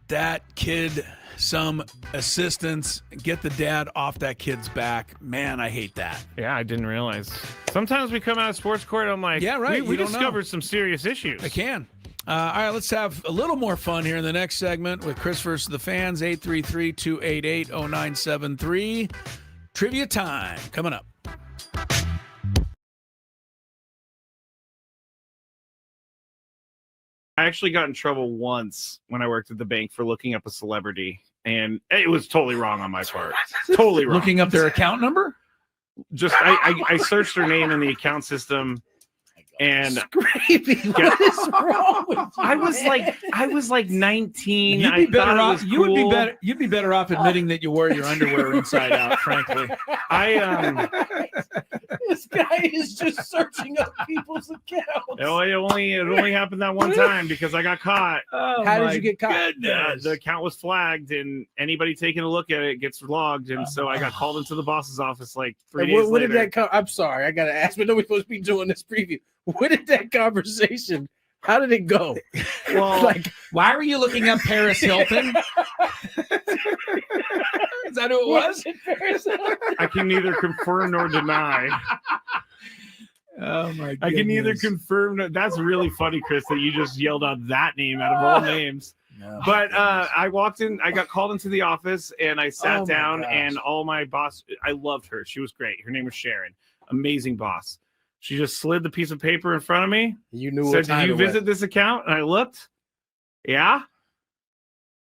that kid some assistance, get the dad off that kid's back. Man, I hate that. Yeah, I didn't realize. Sometimes we come out of sports court, I'm like, yeah, right. We discovered some serious issues. I can. All right, let's have a little more fun here in the next segment with Chris versus the Fans, 833-288-0973. Trivia time coming up. I actually got in trouble once when I worked at the bank for looking up a celebrity, and it was totally wrong on my part. Totally wrong. Looking up their account number? Just I searched her name in the account system, and Skraby, what is wrong with you? I was like 19. You'd be better off. You'd be better off admitting that you wore your underwear inside out. Frankly, This guy is just searching up people's accounts. It only happened that one time because I got caught. How did you get caught? The account was flagged, and anybody taking a look at it gets logged. And so I got called into the boss's office like 3 days later. What did that come? I'm sorry, I gotta ask, but nobody's supposed to be doing this preview. What did that conversation? How did it go? Well, why were you looking up Paris Hilton? Is that who it was? I can neither confirm nor deny. Oh my! Goodness. I can neither confirm. That's really funny, Chris, that you just yelled out that name out of all names. No. But I walked in. I got called into the office, and I sat down. And all my boss. I loved her. She was great. Her name was Sharon. Amazing boss. She just slid the piece of paper in front of me. You knew. Said, "Did you visit this account?" And I looked. Yeah.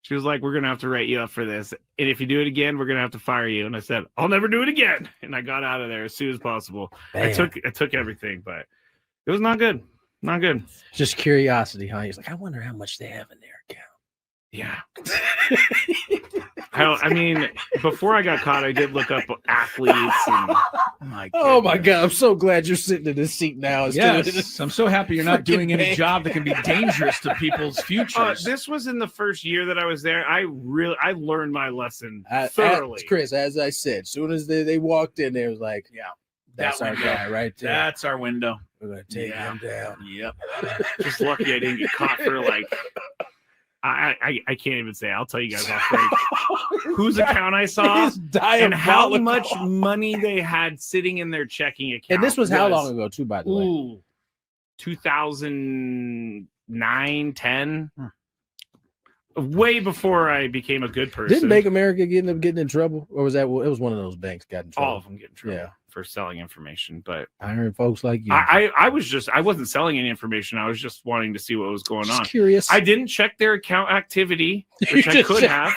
She was like, "We're gonna have to write you up for this, and if you do it again, we're gonna have to fire you." And I said, "I'll never do it again." And I got out of there as soon as possible. I took everything, but It was not good. Not good. Just curiosity, huh? He's like, I wonder how much they have in their account. Yeah. I mean, before I got caught, I did look up athletes. And, oh my God! I'm so glad you're sitting in this seat now. Yes, I'm so happy you're not doing any job that can be dangerous to people's futures. This was in the first year that I was there. I learned my lesson thoroughly. Chris, as I said, as soon as they walked in, there was like, yeah, that's our guy right there. That's our window. We're gonna take him down. Yep. Just lucky I didn't get caught for like. I can't even say. I'll tell you guys off break whose account I saw and how much money they had sitting in their checking account. And this was how long ago, too, by the way? 2009, 10. Way before I became a good person. Didn't Bank America get in trouble? Or was that it was one of those banks got in trouble? All of them get in trouble for selling information. But I heard folks like you. I wasn't selling any information. I was just wanting to see what was going on. Curious. I didn't check their account activity, which I could have.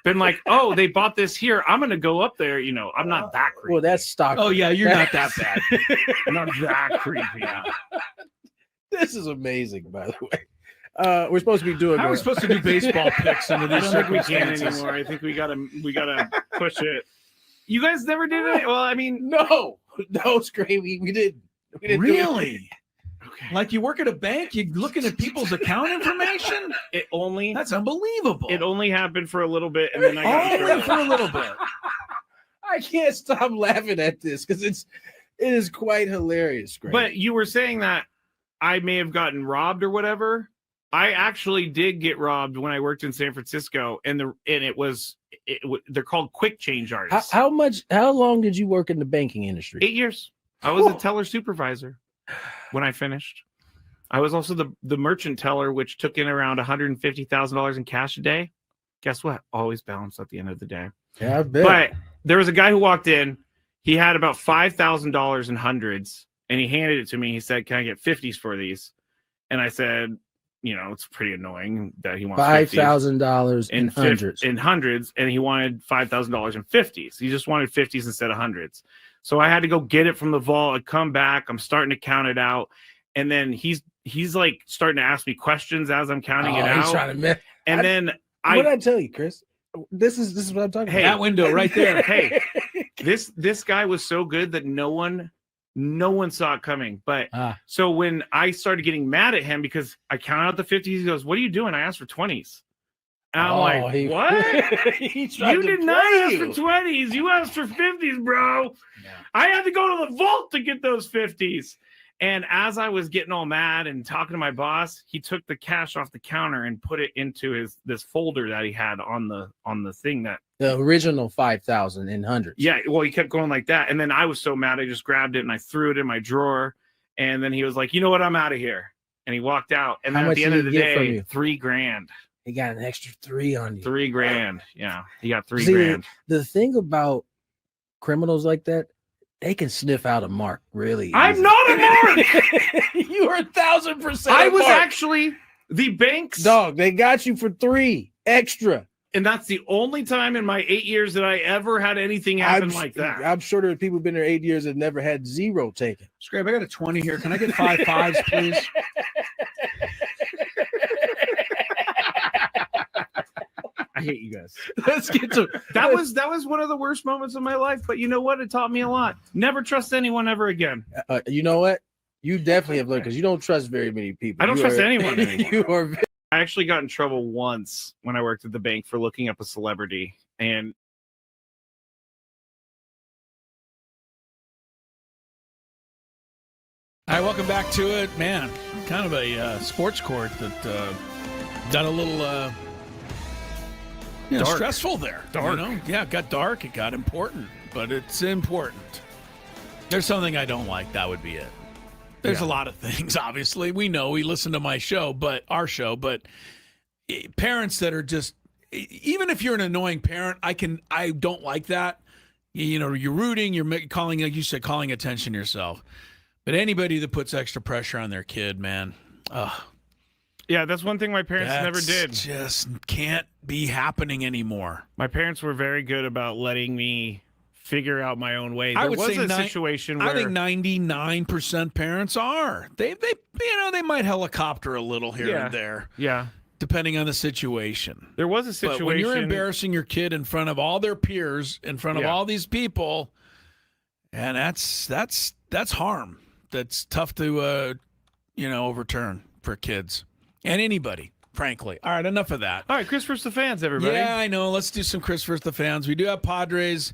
Been like, oh, they bought this here. I'm going to go up there. You know, I'm not that creepy. Well, that's stock. Oh, yeah, you're not that bad. Not that creepy. This is amazing, by the way. We're supposed to be doing. How are we supposed to do baseball picks under these I don't think we can circumstances? anymore. I think we gotta push it. You guys never did it? Well, I mean, no, Skraby, we didn't. Really? Okay. Like you work at a bank, you're looking at people's account information? That's unbelievable. It only happened for a little bit, and then I got only for a little bit. I can't stop laughing at this because it is quite hilarious, Skraby. But you were saying that I may have gotten robbed or whatever. I actually did get robbed when I worked in San Francisco, and they're called quick change artists. How long did you work in the banking industry? 8 years. I was a teller supervisor when I finished. I was also the merchant teller, which took in around $150,000 in cash a day. Guess what? Always balanced at the end of the day. Yeah, I bet. But there was a guy who walked in. He had about $5,000 in hundreds, and he handed it to me. He said, "Can I get 50s for these?" And I said, you know, it's pretty annoying that he wants $5,000 in hundreds. In hundreds, and he wanted $5,000 in 50s. He just wanted 50s instead of hundreds. So I had to go get it from the vault. I come back. I'm starting to count it out, and then he's like starting to ask me questions as I'm counting it out. He's trying to and then what did I tell you, Chris? This is what I'm talking about. That window right there. Hey, this guy was so good that no one saw it coming. But so when I started getting mad at him because I counted out the 50s, he goes, "What are you doing?" I asked for 20s. And I'm like, what? You did not ask for 20s. You asked for 50s, bro. Yeah. I had to go to the vault to get those 50s. And as I was getting all mad and talking to my boss, he took the cash off the counter and put it into this folder that he had on the thing that the original 5,000 in hundreds. Yeah, well, he kept going like that, and then I was so mad, I just grabbed it and I threw it in my drawer. And then he was like, "You know what? I'm out of here." And he walked out. And then at the end of the day, $3,000. He got an extra 3 on you. $3,000. Yeah, he got $3,000. The thing about criminals like that, they can sniff out a mark, really. I'm not a mark. You are 1,000%. I was actually the bank's dog. They got you for 3 extra, and that's the only time in my 8 years that I ever had anything happen like that. I'm sure there are people who've been there 8 years that never had 0 taken. Skraby, I got a 20 here. Can I get 5 5s, please? I hate you guys. Let's get to that was one of the worst moments of my life, but you know what? It taught me a lot. Never trust anyone ever again. You know what? You definitely have learned because you don't trust very many people. I don't trust anyone anymore. I actually got in trouble once when I worked at the bank for looking up a celebrity, and All right, welcome back to it, man. Kind of a sports court that got a little stressful there. Dark. You know? Yeah, it got dark. It got important, but it's important. There's something I don't like. That would be it. There's a lot of things, obviously. We know. We listen to our show, but parents that are just, even if you're an annoying parent, I don't like that. You know, you're rooting, you're calling, like you said, calling attention to yourself. But anybody that puts extra pressure on their kid, man, yeah, that's one thing my parents never did. Just can't be happening anymore. My parents were very good about letting me figure out my own way. I There would was say a situation where I think 99% parents are. They might helicopter a little here and there. Yeah. Depending on the situation. There was a situation. But when you're embarrassing your kid in front of all their peers, in front of all these people, and that's harm. That's tough to overturn for kids and anybody, frankly. All right, enough of that. All right, Chris versus the fans, everybody. Yeah, I know. Let's do some Chris versus the fans. We do have Padres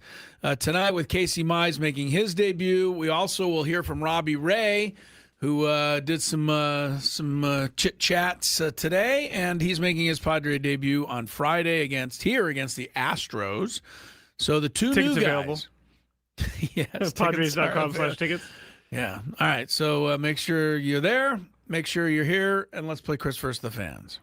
tonight with Casey Mize making his debut. We also will hear from Robbie Ray, who did some chit-chats today, and he's making his Padre debut on Friday against the Astros. So the two Tickets new guys. available. Yes, Padres.com/tickets. Yeah. All right. So make sure you're there. Make sure you're here, and let's play Chris versus the fans.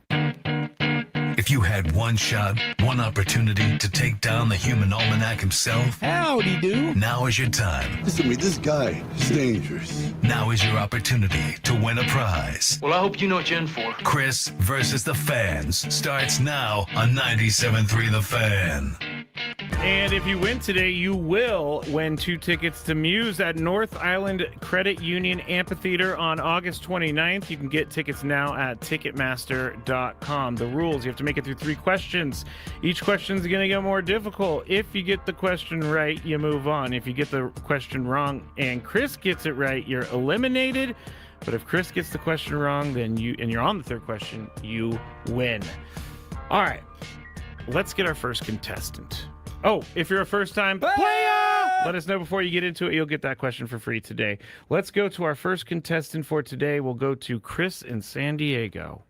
If you had one shot, one opportunity to take down the human almanac himself, howdy do. Now is your time. Listen to me, this guy is dangerous. Now is your opportunity to win a prize. Well, I hope you know what you're in for. Chris versus the fans starts now on 97.3 The Fan. And if you win today, you will win 2 tickets to Muse at North Island Credit Union Amphitheater on August 29th. You can get tickets now at Ticketmaster.com. The rules, you have to make it through 3 questions. Each question is going to get more difficult. If you get the question right, you move on. If you get the question wrong and Chris gets it right, you're eliminated. But if Chris gets the question wrong, then you're on the 3rd question, you win. All right, let's get our first contestant. Oh, if you're a first-time player, let us know before you get into it. You'll get that question for free today. Let's go to our first contestant for today. We'll go to Chris in San Diego.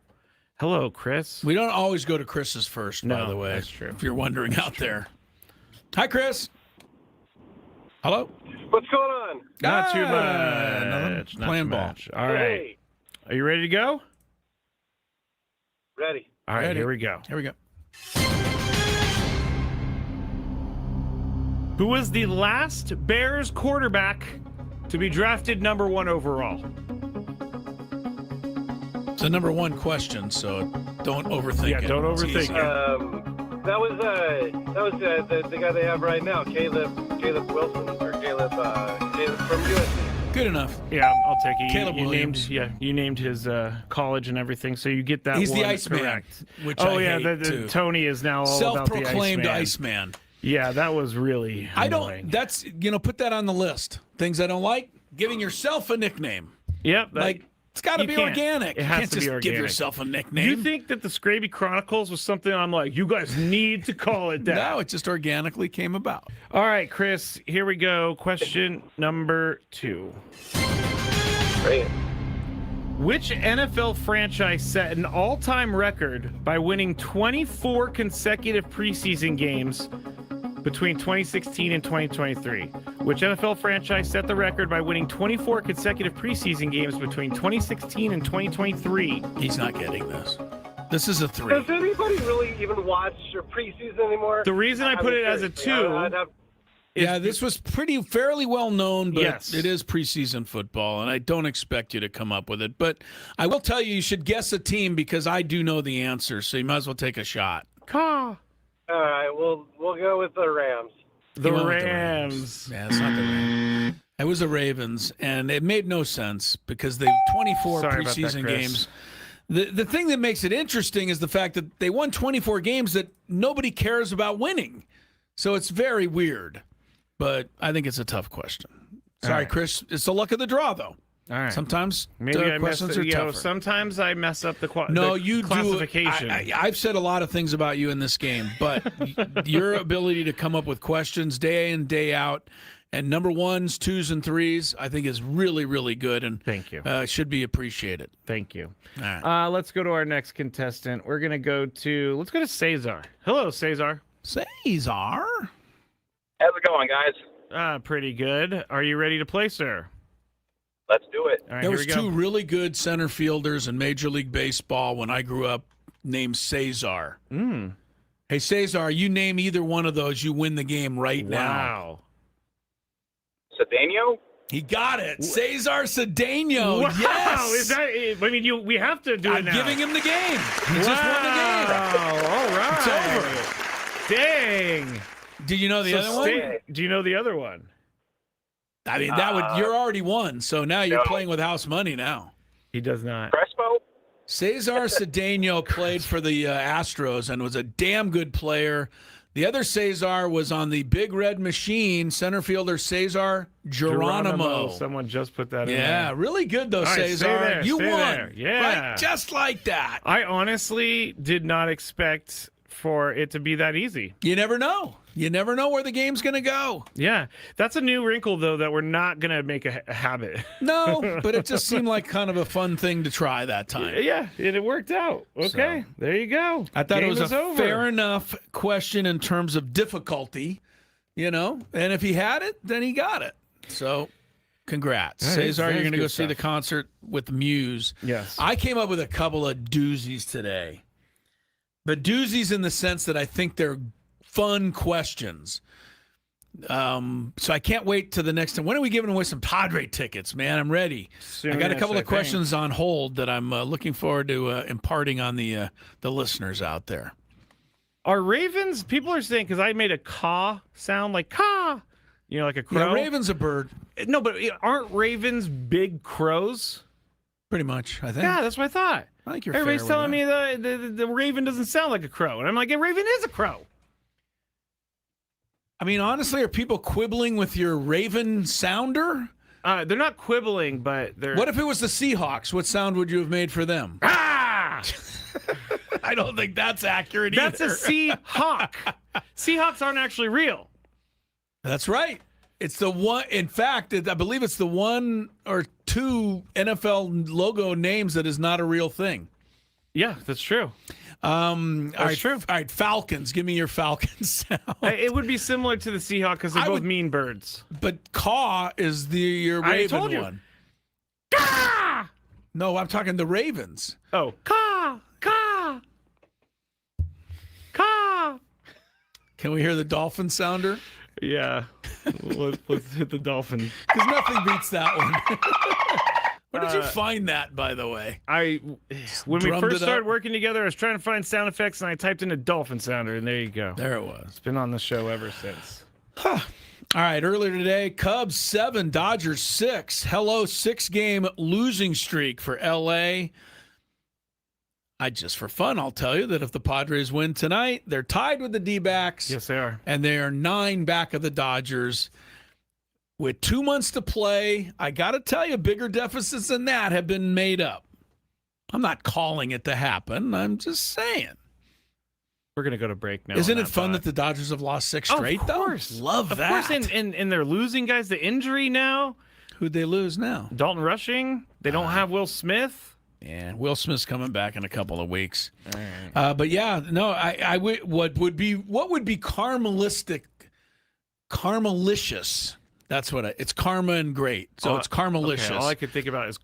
Hello, Chris. We don't always go to Chris's first, by the way. That's true. If you're wondering out there. Hi, Chris. Hello. What's going on? Not too much. Playing ball. Much. All right. Hey. Are you ready to go? Ready. All right, Ready. here we go. Here we go. Who was the last Bears quarterback to be drafted number 1 overall? It's a number 1 question, so don't overthink it. Don't overthink it. That was the guy they have right now, Caleb Wilson or Caleb from USC. Good enough. Yeah, I'll take it. Caleb Williams. You named his college and everything, so you get that. He's one the Iceman, correct. which I hate too. Tony is now all about the self-proclaimed Iceman. Iceman. Yeah, that was really annoying. That's put that on the list. Things I don't like. Giving yourself a nickname. Yep. It's got to be organic. It has you can't to be just organic. give yourself a nickname. You think that the Skraby Chronicles was something I'm like, you guys need to call it that? No, it just organically came about. All right, Chris, here we go. Question number 2. Great. Which NFL franchise set an all-time record by winning 24 consecutive preseason games between 2016 and 2023? Which NFL franchise set the record by winning 24 consecutive preseason games between 2016 and 2023? He's not getting this. This is a 3. Does anybody really even watch your preseason anymore? The reason I put it as a 2... Yeah, this was fairly well known, but yes. It is preseason football, and I don't expect you to come up with it. But I will tell you should guess a team because I do know the answer, so you might as well take a shot. Caw. All right, we'll go with the Rams. The Rams. Yeah, it's not the Rams. It was the Ravens, and it made no sense because they 24 preseason games. The thing that makes it interesting is the fact that they won 24 games that nobody cares about winning. So it's very weird. But I think it's a tough question. Sorry, Chris. It's the luck of the draw, though. All right. Sometimes questions are tougher. Sometimes I mess up the you classification. I've said a lot of things about you in this game, but your ability to come up with questions day in, day out, and number 1s, 2s, and 3s, I think is really, really good. And thank you. Should be appreciated. Thank you. All right. Let's go to our next contestant. We're gonna go to Cesar. Hello, Cesar. Cesar. How's it going, guys? Pretty good. Are you ready to play, sir? Let's do it. All right, There was here we go. 2 really good center fielders in Major League Baseball when I grew up named Cesar. Hey, Cesar, you name either one of those, you win the game right now. Wow. Cedeno? He got it. Cesar Cedeno. Wow. Yes. Is that? I mean, we have to do it I'm now. giving him the game. He just won the game. All right. It's over. Dang. Did you know the other one? Do you know the other one? I mean, you're already won, so now you're playing with house money now. He does not. Crespo? Cesar Cedeno played for the Astros and was a damn good player. The other Cesar was on the Big Red Machine, center fielder Cesar Geronimo. Someone just put that in there. Yeah, really good, though, All right, Cesar. stay there, you stay won. there. Yeah. Right? Just like that. I honestly did not expect for it to be that easy. You never know. You never know where the game's going to go. Yeah. That's a new wrinkle, though, that we're not going to make a habit. No, but it just seemed like kind of a fun thing to try that time. Yeah, it worked out. Okay, there you go. I thought Game it was a over. fair enough question in terms of difficulty, and if he had it, then he got it. So, congrats. Cesar, you're going to go see the concert with Muse. Yes. I came up with a couple of doozies today. But doozies in the sense that I think they're fun questions. So I can't wait to the next time. When are we giving away some Padre tickets, man? I'm ready. I got a couple of questions on hold that I'm looking forward to imparting on the listeners out there. Are ravens, people are saying, because I made a caw sound like caw, like a crow. Yeah, raven's a bird. No, but aren't ravens big crows? Pretty much, I think. Yeah, that's what I thought. I think you're Everybody's fair with telling me the raven doesn't sound like a crow. And I'm like, a raven is a crow. I mean, honestly, are people quibbling with your raven sounder? They're not quibbling, but they're... What if it was the Seahawks? What sound would you have made for them? Ah! I don't think that's accurate That's either. a Seahawk. Seahawks aren't actually real. That's right. It's the one, in fact, I believe it's the one or two NFL logo names that is not a real thing. Yeah, that's true. That's true. All right, Falcons. Give me your Falcons sound. It would be similar to the Seahawks because they're both mean birds. But caw is your Raven told you. one. Caw! No, I'm talking the Ravens. Oh, caw, caw, caw. Can we hear the dolphin sounder? Yeah. let's hit the dolphin. Because nothing beats that one. Where did you find that, by the way? When we first started working together, I was trying to find sound effects, and I typed in a dolphin sounder, and there you go. There it was. It's been on the show ever since. All right, earlier today, Cubs 7, Dodgers 6. Hello, 6-game losing streak for L.A. Just for fun, I'll tell you that if the Padres win tonight, they're tied with the Dbacks. Yes, they are. And they are 9 back of the Dodgers. With 2 months to play, I got to tell you, bigger deficits than that have been made up. I'm not calling it to happen. I'm just saying. We're going to go to break now. Isn't it fun that the Dodgers have lost 6 straight, of course. though? Love that. Of course, and they're losing guys to injury now. Who'd they lose now? Dalton Rushing. They don't have Will Smith. Yeah, Will Smith's coming back in a couple of weeks. All right. But yeah, no, what would be caramelicious? That's what it's karma and great. So it's caramelicious. Okay, all I could think about is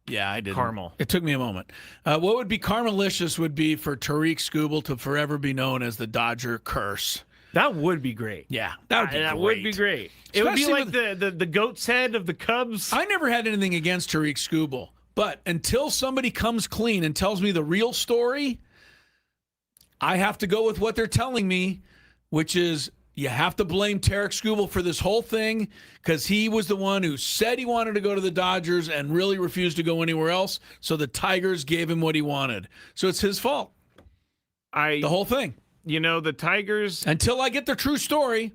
I did caramel. It took me a moment. What would be caramelicious would be for Tariq Skubal to forever be known as the Dodger curse. That would be great. Yeah, that would be that great. would be great. It would be Especially like the goat's head of the Cubs. I never had anything against Tariq Skubal. But until somebody comes clean and tells me the real story, I have to go with what they're telling me, which is you have to blame Tariq Skubal for this whole thing because he was the one who said he wanted to go to the Dodgers and really refused to go anywhere else. So the Tigers gave him what he wanted. So it's his fault. The whole thing. The Tigers. Until I get the true story,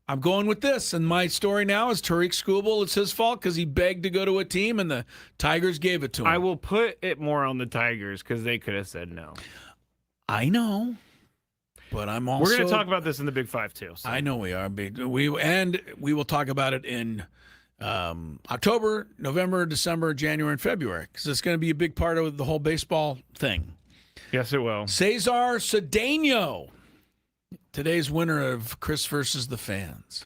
I'm going with this, and my story now is Tariq Skubal. It's his fault because he begged to go to a team, and the Tigers gave it to him. I will put it more on the Tigers because they could have said no. I know, but I'm also... We're going to talk about this in the Big Five, too. So. I know we are. We will talk about it in October, November, December, January, and February because it's going to be a big part of the whole baseball thing. Yes, it will. Cesar Cedeno. Today's winner of Chris versus the Fans.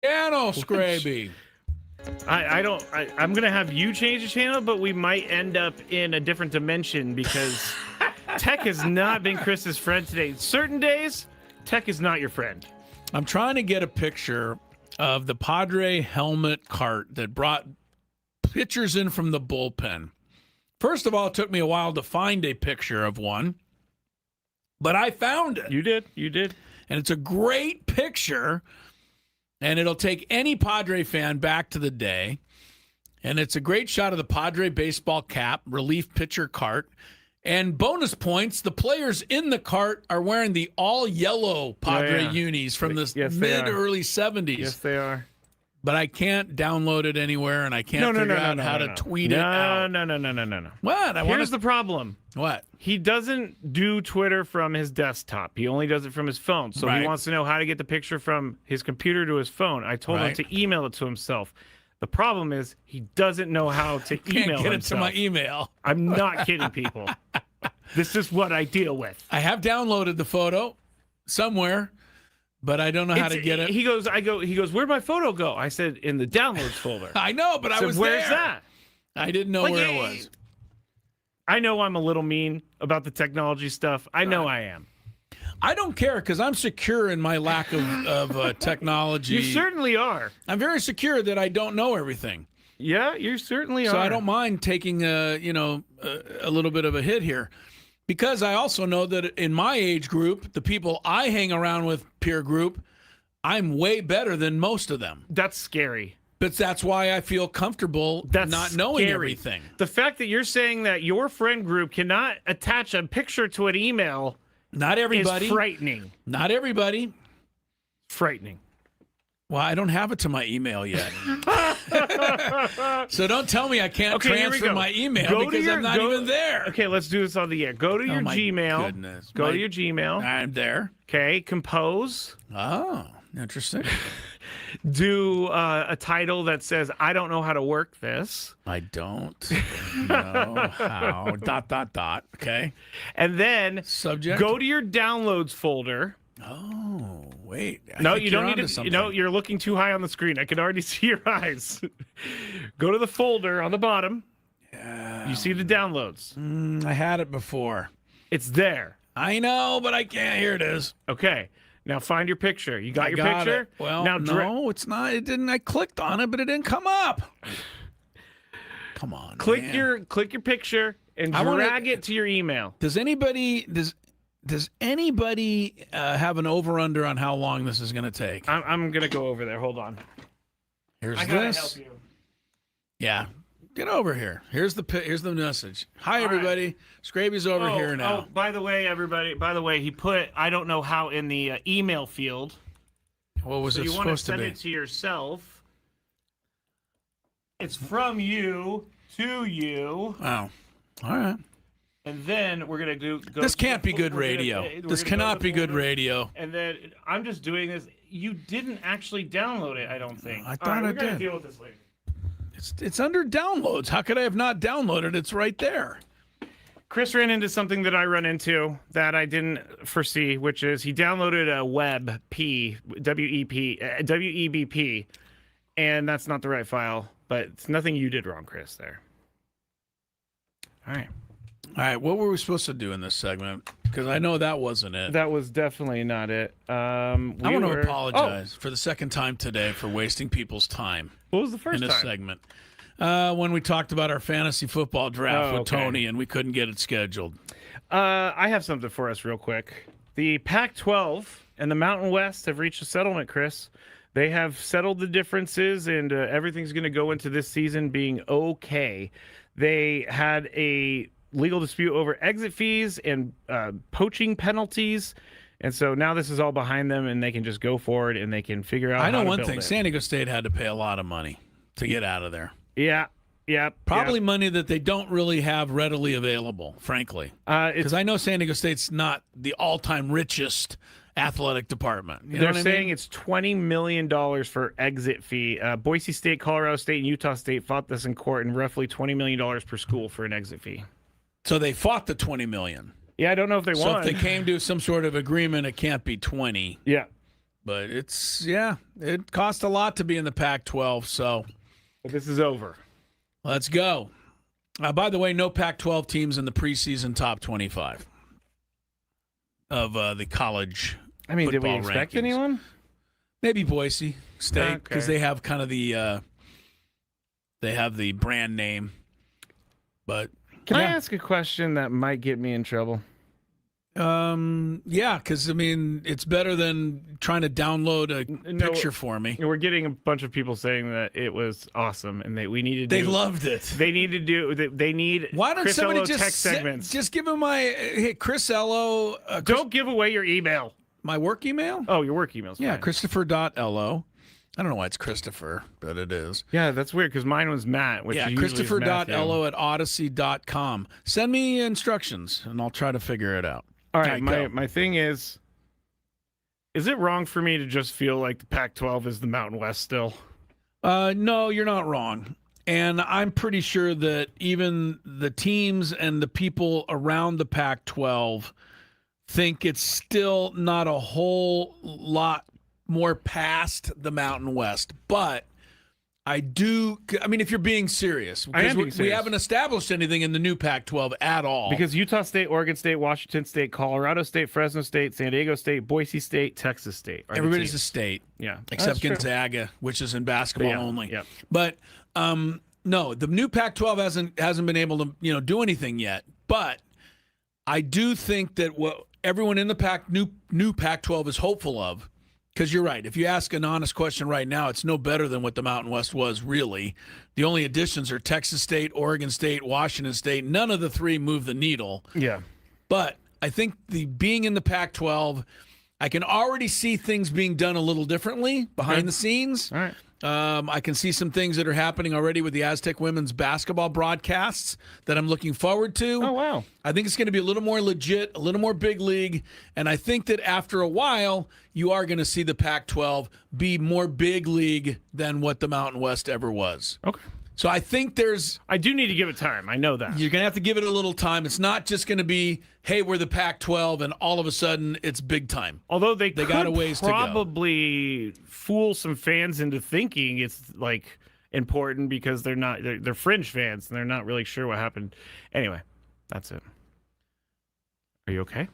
Piano, Skraby. I'm gonna have you change the channel, but we might end up in a different dimension because Tech has not been Chris's friend today. Certain days, Tech is not your friend. I'm trying to get a picture of the Padre helmet cart that brought pitchers in from the bullpen. First of all, it took me a while to find a picture of one, but I found it. You did. And it's a great picture, and it'll take any Padre fan back to the day. And it's a great shot of the Padre baseball cap, relief pitcher cart. And bonus points, the players in the cart are wearing the all-yellow Padre unis from the mid-early 70s. Yes, they are. But I can't download it anywhere, and I can't figure out how to tweet it out. No. What? Here's the problem. What? He doesn't do Twitter from his desktop. He only does it from his phone. So he wants to know how to get the picture from his computer to his phone. I told him to email it to himself. The problem is he doesn't know how to email Can't get himself. it to my email. I'm not kidding people. This is what I deal with. I have downloaded the photo somewhere, but I don't know how to get it. He goes, where'd my photo go? I said, in the downloads folder. I know, but I was where's there. that? I didn't know where it was. I know I'm a little mean about the technology stuff. I know I am. I don't care because I'm secure in my lack of technology. You certainly are. I'm very secure that I don't know everything. Yeah, you certainly are. So I don't mind taking a little bit of a hit here. Because I also know that in my age group, the people I hang around with, peer group, I'm way better than most of them. That's scary. But that's why I feel comfortable not knowing everything. The fact that you're saying that your friend group cannot attach a picture to an email not everybody. Is frightening. Not everybody. Frightening. Well, I don't have it to my email yet. So don't tell me I can't transfer my email because I'm not even there. Okay, let's do this on the air. Go to your Gmail. Goodness. Go to your Gmail. I'm there. Okay, compose. Oh, interesting. Do a title that says, I don't know how to work this. I don't know how. ... Okay. And then subject. Go to your downloads folder. Oh, wait. No, you don't need to. No, you're looking too high on the screen. I can already see your eyes. Go to the folder on the bottom. Yeah. You see the downloads. I had it before. It's there. I know, but I can't. Here it is. Okay. Now find your picture. You got your picture? It. Well, now no, it's not. It didn't. I clicked on it, but it didn't come up. Come on. Click man. your picture and drag it to your email. Does anybody have an over/under on how long this is going to take? I'm going to go over there. Hold on. Here's I gotta help you. Yeah. Get over here. Here's the message. Hi, everybody. Right. Skraby's over here now. Oh, by the way, everybody. By the way, he put I don't know how in the email field. What was it supposed to be? You want to send it to yourself. It's from you to you. Oh. All right. And then we're going to go. This can't be good radio. This cannot be good radio. And then I'm just doing this. You didn't actually download it, I don't think. I thought I did. We're going to deal with this later. It's under downloads. How could I have not downloaded? It's right there. Chris ran into something that I run into that I didn't foresee, which is he downloaded a WEBP, and that's not the right file. But it's nothing you did wrong, Chris, there. All right. All right, what were we supposed to do in this segment? Because I know that wasn't it. That was definitely not it. I want to apologize for the second time today for wasting people's time. What was the first in this time? segment? When we talked about our fantasy football draft with Tony and we couldn't get it scheduled. I have something for us real quick. The Pac-12 and the Mountain West have reached a settlement, Chris. They have settled the differences, and everything's going to go into this season being okay. They had a legal dispute over exit fees and poaching penalties, and so now this is all behind them, and they can just go forward and they can figure out I know how to one build thing. it. San Diego State had to pay a lot of money to get out of there. Yeah. Probably money that they don't really have readily available, frankly. Because I know San Diego State's not the all-time richest athletic department. You know They're what I saying mean? it's $20 million for exit fee. Boise State, Colorado State, and Utah State fought this in court, and roughly $20 million per school for an exit fee. So they fought the $20 million. Yeah, I don't know if they won. So if they came to some sort of agreement, it can't be 20. Yeah. But it cost a lot to be in the Pac-12, so. But this is over. Let's go. By the way, no Pac-12 teams in the preseason top 25 of the college. I mean, did we football expect rankings. anyone? Maybe Boise State, because Okay. they have kind of they have the brand name. But Can I ask a question that might get me in trouble? Yeah, because I mean, it's better than trying to download a picture for me. We're getting a bunch of people saying that it was awesome and that we need to do. They loved it. They need to do. They need. Why don't Chris somebody Ello just text segments? just give him my hey Chris Ello? Don't give away your email. My work email? Oh, your work email's Yeah, fine. Christopher.Ello. I don't know why it's Christopher, but it is. Yeah, that's weird because mine was Matt. Which usually is Christopher.Ello at Odyssey.com. Send me instructions and I'll try to figure it out. All right, go. my thing is it wrong for me to just feel like the Pac-12 is the Mountain West still? No, you're not wrong. And I'm pretty sure that even the teams and the people around the Pac-12 think it's still not a whole lot more past the Mountain West. But I mean, if you're being serious, I am being we serious. haven't established anything in the new Pac-12 at all. Because Utah State, Oregon State, Washington State, Colorado State, Fresno State, San Diego State, Boise State, Texas State. are the Everybody's a teams. state. Yeah. Except That's true. Gonzaga, which is in basketball Yeah, only. yep. But no, the new Pac-12 hasn't been able to do anything yet. But I do think that what everyone in the new Pac-12 is hopeful of, because you're right. If you ask an honest question right now, it's no better than what the Mountain West was, really. The only additions are Texas State, Oregon State, Washington State. None of the three move the needle. Yeah. But I think being in the Pac-12, I can already see things being done a little differently behind the scenes. All right. I can see some things that are happening already with the Aztec women's basketball broadcasts that I'm looking forward to. Oh, wow. I think it's going to be a little more legit, a little more big league. And I think that after a while, you are going to see the Pac-12 be more big league than what the Mountain West ever was. Okay. So I think I do need to give it time. I know that. you're going to have to give it a little time. It's not just going to be, hey, we're the Pac-12, and all of a sudden it's big time. Although they got a ways to go. probably fool some fans into thinking it's like important because they're fringe fans and they're not really sure what happened. Anyway, that's it. Are you okay?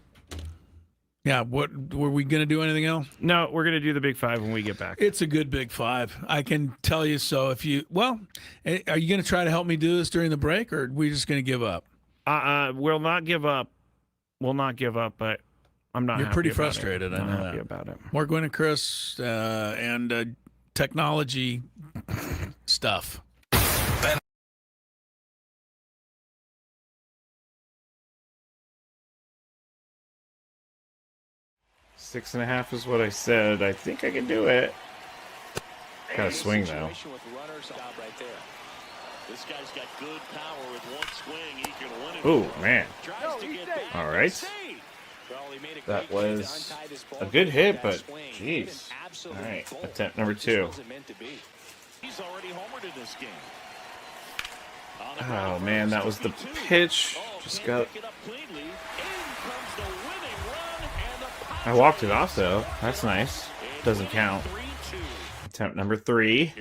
Yeah, what were we going to do anything else? No, we're gonna do the Big Five when we get back. It's a good Big Five. I can tell you so. Are you going to try to help me do this during the break, or are we just going to give up? We'll not give up. We'll not give up, but I'm not. You're happy pretty about frustrated. It. I I'm know not happy that. about it. More Gwynn and Chris and technology stuff. 6.5 is what I said. I think I can do it. Gotta swing though. Oh man. All right. That was a good hit, but jeez. All right. Attempt number 2. Oh man, that was the pitch. Just got. I walked it off though. That's nice. Doesn't count. Attempt number 3.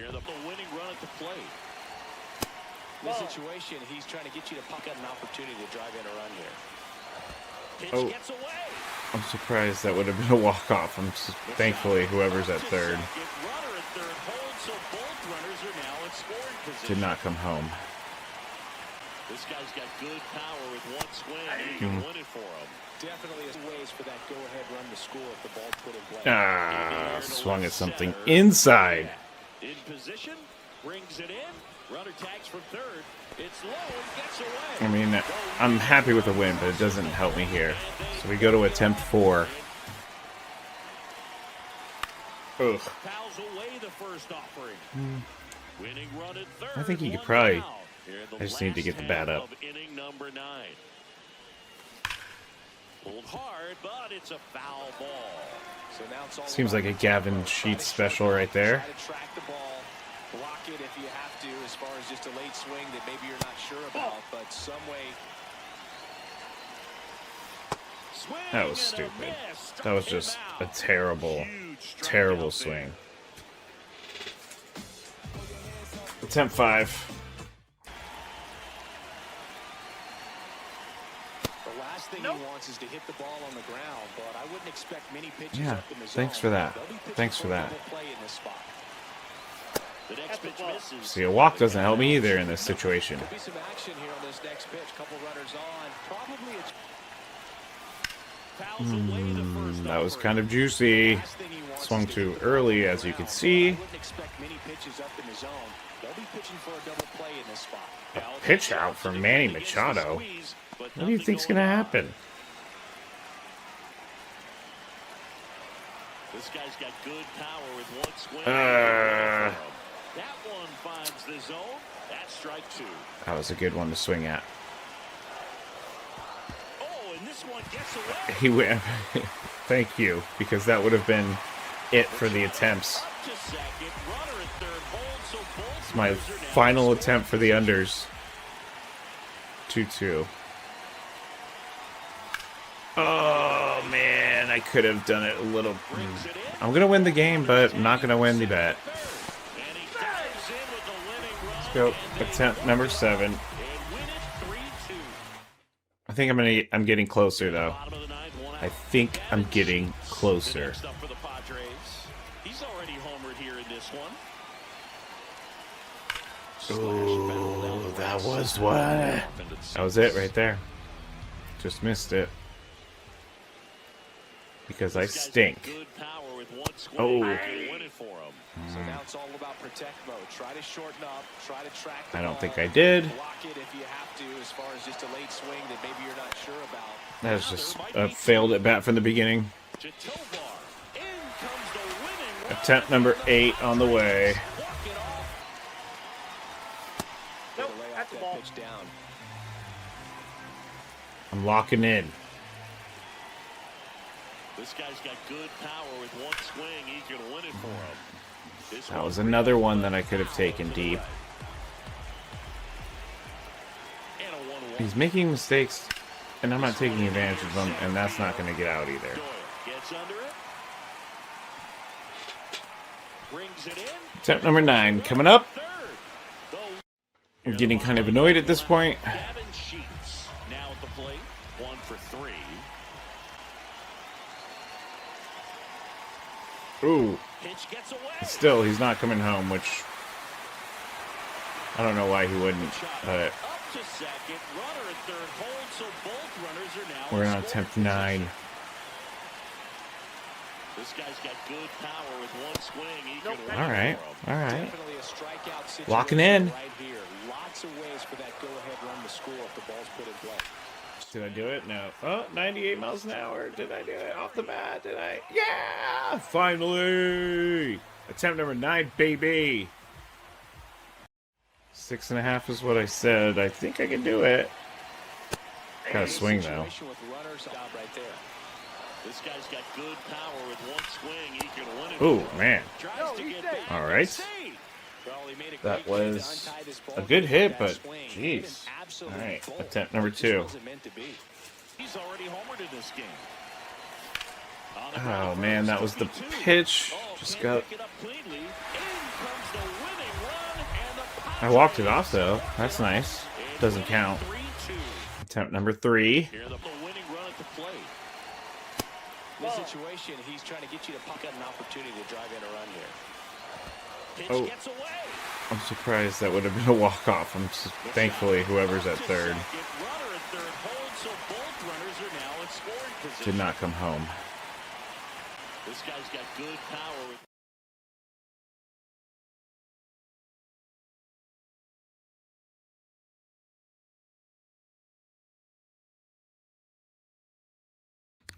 In this situation, he's trying to get you to puck out an opportunity to drive in a run here. Pitch Oh, gets away. I'm surprised that would have been a walk-off. Thankfully, whoever's at third did not come home. This guy's got good power with one swing. He can win it for him. Definitely ways for that go-ahead run to score if the ball's put in play. Swung at something inside. In position, brings it in. Runner tags from third. It's low and gets away. I mean, I'm happy with the win, but it doesn't help me here. So we go to attempt 4. Ugh. Fouls away the first offering. Winning run at third. I think he could probably. I just need to get the bat up. Inning number 9. Pulled hard, but it's a foul ball. So now it's all Seems like a Gavin Sheets special right there. Try to track the ball, block it if you have to, as far as just a late swing that maybe you're not sure about, but some way. That was stupid. That was just a terrible, terrible swing. Attempt 5. The last thing he wants is to hit the ball on the ground, but I wouldn't expect many pitches Yeah, up in the zone. thanks for that. They'll be pitching Thanks for that. double play in this spot. The next pitch misses. See, a walk doesn't help me either in this situation. Could be some action here on this next pitch. Couple runners on. Probably it's Fouls away the first That was offering. kind of juicy. last thing he wants Swung is to too hit early, the as you ground. can see. I wouldn't expect many pitches up in the zone. They'll be pitching for a double play in this spot. Pitch out from Manny Machado. What do you think's going to happen? This guy's got good power with one swing. Uh. That one finds the zone. That's strike 2. That was a good one to swing at. Oh, and this one gets away. He went. Thank you, because that would have been it for the attempts. Up to second. Runner at third. Hold, so both It's my runners are now final attempt for the unders. 2-2. Oh man, I could have done it a little. I'm gonna win the game, but I'm not gonna win the bet. And he dives in with the winning run. Let's go. Attempt number 7. And win it 3-2. I think I'm getting closer though. Bottom of the ninth, one out. I think I'm getting closer. Next up for the Padres. He's already homered here in this one. Ooh, that was what? That was it right there. Just missed it. Because I stink. Good power with one swing. Oh. He can win it for him. So now it's all about protect mode. Try to shorten up. Try to track the I don't ball. think I did. Block it if you have to, as far as just a late swing that maybe you're not sure about. That was just a failed at bat from the beginning. To Tovar. In comes the winning run. Attempt number 8 on the way. Walk it off. Nope, that's the ball. Pitch down. I'm locking in. This guy's got good power with one swing. He can win it for him. This That was another one that I could have taken deep. And a 1-1. He's making mistakes, and I'm not taking advantage of them, and that's not going to get out either. Doyle gets under it. Brings it in. Attempt number 9 coming up. Third. I'm getting kind of annoyed at this point. Gavin Sheets now at the plate. 1 for 3. Ooh. Pitch gets away. Still, he's not coming home, which I don't know why he wouldn't, but Up to second. Runner at third. Hold, so both runners are now we're in on scoring attempt 9. position. This guy's got good power with one swing. He can win All right, it for him. all right. Definitely a strikeout situation Locking in. right here. Lots of ways for that go-ahead run to score if the ball's put in play. Did I do it? No. Oh, 98 miles an hour. Did I do it off the bat? Did I? Yeah! Finally! Attempt number 9, baby. 6.5 is what I said. I think I can do it. Gotta swing though. Situation with runners, job right there. This guy's got good power with one swing. He can win it. Ooh, for him. man. Tries to get back. All right. Save. Well, he made a That great play to was untie this ball a good from hit, that but swing. jeez. Hit an absolute All right, bolt. attempt number Just 2. wasn't meant to be. He's already homered in this game. On the Oh ground man, first, that was the 2-2. pitch. Oh, Just can't got. pick it up cleanly. In comes the winning run, and the I walked it off, though. That's nice. Doesn't count. Attempt number 3. This situation, he's trying to get you to puck out an opportunity to drive in a run here. Pitch gets away. I'm surprised that would have been a walk-off. Thankfully, whoever's at third did not come home. This guy's got good power.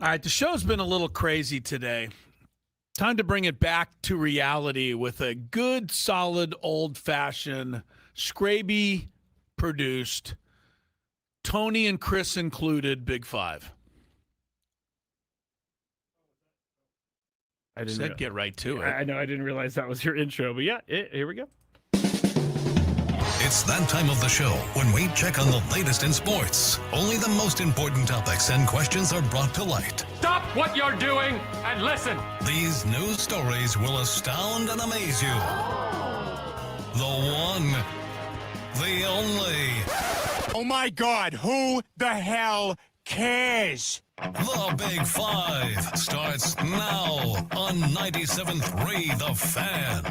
All right, the show's been a little crazy today. Time to bring it back to reality with a good, solid, old-fashioned, Skraby produced, Tony and Chris included, Big Five. I didn't get right to it. I know, I didn't realize that was your intro, but yeah, here we go. It's that time of the show when we check on the latest in sports. Only the most important topics and questions are brought to light. Stop what you're doing and listen. These news stories will astound and amaze you. The one, the only. Oh my God, who the hell cares? The Big Five starts now on 97.3 The Fan.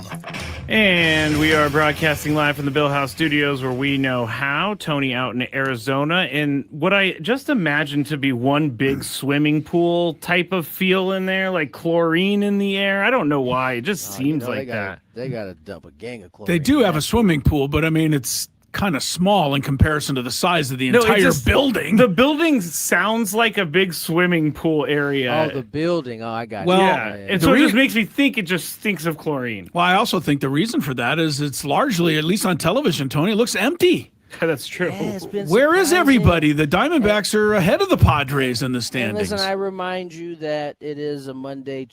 And we are broadcasting live from the Bill House Studios where we know how. Tony out in Arizona in what I just imagine to be one big swimming pool type of feel in there, like chlorine in the air. I don't know why. It just seems like that. They got to dump a gang of chlorine. They do have a swimming pool, but I mean, it's kind of small in comparison to the size of the entire building. The building sounds like a big swimming pool area. Oh, the building. Oh, I got Well, it. Yeah, and so it just makes me think it just stinks of chlorine. Well, I also think the reason for that is it's largely, at least on television, Tony, it looks empty. That's true. Yeah, Where is everybody? The Diamondbacks are ahead of the Padres in the And standings. listen, I remind you that it is a Monday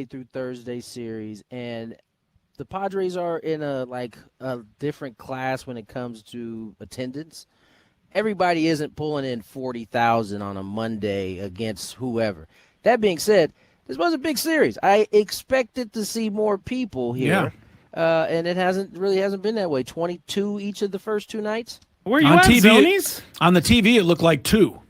through Thursday series, and the Padres are in a different class when it comes to attendance. Everybody isn't pulling in 40,000 on a Monday against whoever. That being said, this was a big series. I expected to see more people here, and it hasn't been that way. 22 each of the first 2 nights. Were you on at TV, Zonies? On the TV, it looked like 2,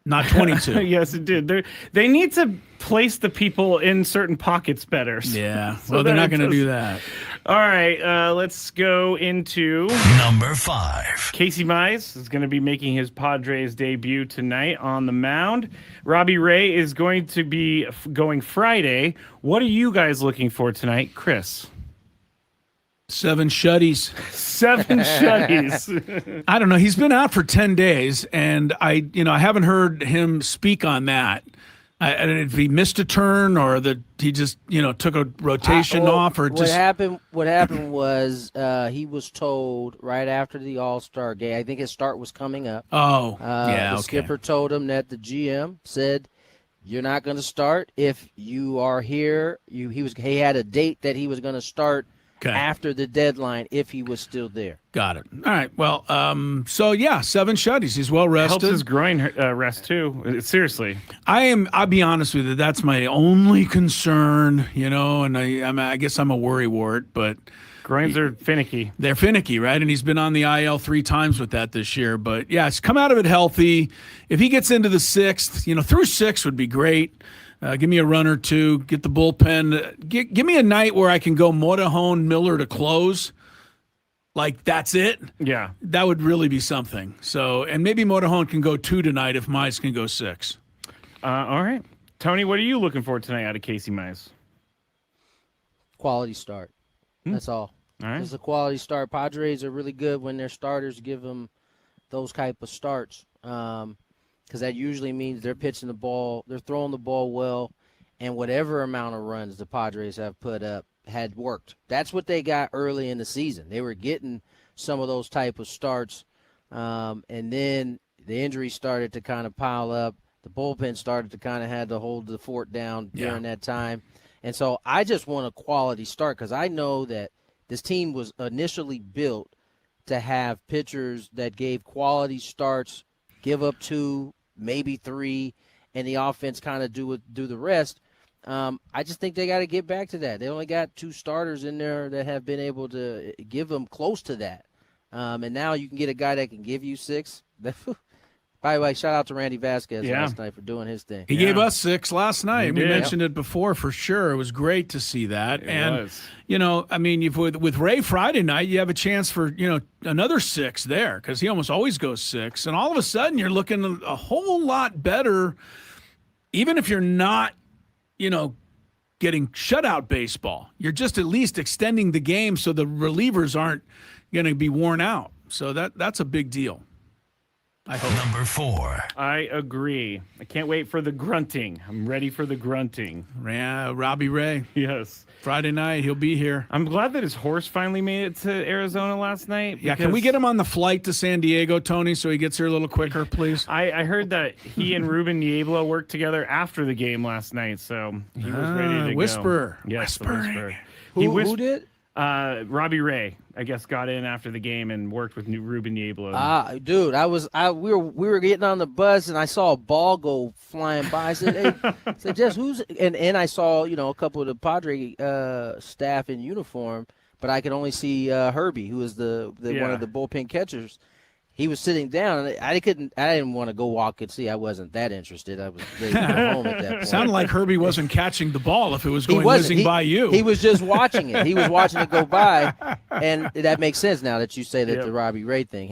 not 22. Yes, it did. They need to place the people in certain pockets better. Yeah, So well, they're that not going to does- do that. All right, let's go into Number 5. Casey Mize is going to be making his Padres debut tonight on the mound. Robbie Ray is going to be going Friday. What are you guys looking for tonight, Chris? 7 shutties. 7 shutties. I don't know. He's been out for 10 days, and I haven't heard him speak on that. I don't know if he missed a turn or that he just, took a rotation off or just. What happened was he was told right after the All-Star game. I think his start was coming up. Oh, The skipper told him that the GM said, "You're not going to start if you are here." He had a date that he was going to start after the deadline if he was still there. Got it. All right. Well, 7 shutties. He's well rested. Helps his groin rest too. Seriously. I'll be honest with you. That's my only concern, and I guess I'm a worrywart, but groins are finicky. They're finicky, right? And he's been on the IL 3 times with that this year. But yeah, it's come out of it healthy. If he gets into the 6th, through 6 would be great. Give me a run or 2. Get the bullpen. Give me a night where I can go Motorhone, Miller to close. Like, that's it. Yeah. That would really be something. So, and maybe Motorhone can go 2 tonight if Mize can go 6. All right. Tony, what are you looking for tonight out of Casey Mize? Quality start. That's all. All right. It's a quality start. Padres are really good when their starters give them those type of starts. Because that usually means they're pitching the ball, they're throwing the ball well, and whatever amount of runs the Padres have put up had worked. That's what they got early in the season. They were getting some of those type of starts, and then the injuries started to kind of pile up. The bullpen started to kind of had to hold the fort down during that time. And so I just want a quality start because I know that this team was initially built to have pitchers that gave quality starts, give up 2, maybe 3, and the offense kind of do the rest. I just think they got to get back to that. They only got 2 starters in there that have been able to give them close to that. And now you can get a guy that can give you 6. By the way, shout out to Randy Vasquez last night for doing his thing. He gave us 6 last night. We mentioned it before for sure. It was great to see that. It was. You know, I mean, with Ray Friday night, you have a chance for, another 6 there because he almost always goes 6. And all of a sudden, you're looking a whole lot better, even if you're not, getting shutout baseball. You're just at least extending the game so the relievers aren't going to be worn out. So that's a big deal. I hope. Number 4. I agree. I can't wait for the grunting. I'm ready for the grunting. Yeah, Robbie Ray. Yes. Friday night, he'll be here. I'm glad that his horse finally made it to Arizona last night. Yeah, can we get him on the flight to San Diego, Tony, so he gets here a little quicker, please? I heard that he and Ruben Niebla worked together after the game last night, so he was ready to Whisper. go. Yes, Whispering. Who did? Robbie Ray, I guess, got in after the game and worked with Ruben Niebla. Dude, we were getting on the bus and I saw a ball go flying by. I said, "Hey, Jess, who's?" And I saw a couple of the Padre staff in uniform, but I could only see Herbie, who is the one of the bullpen catchers. He was sitting down, and I didn't want to go walk and see. I wasn't that interested. I was ready to go home at that point. Sounded like Herbie wasn't catching the ball if it was going whizzing by you. He was just watching it. He was watching it go by, and that makes sense now that you say that the Robbie Ray thing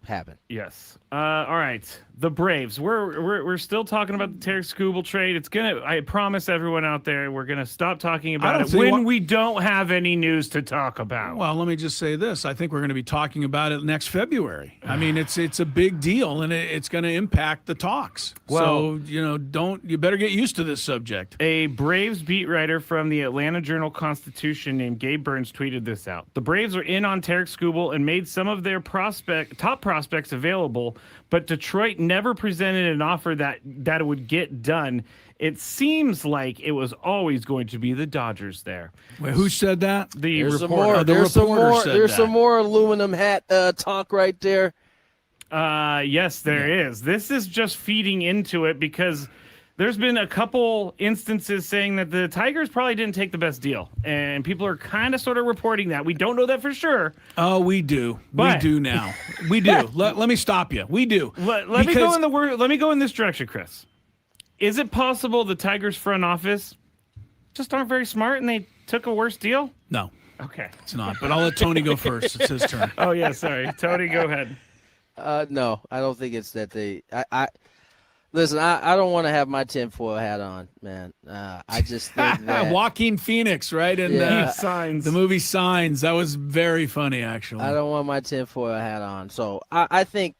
happened. Yes. All right. The Braves. We're still talking about the Tarek Skubal trade. It's gonna. I promise everyone out there, we're gonna stop talking about it when we don't have any news to talk about. Well, let me just say this. I think we're going to be talking about it next February. I mean, it's a big deal, and it's going to impact the talks. Well, so you better get used to this subject. A Braves beat writer from the Atlanta Journal-Constitution named Gabe Burns tweeted this out. The Braves are in on Tarek Skubal and made some of their top prospects available, but Detroit never presented an offer that would get done. It seems like it was always going to be the Dodgers there. Wait, who said that? The There's reporter. There's some more aluminum hat talk right there. Yes, there is. This is just feeding into it because there's been a couple instances saying that the Tigers probably didn't take the best deal, and people are kind of sort of reporting that. We don't know that for sure. Oh, we do. We do now. We do. Let me stop you. We do. Let me go in this direction, Chris. Is it possible the Tigers front office just aren't very smart and they took a worse deal? No. Okay. It's not. But I'll let Tony go first. It's his turn. Oh, yeah. Sorry. Tony, go ahead. No, I don't think it's that they. Listen, I don't want to have my tinfoil hat on, man. I just think that Joaquin Phoenix, right? In the movie Signs. That was very funny, actually. I don't want my tinfoil hat on. So I think,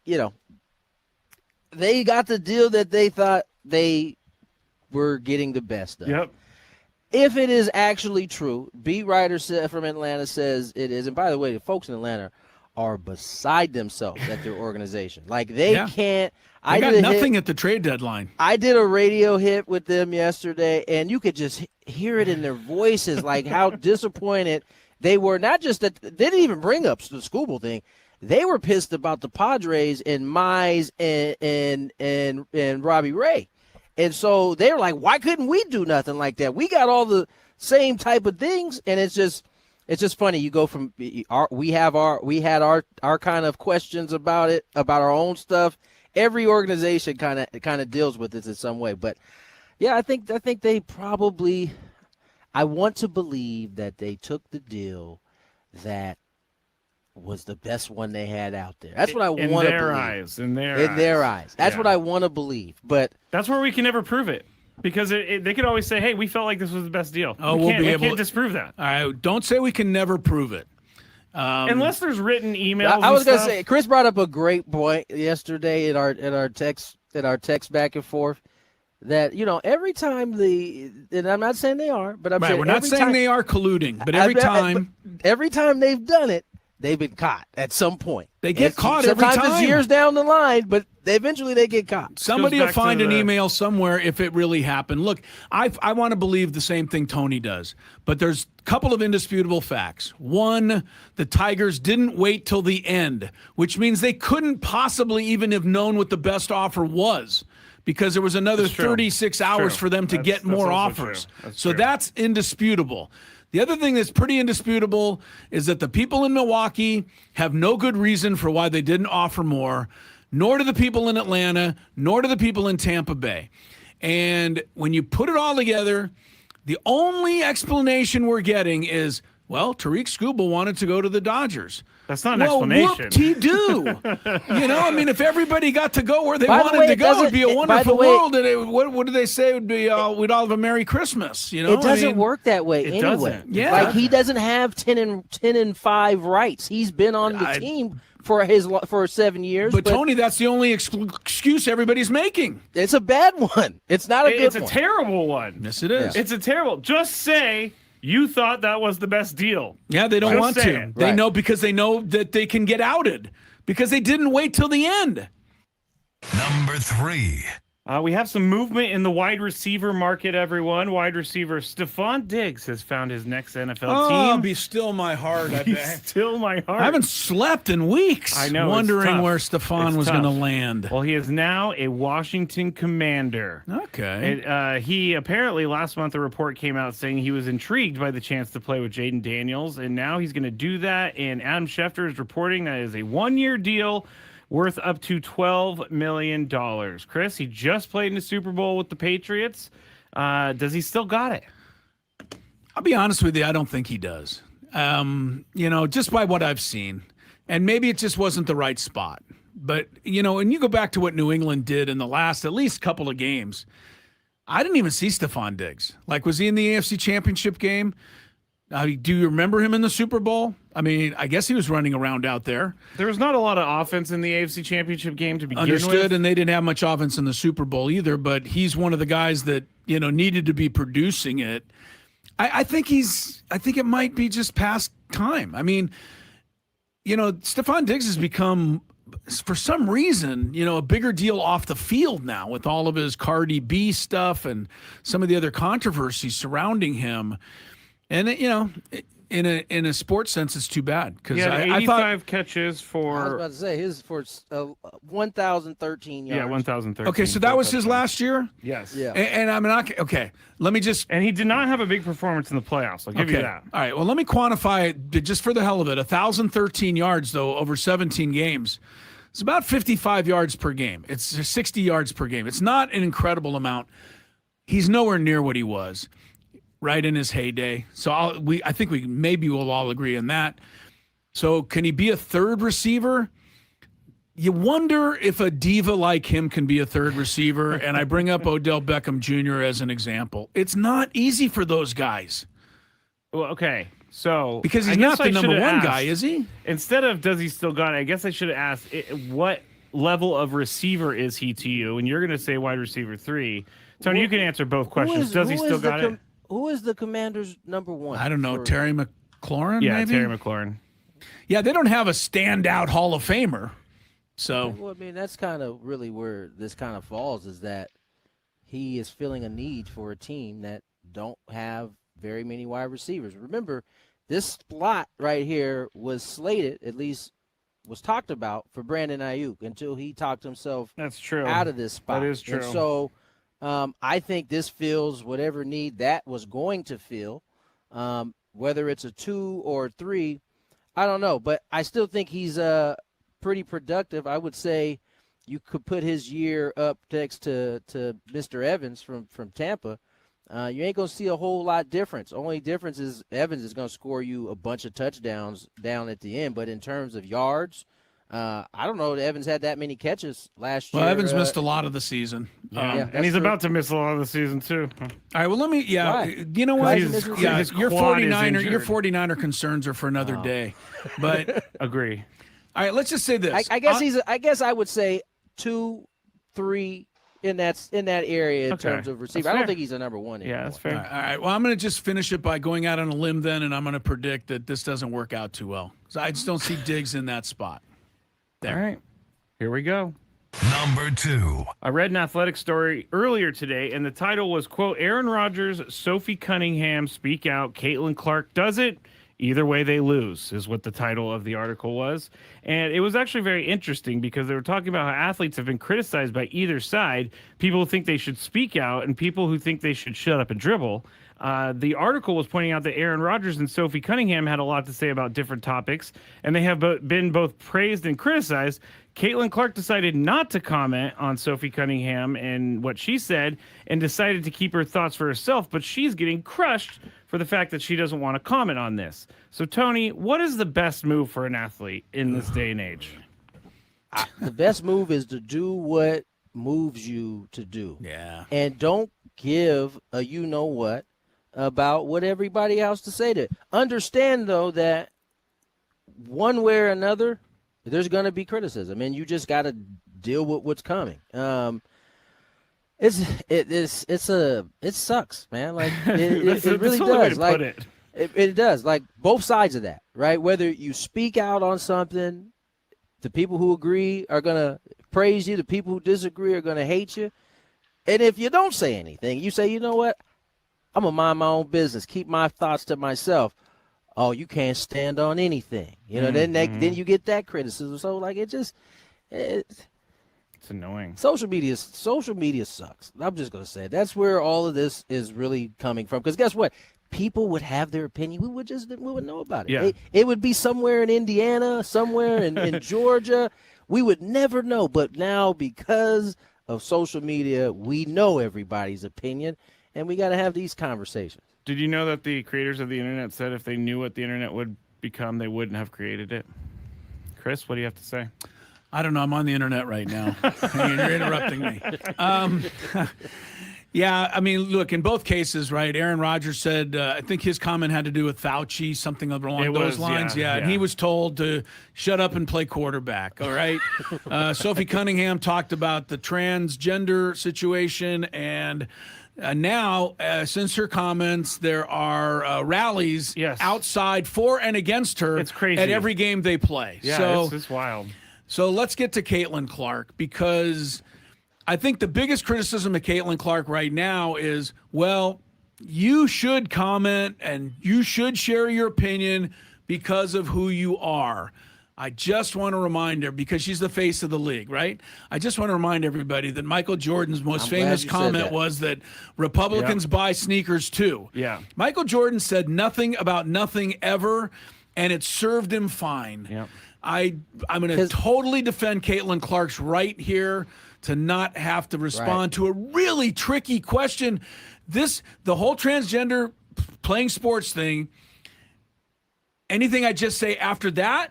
they got the deal that they thought they were getting the best of. Yep. If it is actually true, beat writer from Atlanta says it is. And by the way, the folks in Atlanta are beside themselves at their organization. Like they can't. I got nothing at the trade deadline. I did a radio hit with them yesterday, and you could just hear it in their voices, like how disappointed they were. Not just that they didn't even bring up the Skubal thing. They were pissed about the Padres and Mize and Robbie Ray. And so they're like, why couldn't we do nothing like that? We got all the same type of things, and it's just funny. You go from we had our kind of questions about it, about our own stuff. Every organization kind of deals with this in some way. But yeah, I think they probably. I want to believe that they took the deal that was the best one they had out there. That's what I want to believe. In their eyes. That's what I want to believe. But that's where we can never prove it. Because they could always say, hey, we felt like this was the best deal. Oh, we can't disprove that. All right, don't say we can never prove it. Unless there's written emails. I was going to say, Chris brought up a great point yesterday in our text back and forth. That, every time and I'm not saying they are, but I'm saying we're not saying they are colluding, but every time they've done it, they've been caught at some point. They get caught every time. Sometimes it's years down the line, but eventually they get caught. Somebody will find an email somewhere if it really happened. Look, I want to believe the same thing Tony does, but there's a couple of indisputable facts. One, the Tigers didn't wait till the end, which means they couldn't possibly even have known what the best offer was because there was another That's true. 36 hours True. for them to get more also offers. true. That's So true. that's indisputable. The other thing that's pretty indisputable is that the people in Milwaukee have no good reason for why they didn't offer more, nor do the people in Atlanta, nor do the people in Tampa Bay. And when you put it all together, the only explanation we're getting is, well, Tariq Skubal wanted to go to the Dodgers. That's not an explanation. Whoop-de-doo. I mean, if everybody got to go where they By the wanted way, to it go, it'd doesn't- be a by wonderful the way- world. And what did they say? It would be we'd all have a Merry Christmas. It doesn't work that way it anyway. doesn't. Yeah. Like he doesn't have 10-5 rights. He's been on the team for 7 years. But Tony, that's the only excuse everybody's making. It's a bad one. It's not a good It's one. a terrible one. Yes, it is. It's a terrible. Just say you thought that was the best deal. Yeah, they don't Just want say to. it. They Right. know because they know that they can get outed because they didn't wait till the end. Number 3. We have some movement in the wide receiver market, everyone. Wide receiver Stephon Diggs has found his next NFL team. Be still my heart. Be still my heart. I haven't slept in weeks. I know, it's wondering tough. where Stephon It's was tough. going to land. Well, he is now a Washington Commander. Okay. He apparently last month a report came out saying he was intrigued by the chance to play with Jaden Daniels, and now he's going to do that. And Adam Schefter is reporting that is a 1-year deal worth up to $12 million. Chris, he just played in the Super Bowl with the Patriots. Does he still got it? I'll be honest with you. I don't think he does. Just by what I've seen. And maybe it just wasn't the right spot. But, and you go back to what New England did in the last at least couple of games. I didn't even see Stephon Diggs. Like, was he in the AFC Championship game? Do you remember him in the Super Bowl? I mean, I guess he was running around out there. There was not a lot of offense in the AFC Championship game to begin Understood, with. and they didn't have much offense in the Super Bowl either, but he's one of the guys that, needed to be producing it. I think it might be just past time. I mean, Stephon Diggs has become, for some reason, a bigger deal off the field now with all of his Cardi B stuff and some of the other controversies surrounding him. And in a sports sense, it's too bad because He had I 85 thought catches for. I was about to say his for 1,013 yards. Yeah, 1,013. okay, so that was his last year. Yes. Yeah. And I'm not okay. Let me just. And he did not have a big performance in the playoffs. I'll give you that. All right. Well, let me quantify it just for the hell of it. 1,013 yards though over 17 games. It's about 55 yards per game. It's 60 yards per game. It's not an incredible amount. He's nowhere near what he was right in his heyday. So I think we maybe we'll all agree on that. So can he be a third receiver? You wonder if a diva like him can be a third receiver. And I bring up Odell Beckham Jr. as an example. It's not easy for those guys. Well, okay. So Because he's I guess not the I number should've one asked, guy, is he? Instead of does he still got it, I guess I should have asked what level of receiver is he to you? And you're going to say wide receiver 3. Tony, you can answer both questions. Does he still got it? Who is the Commander's number 1? I don't know. Terry McLaurin, Yeah, maybe? Terry McLaurin. Yeah, they don't have a standout Hall of Famer. So, Well, I mean, that's kind of really where this kind of falls is that he is filling a need for a team that don't have very many wide receivers. Remember, this slot right here was slated, at least was talked about, for Brandon Ayuk until he talked himself That's true. out of this spot. That is true. And so I think this fills whatever need that was going to fill, whether it's a 2 or 3. I don't know, but I still think he's pretty productive. I would say you could put his year up next to Mr. Evans from Tampa. You ain't going to see a whole lot difference. Only difference is Evans is going to score you a bunch of touchdowns down at the end. But in terms of yards, I don't know that Evans had that many catches last year. well, Evans missed a lot of the season. Yeah, and he's true. about to miss a lot of the season, too. All right, well, let me, Why? you know what? His Your quad is 49er concerns are for another day. But, Agree. all right, let's just say this. I guess I guess I would say 2, 3 in that area in Okay. terms of receiver. That's I don't fair. think he's a number 1 anymore. Yeah, that's fair. All right, well, I'm going to just finish it by going out on a limb then, and I'm going to predict that this doesn't work out too well. So I just don't see Diggs in that spot. There. All right. Here we go. Number 2. I read an athletic story earlier today, and the title was, quote, Aaron Rodgers, Sophie Cunningham speak out, Caitlin Clark does it, Either way, they lose, is what the title of the article was. And it was actually very interesting because they were talking about how athletes have been criticized by either side. People who think they should speak out and people who think they should shut up and dribble. The article was pointing out that Aaron Rodgers and Sophie Cunningham had a lot to say about different topics, and they have been both praised and criticized. Caitlin Clark decided not to comment on Sophie Cunningham and what she said and decided to keep her thoughts for herself, but she's getting crushed for the fact that she doesn't want to comment on this. So, Tony, what is the best move for an athlete in this day and age? The best move is to do what moves you to do. Yeah. And don't give a you-know-what about what everybody else to say to it. Understand, though, that one way or another, there's going to be criticism, and you just got to deal with what's coming. It sucks, man. Like it really does. Like it does. Like both sides of that, right? Whether you speak out on something, the people who agree are going to praise you. The people who disagree are going to hate you. And if you don't say anything, you say, you know what? I'm going to mind my own business, keep my thoughts to myself. Oh, you can't stand on anything. You know, then you get that criticism. So, like, it's annoying. Social media sucks. I'm just going to say it. That's where all of this is really coming from. Because guess what? People would have their opinion. We would know about it. Yeah. It would be somewhere in Indiana, somewhere in Georgia. We would never know. But now, because of social media, we know everybody's opinion. And we got to have these conversations. Did you know that the creators of the internet said if they knew what the internet would become, they wouldn't have created it? Chris, what do you have to say? I don't know. I'm on the internet right now. You're interrupting me. Yeah, I mean, look, in both cases, right, Aaron Rodgers said, I think his comment had to do with Fauci, something along those lines. Yeah, and he was told to shut up and play quarterback, all right? Sophie Cunningham talked about the transgender situation, and now, since her comments, there are rallies outside for and against her. It's crazy. At every game they play. Yeah, so, it's wild. So let's get to Caitlin Clark, because I think the biggest criticism of Caitlin Clark right now is, well, you should comment and you should share your opinion because of who you are. I just want to remind her, because she's the face of the league, right? I just want to remind everybody that Michael Jordan's most famous comment was that Republicans buy sneakers too. Yeah. Michael Jordan said nothing about nothing ever, and it served him fine. Yeah. I'm going to totally defend Caitlin Clark's right here to not have to respond to a really tricky question. The whole transgender playing sports thing, anything I just say after that,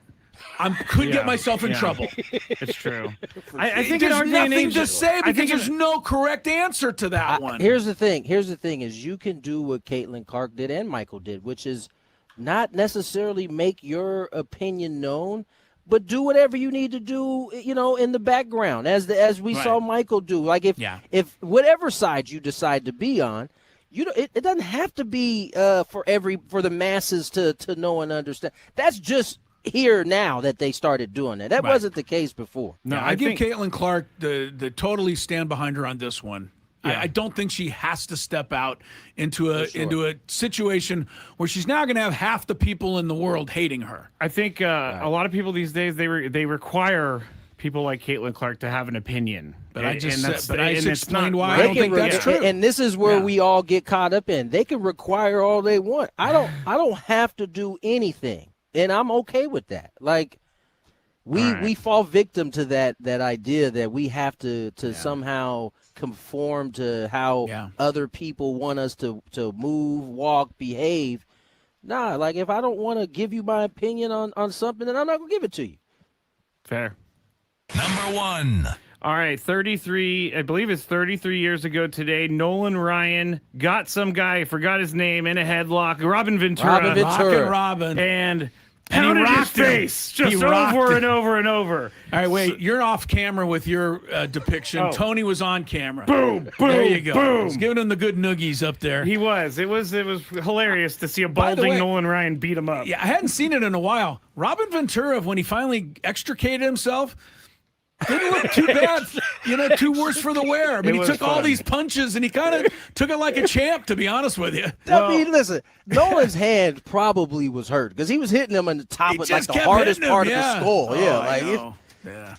I could get myself in trouble. It's true. I think there's in our day and nothing age, to say because there's no correct answer to that one. Here's the thing is you can do what Caitlin Clark did and Michael did, which is not necessarily make your opinion known, but do whatever you need to do, you know, in the background, as we saw Michael do. Like if whatever side you decide to be on, it doesn't have to be for the masses to know and understand. That's just here now that they started doing that. That wasn't the case before. No, I give Caitlin Clark the totally stand behind her on this one. Yeah. I don't think she has to step out into a situation where she's now going to have half the people in the world hating her. I think a lot of people these days they require people like Caitlin Clark to have an opinion. But I explained why I don't think that's true. And this is where we all get caught up in. They can require all they want. I don't have to do anything. And I'm okay with that. Like, we fall victim to that idea that we have to somehow conform to how other people want us to move, walk, behave. Nah, like if I don't want to give you my opinion on something, then I'm not going to give it to you. Fair. Number 1. All right, 33, I believe it's 33 years ago today, Nolan Ryan got some guy, forgot his name, in a headlock, Robin Ventura. Rockin' Robin. And pounded his face just over and over and over. All right, wait, you're off camera with your depiction. Tony was on camera. Boom, boom, there you go. boom. He's giving him the good noogies up there. He was. It was hilarious to see a balding Nolan Ryan beat him up. Yeah, I hadn't seen it in a while. Robin Ventura, when he finally extricated himself, Didn't look too bad, too worse for the wear. I mean, he took all these punches, and he kind of took it like a champ, to be honest with you. I mean, listen, Nolan's hand probably was hurt because he was hitting him on the top of the hardest part of the skull.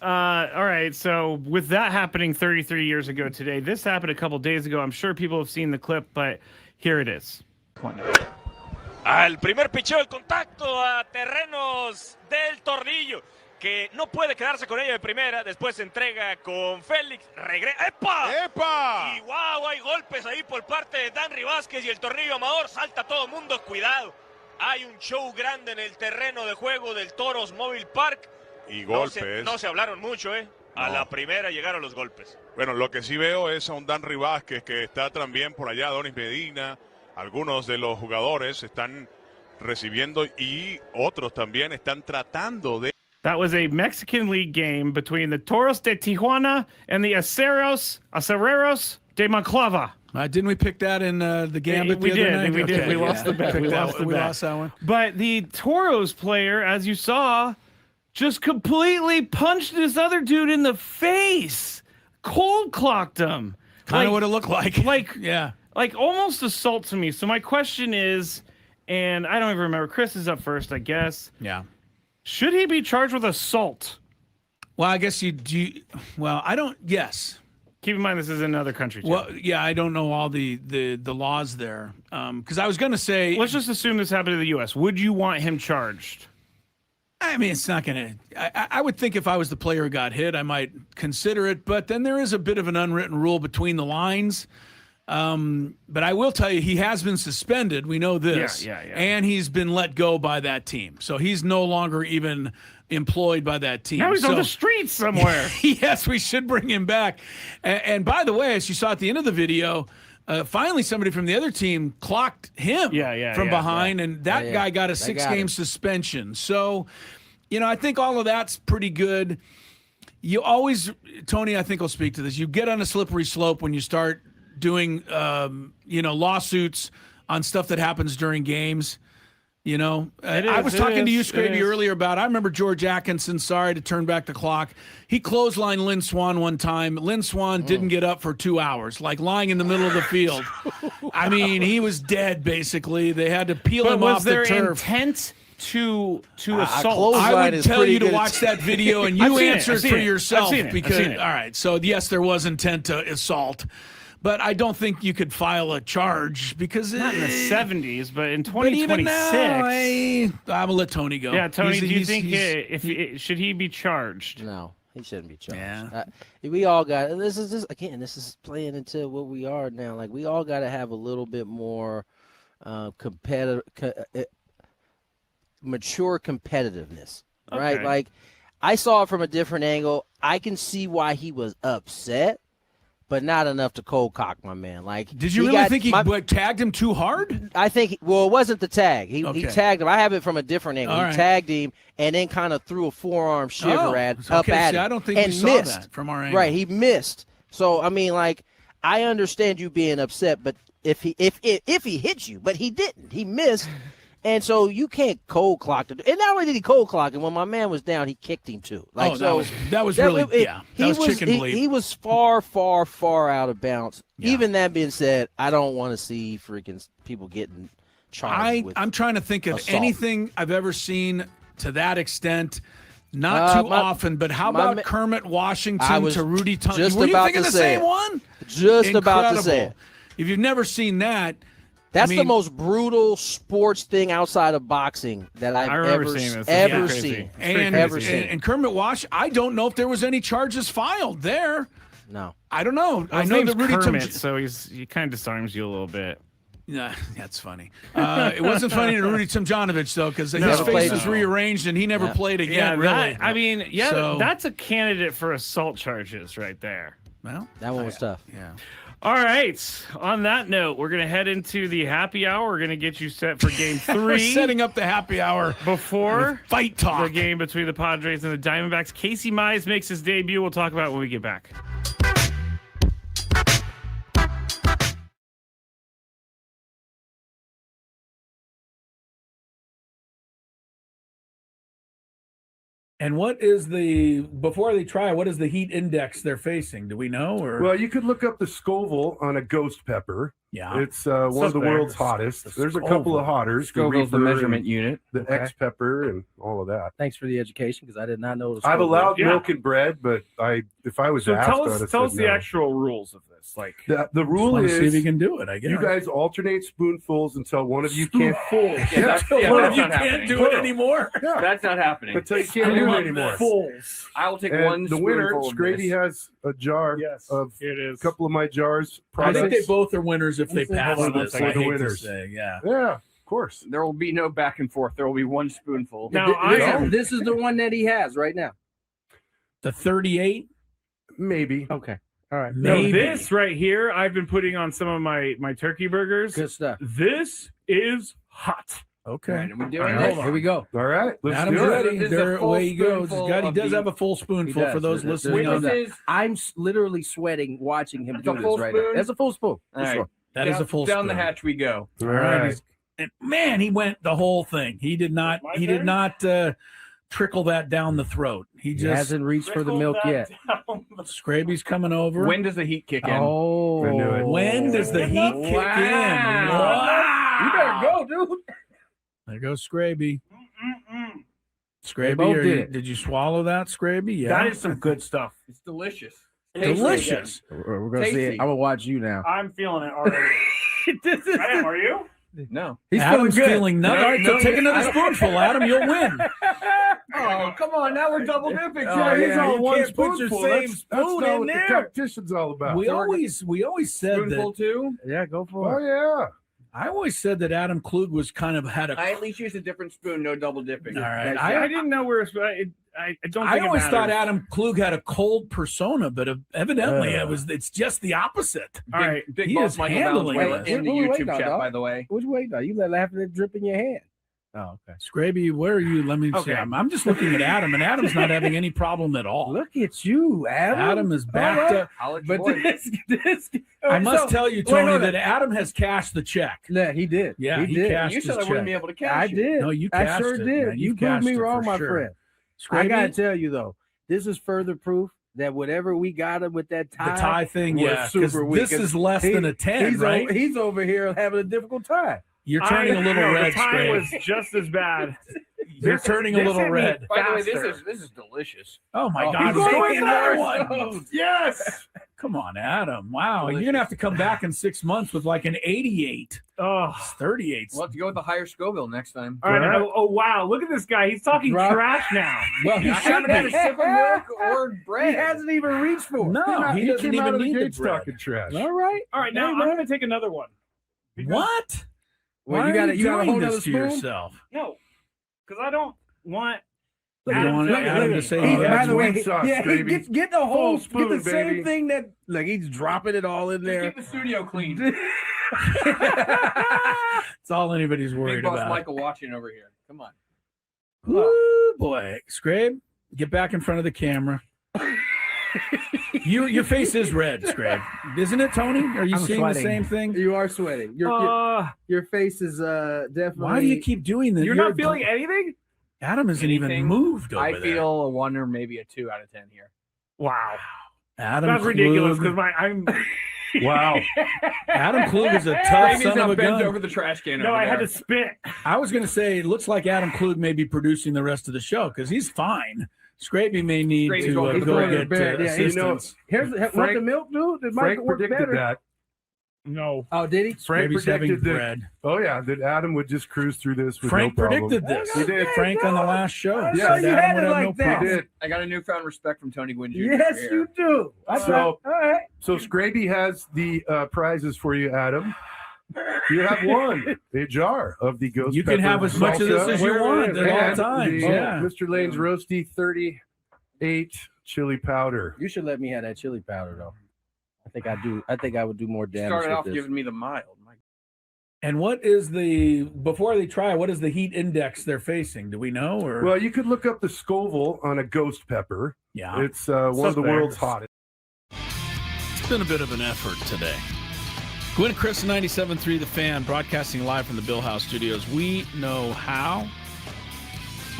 All right, so with that happening 33 years ago today, this happened a couple days ago. I'm sure people have seen the clip, but here it is. Al primer picheo el contacto a terrenos del Tornillo, que no puede quedarse con ella de primera, después se entrega con Félix, regresa, ¡epa! ¡Epa! Y wow, hay golpes ahí por parte de Danry Vázquez y el Tornillo Amador, salta todo el mundo, cuidado. Hay un show grande en el terreno de juego del Toros Mobile Park. Y golpes. No se hablaron mucho, ¿eh? A la primera llegaron los golpes. Bueno, lo que sí veo es a un Danry Vázquez que está también por allá, Donis Medina. Algunos de los jugadores están recibiendo y otros también están tratando de... That was a Mexican League game between the Toros de Tijuana and the Acereros de Monclova. Didn't we pick that in the Gambit? We did. Night? We did. We lost the bet. We lost that one. But the Toros player, as you saw, just completely punched this other dude in the face. Cold clocked him. Kind of what it looked like. Like almost assault to me. So my question is, and I don't even remember. Chris is up first, I guess. Yeah. Should he be charged with assault? Well, I guess I don't. Yes. Keep in mind this is another country. Too. Well, yeah, I don't know all the laws there. Because I was going to say, let's just assume this happened to the U.S. Would you want him charged? I mean, it's not going to. I would think if I was the player who got hit, I might consider it. But then there is a bit of an unwritten rule between the lines. But I will tell you, he has been suspended. We know this. Yeah. And he's been let go by that team. So he's no longer even employed by that team. Now he's on the streets somewhere. Yes, we should bring him back. And by the way, as you saw at the end of the video, finally somebody from the other team clocked him from behind, and that guy got a 6-game suspension. So, I think all of that's pretty good. You always, Tony, I think will speak to this. You get on a slippery slope when you start doing, lawsuits on stuff that happens during games. I was talking to you, Skraby, earlier about, I remember George Atkinson, sorry to turn back the clock. He clotheslined Lynn Swan one time. Lynn Swan didn't get up for 2 hours, like lying in the middle of the field. I mean, he was dead, basically. They had to peel him off the turf. Was there intent to assault? I would tell you to watch that video and you answer for yourself. Because, all right, so yes, there was intent to assault. But I don't think you could file a charge because not in the 70s, but in 2026. I'm gonna let Tony go. Yeah, Tony, do you think should he be charged? No, he shouldn't be charged. Yeah. We all got this is playing into what we are now. Like we all got to have a little bit more mature competitiveness, right? Okay. Like I saw it from a different angle. I can see why he was upset. But not enough to cold cock my man. Like, did you really think he tagged him too hard? I think. It wasn't the tag. He tagged him. I have it from a different angle. He tagged him and then kind of threw a forearm shiver up at him. I don't think we saw that from our angle. Right, he missed. So I mean, like, I understand you being upset, but if he hit you, but he didn't. He missed. And so you can't cold clock it. And not only did he cold clock him, when my man was down, he kicked him too. Like, that was chicken bleed. He was far, far, far out of bounds. Yeah. Even that being said, I don't want to see freaking people getting charged with I'm trying to think of anything I've ever seen to that extent. Not too often, but how about Kermit Washington to Rudy Thompson? Were you thinking the same one? Just about to say it. If you've never seen that, that's the most brutal sports thing outside of boxing that I've ever seen. And Kermit Wash, I don't know if there was any charges filed there. No. I don't know. I know that Rudy Kermit, so he kind of disarms you a little bit. Yeah, that's funny. It wasn't funny to Rudy Tomjanovich, though, because his face was rearranged and he never played again, really. That's a candidate for assault charges right there. Well, that one was tough. Yeah. All right. On that note, we're going to head into the happy hour. We're going to get you set for Game 3. We're setting up the happy hour before fight talk. The game between the Padres and the Diamondbacks. Casey Mize makes his debut. We'll talk about it when we get back. And what is before they try, what is the heat index they're facing? Do we know? Or Well, you could look up the Scoville on a ghost pepper. Yeah. It's one of the world's hottest. There's a couple of hotters. Scoville's the measurement unit. The X pepper and all of that. Thanks for the education, because I did not know. I've allowed milk and bread, but if I was asked, tell I'd have us said the no. actual rules of this. Like the rule is, see if you can do it. I guess you guys alternate spoonfuls until one of you can't. One of you can't do it anymore. Yeah. That's not happening. Until you can't do it anymore. Fulls. I will take And one. the winner, spoonful of Skraby, this. has a jar of a couple of my jars. I think they products. both are winners if they pass this. For I the hate to winners. say, yeah. Yeah, of course. There will be no back and forth. There will be one spoonful. Now, this is the one that he has right now. The 38? Maybe. Okay. All right. No, Maybe. this right here, I've been putting on some of my turkey burgers. Good stuff. This is hot. Okay. All right, are we doing All right, this? hold on. Here we go. All right. Let's Adam's do it. ready. This is a There, full away he goes. spoonful He of does the- have a full spoonful for those listening. This is I'm literally sweating watching him That's do a this full right now. spoon? That's a full spoon. All right. That is a full down the spoon. hatch we go. All All right. right. And man, he went the whole thing. He did not. He did not trickle that down the throat. He He just hasn't reached for the milk yet. Scraby's coming over. When does the heat kick in? Oh, I knew it. When does the heat kick in? Wow. You better go, dude. There goes Skraby. Skraby, both did did it. you swallow that, Skraby? Yeah. That is some good stuff. It's delicious. delicious. We're gonna see it. Tasty. I'm gonna watch you now. I'm feeling it already. I am. Are you? No. He's Adam's feeling good. feeling nothing. All right, so take another spoonful, Adam. You'll win. Oh, come on. Now we're double dipping. Yeah, he's all you one can't put your spoonful. same That's spoon not in what there. the The competition's all about. We always said Spoonful that. too? Yeah, go for Oh it. yeah. I always said that Adam Klug was kind of had a. I at least used a different spoon, no double dipping. All right. I didn't know where I don't. I think always it thought matters. Adam Klug had a cold persona, but evidently it's just the opposite. All right. Big He boss is Michael handling Valens it. in the Wait, YouTube no, chat, dog. by the way. What you waiting on? You let laughing at drip in your hand. Oh, okay. Skraby, where are you? Let me see. Okay. I'm just looking at Adam, and Adam's not having any problem at all. Look at you, Adam. Adam is back to. College But boy. this I must tell you, Tony, hold on. that Adam has cashed the check. Yeah, he did. Yeah, he did. cashed You his said I check. wouldn't be able to catch I it. did. No, you I cashed sure it, did. man. You You proved me cashed it wrong, for my sure. friend. I gotta Skraby, tell you though, this is further proof that whatever we got him with that the tie, tie thing, was yeah, because super weak. this is less than a 10, he's right? He's over here having a difficult time. You're turning a little red, The time Skraby. was just as bad. You're turning a little hit me red. By the way, faster. this is delicious. Oh my Oh, God! he's Take going another first. one. Yes. Come on, Adam. Wow, you're gonna have to come back in 6 months with like an 88. Oh. 38. We'll have to go with the higher Scoville next time. All right. Oh, wow. Look at this guy. He's talking Drop. trash now. Well, he I haven't had a sip of milk or bread. He hasn't even reached for it. No, he doesn't came out even of the need the gates bread. talking trash. All right. All right. Now Hey, I'm man. going to take another one. What? Well, Why you got are to you got a doing whole this other to spoon. yourself? No, because I don't want. You don't want Adam to say he By has the way, wing sauce, yeah, he baby. get the whole Full spoon, get the same baby. thing that like he's dropping it all in there. Keep the studio clean. It's all anybody's Big worried boss about. Michael watching over here. Come on. Ooh, boy, Skrabe, get back in front of the camera. Your face is red, Skrabe, isn't it, Tony? Are you I'm seeing sweating. the same thing? You are sweating. Your face is definitely. Why do you keep doing this? You're not feeling anything? Adam isn't even Anything? moved over I there. feel a 1 or maybe a 2 out of 10 here. Wow. Adam That's Klug, ridiculous because I'm. Wow. Adam Klug is a tough Maybe son now of a bent gun. over the trash can. No, over I had there. to spit. I was going to say it looks like Adam Klug may be producing the rest of the show because he's fine. Skraby may need Skraby's to going to go the get Yeah, you know, assistance. here's want the milk, dude. It might Frank work predicted better. that. No. Oh, did he? Frank Skraby's having predicted that. bread. Oh yeah, that Adam would just cruise through this with Frank no problem. predicted this. He did. Frank on the last show. I said know you Adam had would it have like no that. problem. He did. I got a newfound respect from Tony Gwynn Jr. Yes, here. you do. So- all right. So Skraby has the prizes for you, Adam. You have one, a jar of the ghost. You can pepper have as much of this salsa. as you want at all And times. the, Yeah. Mr. Lane's roasty 38 chili powder. You should let me have that chili powder though. I think I do. I think I would do more damage. Started with off this. giving me the mild. And what is before they try, what is the heat index they're facing? Do we know? Or Well, you could look up the Scoville on a ghost pepper. yeah, It's one of the world's hottest. it's been a bit of an effort today. Gwynn Chris, 97.3 The Fan, broadcasting live from the Bill House Studios. We know how.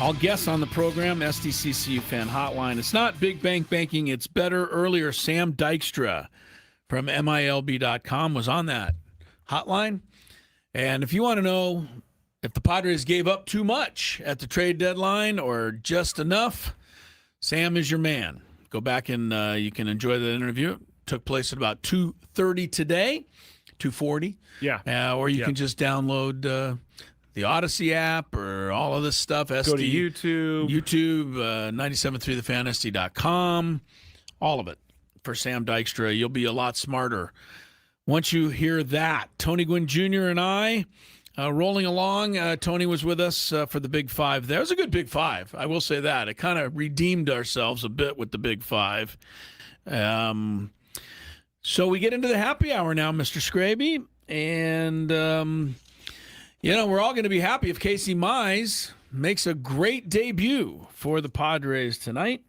All guests on the program, SDCCU Fan Hotline. It's not big bank banking, it's better. Earlier, Sam Dykstra from MILB.com was on that hotline. And if you want to know if the Padres gave up too much at the trade deadline or just enough, Sam is your man. Go back and you can enjoy the interview. It took place at about 2:30 today, 2:40. Yeah. Or you can just download the Odyssey app or all of this stuff. Go to YouTube. 97.3 thefantasy.com. All of it for Sam Dykstra. You'll be a lot smarter once you hear that. Tony Gwynn Jr. and I rolling along. Tony was with us for the Big Five there. It was a good Big Five. I will say that. It kind of redeemed ourselves a bit with the Big Five. So we get into the happy hour now, Mr. Skraby. And, we're all going to be happy if Casey Mize makes a great debut for the Padres tonight.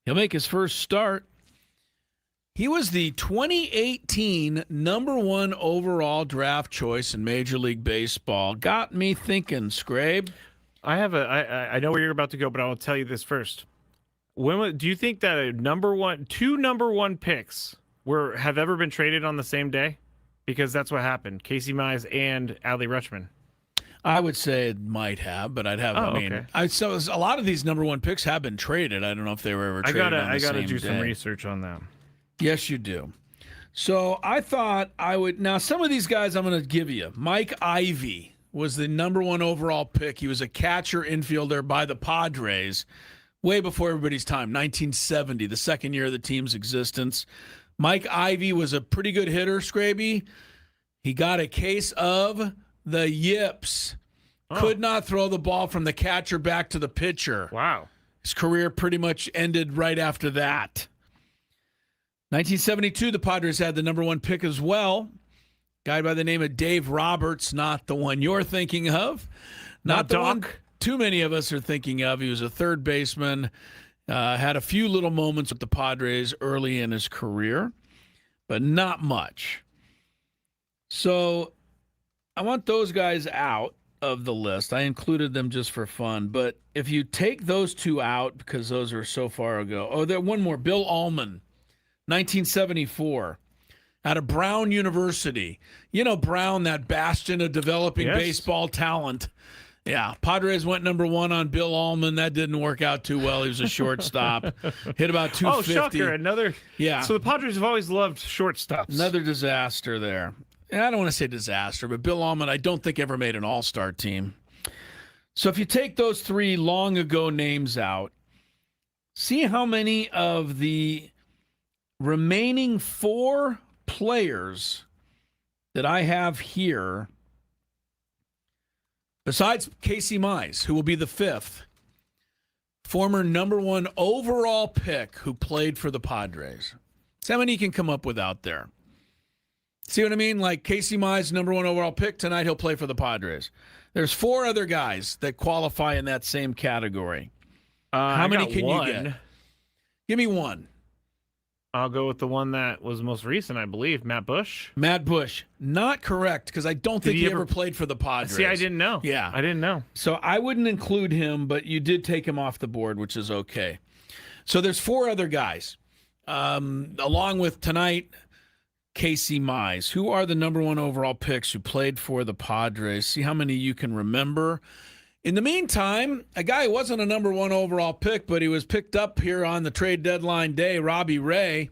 He'll make his first start. He was the 2018 #1 overall draft choice in Major League Baseball. Got me thinking, Skrabe. I know where you're about to go, but I will tell you this first. Do you think that two number one picks have ever been traded on the same day? Because that's what happened. Casey Mize and Adley Rutschman. I would say it might have, but I'd have. So a lot of these #1 picks have been traded. I don't know if they were ever traded. I gotta do some research on that. Yes, you do. So I thought I would. Now, some of these guys I'm going to give you. Mike Ivy was the #1 overall pick. He was a catcher infielder by the Padres way before everybody's time, 1970, the second year of the team's existence. Mike Ivy was a pretty good hitter, Skraby. He got a case of the yips. Could not throw the ball from the catcher back to the pitcher. Wow. His career pretty much ended right after that. 1972, the Padres had the #1 pick as well. Guy by the name of Dave Roberts, not the one you're thinking of. Not the Doc. one too many of us are thinking of. He was a third baseman. Had a few little moments with the Padres early in his career, but not much. So I want those guys out of the list. I included them just for fun. But if you take those two out, because those are so far ago. Oh, there one more. Bill Ullman, 1974, out of Brown University. You know Brown, that bastion of developing baseball talent. Yeah, Padres went #1 on Bill Ullman. That didn't work out too well. He was a shortstop. Hit about 250. Oh, shocker. Another. Yeah. So the Padres have always loved shortstops. Another disaster there. And I don't want to say disaster, but Bill Ullman, I don't think ever made an all-star team. So if you take those three long ago names out, see how many of the remaining 4 players that I have here, besides Casey Mize, who will be the 5th, former #1 overall pick who played for the Padres. See how many you can come up with out there. See what I mean? Like Casey Mize, #1 overall pick. Tonight he'll play for the Padres. There's 4 other guys that qualify in that same category. How many can you get? Give me one. I'll go with the one that was most recent, I believe, Matt Bush. Matt Bush. Not correct, because I don't think he ever played for the Padres. See, I didn't know. Yeah. I didn't know. So I wouldn't include him, but you did take him off the board, which is okay. So there's 4 other guys, along with tonight, Casey Mize. Who are the #1 overall picks who played for the Padres? See how many you can remember. In the meantime, a guy who wasn't a #1 overall pick, but he was picked up here on the trade deadline day, Robbie Ray,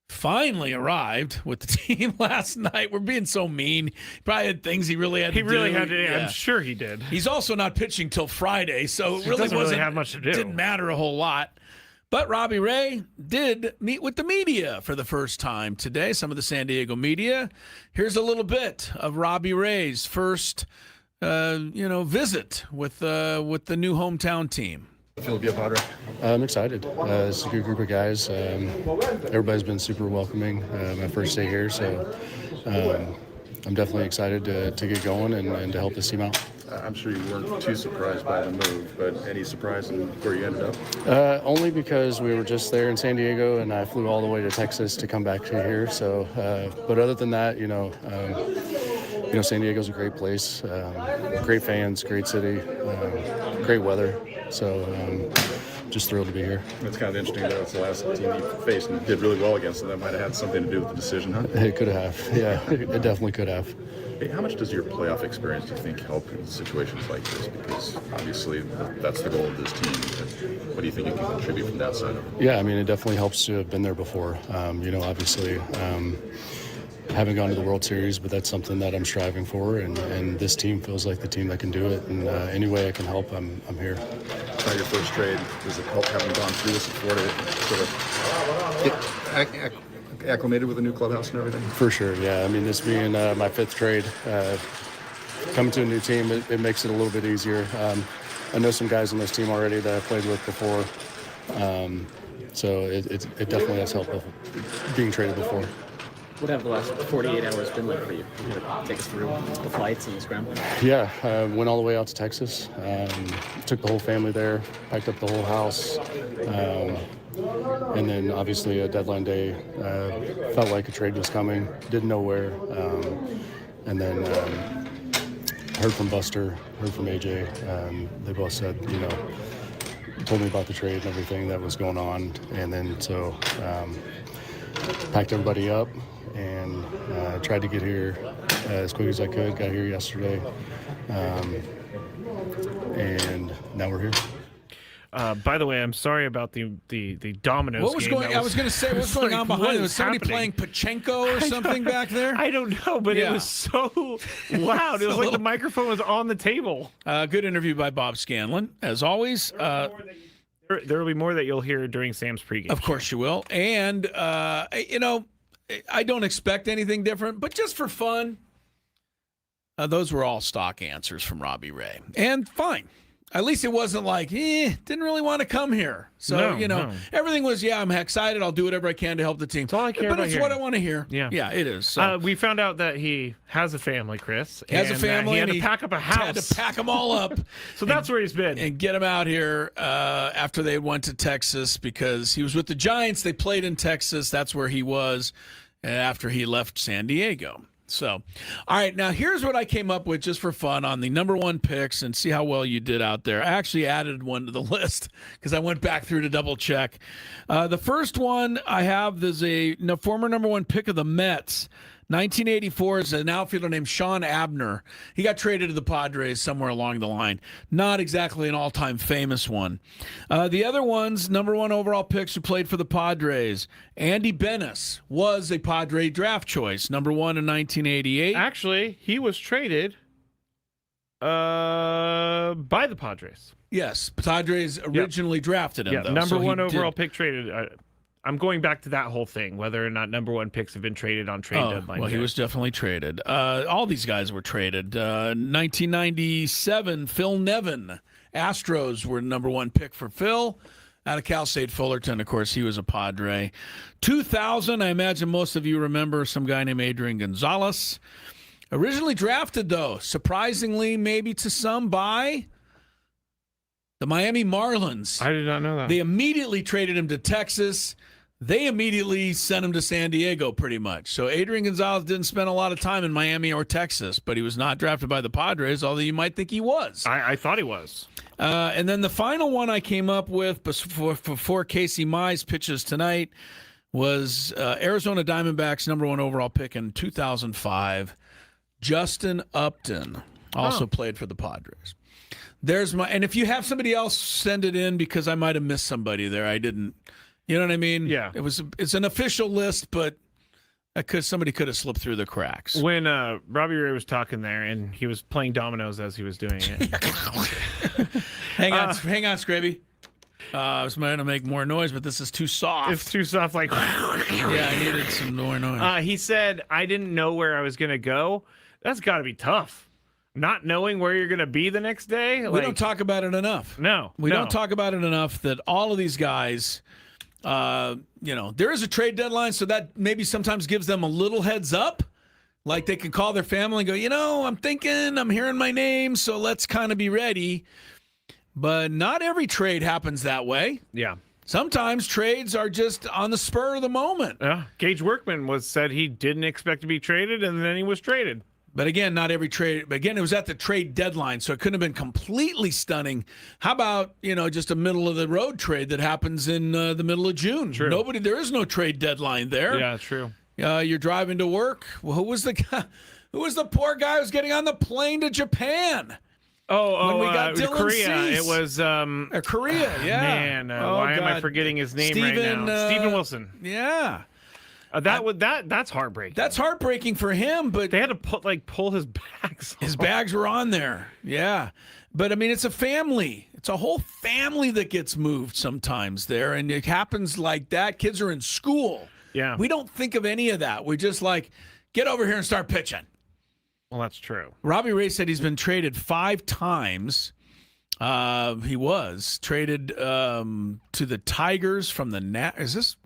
finally arrived with the team last night. We're being so mean. He probably had things he really had to do. He really had to. Yeah. I'm sure he did. He's also not pitching till Friday, so it doesn't really have much to do. Didn't matter a whole lot. But Robbie Ray did meet with the media for the first time today, some of the San Diego media. Here's a little bit of Robbie Ray's first visit with the new hometown team. Feel to be a Padre? I'm excited. It's a good group of guys. Everybody's been super welcoming. My first day here, so I'm definitely excited to get going and to help this team out. I'm sure you weren't too surprised by the move, but any surprise in where you ended up? Only because we were just there in San Diego, and I flew all the way to Texas to come back to here. So, but other than that, San Diego's a great place, great fans, great city. great weather. So just thrilled to be here. It's kind of interesting that it's the last team you faced and did really well against, and that might have had something to do with the decision, huh? It could have. Yeah, it definitely could have. Hey, how much does your playoff experience, do you think, help in situations like this? Because obviously that's the goal of this team. What do you think you can contribute from that side of it? Yeah, I mean, it definitely helps to have been there before. Obviously, haven't gone to the World Series, but that's something that I'm striving for, and this team feels like the team that can do it. And any way I can help, I'm here. It's not your first trade. Does it help having gone through this before to sort of get acclimated with a new clubhouse and everything? For sure, yeah. I mean, this being my 5th trade, coming to a new team, it makes it a little bit easier. I know some guys on this team already that I've played with before, so it definitely has helped with being traded before. What have the last 48 hours been like for you? You gotta take us through the flights and the scramble. Yeah, went all the way out to Texas. Took the whole family there, packed up the whole house. And then obviously a deadline day, felt like a trade was coming, didn't know where. And then heard from Buster, heard from AJ. They both said, told me about the trade and everything that was going on. And then so packed everybody up and tried to get here as quick as I could. Got here yesterday. And now we're here. By the way, I'm sorry about the Domino's What was game. going? I was going to say, what's going on behind it? Was somebody playing Pachinko or something back there? I don't know, but it was so loud. It was like the microphone was on the table. Good interview by Bob Scanlon, as always. There will be more that you'll hear during Sam's pregame. Of course you will. And, I don't expect anything different, but just for fun, those were all stock answers from Robbie Ray. And fine. At least it wasn't like, didn't really want to come here. So, everything was, I'm excited. I'll do whatever I can to help the team. That's all I care about. But it's hearing. what I want to hear. Yeah, it is. So. We found out that he has a family, Chris. He has a family. He had to pack up a house. Had to pack them all up. So that's where he's been. And get him out here after they went to Texas because he was with the Giants. They played in Texas. That's where he was after he left San Diego. So, all right, now here's what I came up with just for fun on the number 1 picks and see how well you did out there. I actually added one to the list because I went back through to double check. The first one I have is a former number 1 pick of the Mets. 1984 is an outfielder named Sean Abner. He got traded to the Padres somewhere along the line. Not exactly an all-time famous one. The other ones, number 1 overall picks who played for the Padres. Andy Benes was a Padre draft choice, number 1 in 1988. Actually, he was traded by the Padres. Yes, Padres originally drafted him, though. Number 1 overall pick traded. I'm going back to that whole thing, whether or not number 1 picks have been traded on trade deadline. Well, he was definitely traded. All these guys were traded. 1997, Phil Nevin. Astros were number 1 pick for Phil out of Cal State Fullerton. Of course, he was a Padre. 2000, I imagine most of you remember some guy named Adrian Gonzalez. Originally drafted, though, surprisingly, maybe to some, by the Miami Marlins. I did not know that. They immediately traded him to Texas. They immediately sent him to San Diego, pretty much. So Adrian Gonzalez didn't spend a lot of time in Miami or Texas, but he was not drafted by the Padres, although you might think he was. I thought he was. And then the final one I came up with before Casey Mize pitches tonight was Arizona Diamondbacks number 1 overall pick in 2005, Justin Upton, also played for the Padres. And if you have somebody else, send it in because I might have missed somebody there. I didn't. You know what I mean? Yeah. It's an official list, but somebody could have slipped through the cracks. When Robbie Ray was talking there, and he was playing dominoes as he was doing it. Hang on, Skraby. I was trying to make more noise, but this is too soft. It's too soft, like. Yeah, I needed some more noise. He said, I didn't know where I was going to go. That's got to be tough. Not knowing where you're going to be the next day. We don't talk about it enough. No. We don't talk about it enough that all of these guys, there is a trade deadline, so that maybe sometimes gives them a little heads up. Like they can call their family and go, I'm hearing my name, so let's kind of be ready. But not every trade happens that way. Yeah. Sometimes trades are just on the spur of the moment. Yeah. Gage Workman said he didn't expect to be traded, and then he was traded. But again, not every trade. But again, it was at the trade deadline, so it couldn't have been completely stunning. How about, just a middle of the road trade that happens in the middle of June? True. There is no trade deadline there. Yeah, true. You're driving to work. Well, who was the guy? Who was the poor guy who was getting on the plane to Japan? When we got Dylan Korea. Cease. It was Korea. Yeah. Man, why am I forgetting his name right now? Steven Wilson. Yeah. That's heartbreaking. That's heartbreaking for him, but they had to pull his bags. His bags were on there. Yeah. But I mean, it's a family. It's a whole family that gets moved sometimes there, and it happens like that. Kids are in school. Yeah. We don't think of any of that. We just get over here and start pitching. Well, that's true. Robbie Ray said he's been traded 5 times. He was traded to the Tigers from the Is this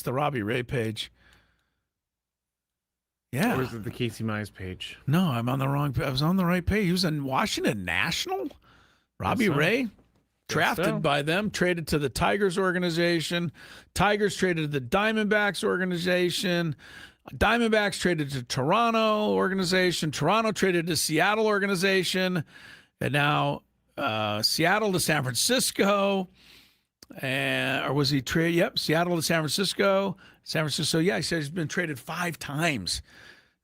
the Robbie Ray page? Yeah. Or is it the Casey Mize page? No, I'm on the wrong. I was on the right page. He was in Washington National. Robbie Ray, drafted by them, traded to the Tigers organization. Tigers traded to the Diamondbacks organization. Diamondbacks traded to Toronto organization. Toronto traded to Seattle organization. And now Seattle to San Francisco. Or was he traded? Yep, Seattle to San Francisco. San Francisco, yeah, he said he's been traded 5 times.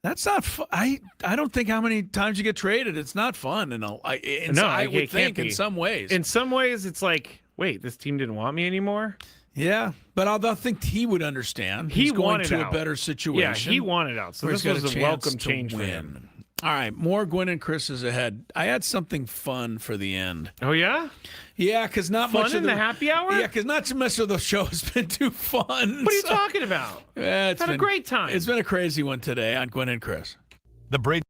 That's not fun. I don't think how many times you get traded. It's not fun. I would think in some ways. In some ways, it's like, wait, this team didn't want me anymore? Yeah, but I think he would understand. He's going to a better situation. Yeah, he wanted out. So this was a welcome change for him. All right, more Gwynn and Chris is ahead. I had something fun for the end. Oh, yeah? Yeah, because not fun much of the happy hour? Yeah, because not too much of the show has been too fun. What are you talking about? It's had a great time. It's been a crazy one today on Gwynn and Chris. The Brady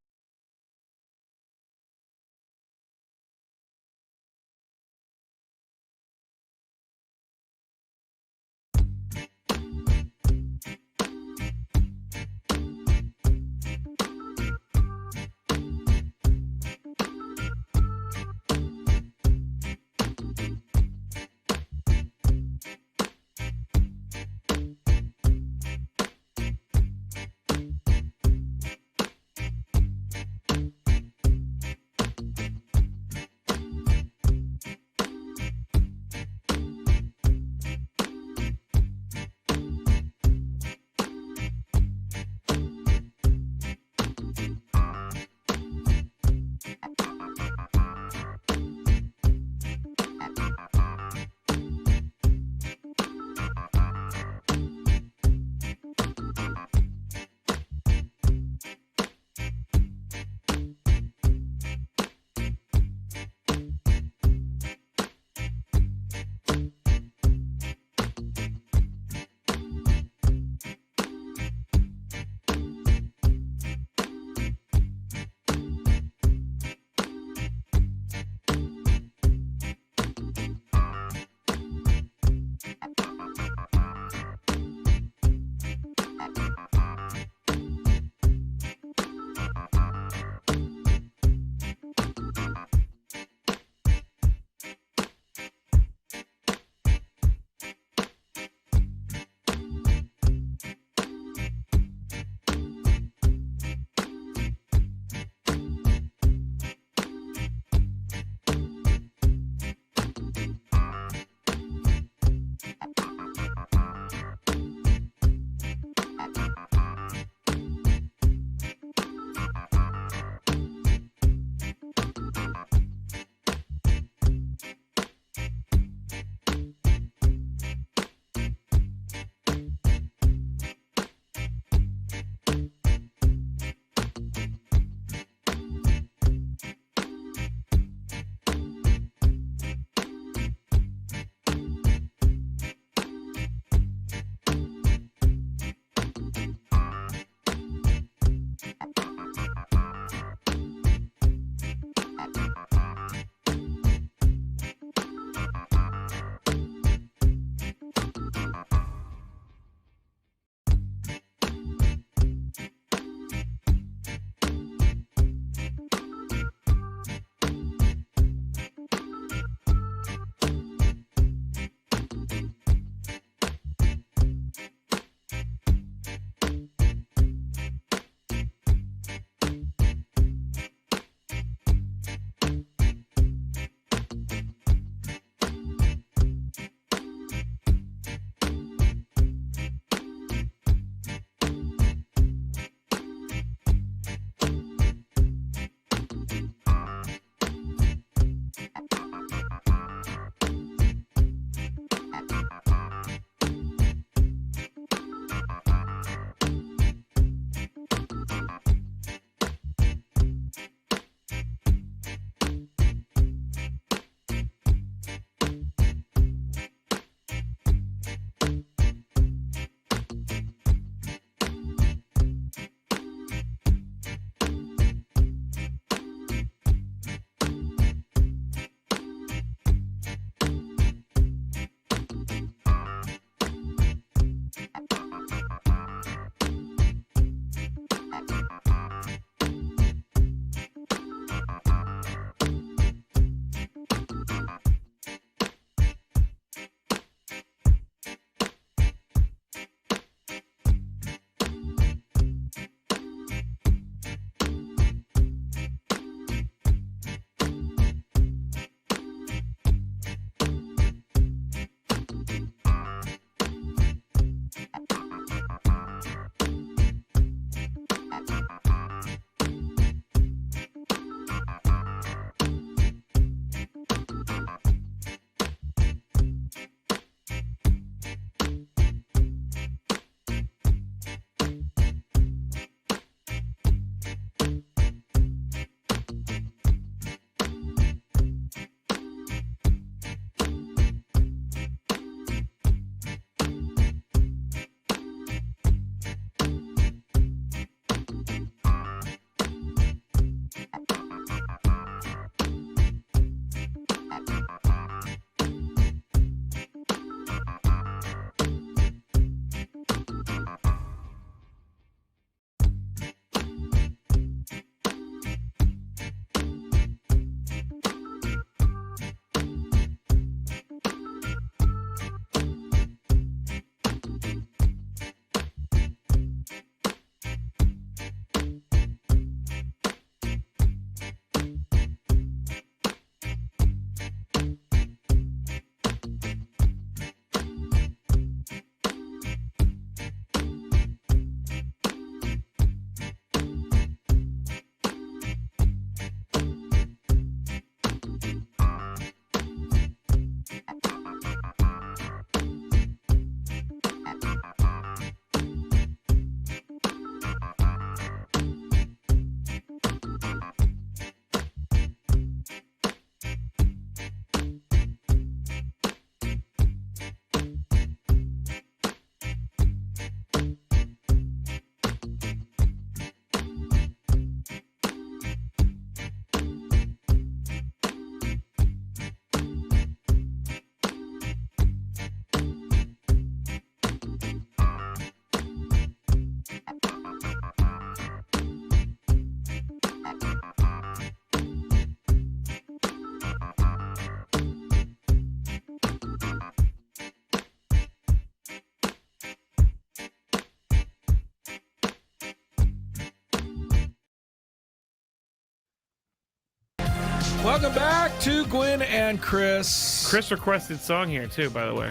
Welcome back to Gwynn and Chris. Chris requested song here, too, by the way.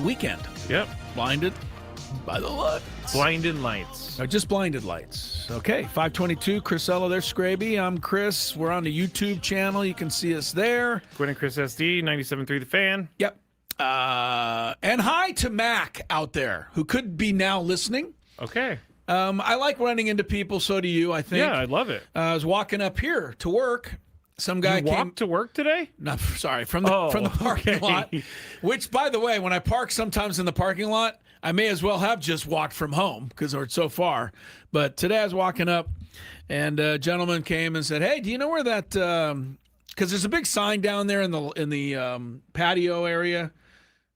Weekend. Yep. Blinded by the lights. Blinded Lights. Just Blinded Lights. Okay, 522, Chrisella, there's Skraby. I'm Chris. We're on the YouTube channel. You can see us there. Gwynn and Chris SD, 97.3 The Fan. Yep. And hi to Mac out there, who could be now listening. Okay. I like running into people, so do you, I think. Yeah, I love it. I was walking up here to work. Some guy you came walked to work today? No, sorry, from the parking lot. Which, by the way, when I park sometimes in the parking lot, I may as well have just walked from home because it's so far. But today I was walking up, and a gentleman came and said, "Hey, do you know where that?" Because there's a big sign down there in the patio area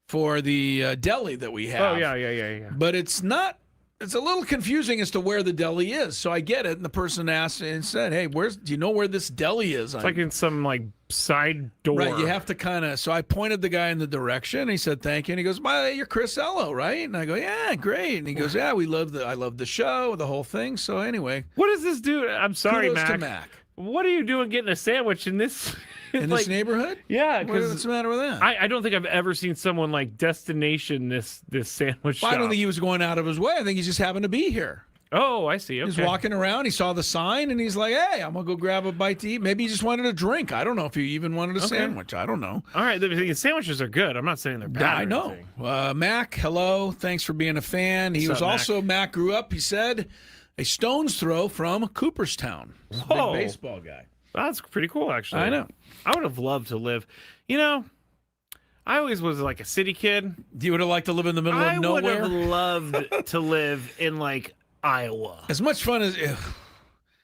for the deli that we have. Oh yeah. But it's not. It's a little confusing as to where the deli is. So I get it. And the person asked and said, "Hey, do you know where this deli is?" It's like in some side door. Right. You have to kind of. So I pointed the guy in the direction. And he said, "Thank you." And he goes, "You're Chris Ello, right?" And I go, "Yeah, great." And he goes, "Yeah, I love the show, the whole thing." So anyway, what does this do? I'm sorry, kudos Mac. to Mac. What are you doing getting a sandwich in this? In this neighborhood? Yeah. What's the matter with that? I don't think I've ever seen someone destination this sandwich shop. I don't think he was going out of his way. I think he just happened to be here. Oh, I see. Okay. He was walking around. He saw the sign, and he's like, "Hey, I'm going to go grab a bite to eat." Maybe he just wanted a drink. I don't know if he even wanted a sandwich. I don't know. All right. The sandwiches are good. I'm not saying they're bad. I know. Mac, hello. Thanks for being a fan. He was also, Mac grew up, he said, a stone's throw from Cooperstown. Whoa. Big baseball guy. That's pretty cool, actually. I know. I would have loved to live. I always was like a city kid. You would have liked to live in the middle of nowhere? I would have loved to live in Iowa. As much fun as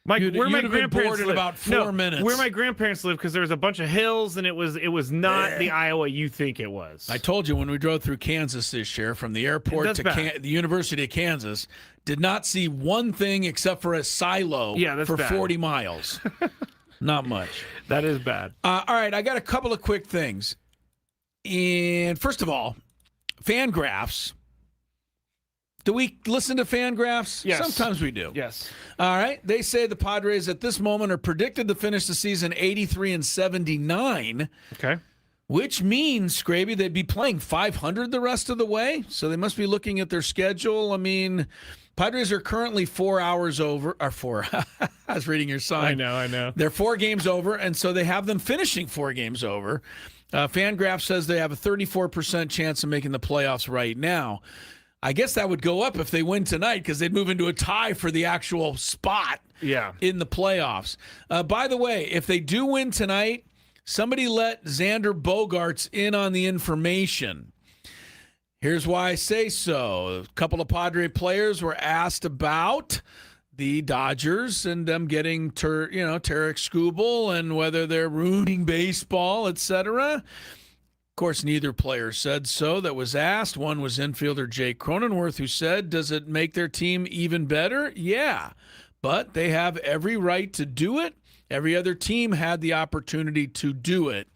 where my grandparents in live. about 4 minutes. Where my grandparents live, because there was a bunch of hills, and it was not the Iowa you think it was. I told you when we drove through Kansas this year, from the airport to the University of Kansas, did not see one thing except for a silo for bad. 40 miles. Not much. That is bad. All right, I got a couple of quick things. And first of all, Fangraphs. Do we listen to Fangraphs? Yes. Sometimes we do. Yes. All right. They say the Padres at this moment are predicted to finish the season 83-79. Okay. Which means, Skraby, they'd be playing 500 the rest of the way. So they must be looking at their schedule. I mean, Padres are currently 4 hours over. Or 4. I was reading your sign. I know. They're 4 games over, and so they have them finishing 4 games over. Fangraphs says they have a 34% chance of making the playoffs right now. I guess that would go up if they win tonight because they'd move into a tie for the actual spot in the playoffs. By the way, if they do win tonight, somebody let Xander Bogaerts in on the information. Here's why I say so. A couple of Padre players were asked about the Dodgers and them getting Tarek Skubal and whether they're ruining baseball, etc. Of course, neither player said so that was asked. One was infielder Jake Cronenworth, who said, "Does it make their team even better?" Yeah, but they have every right to do it. Every other team had the opportunity to do it.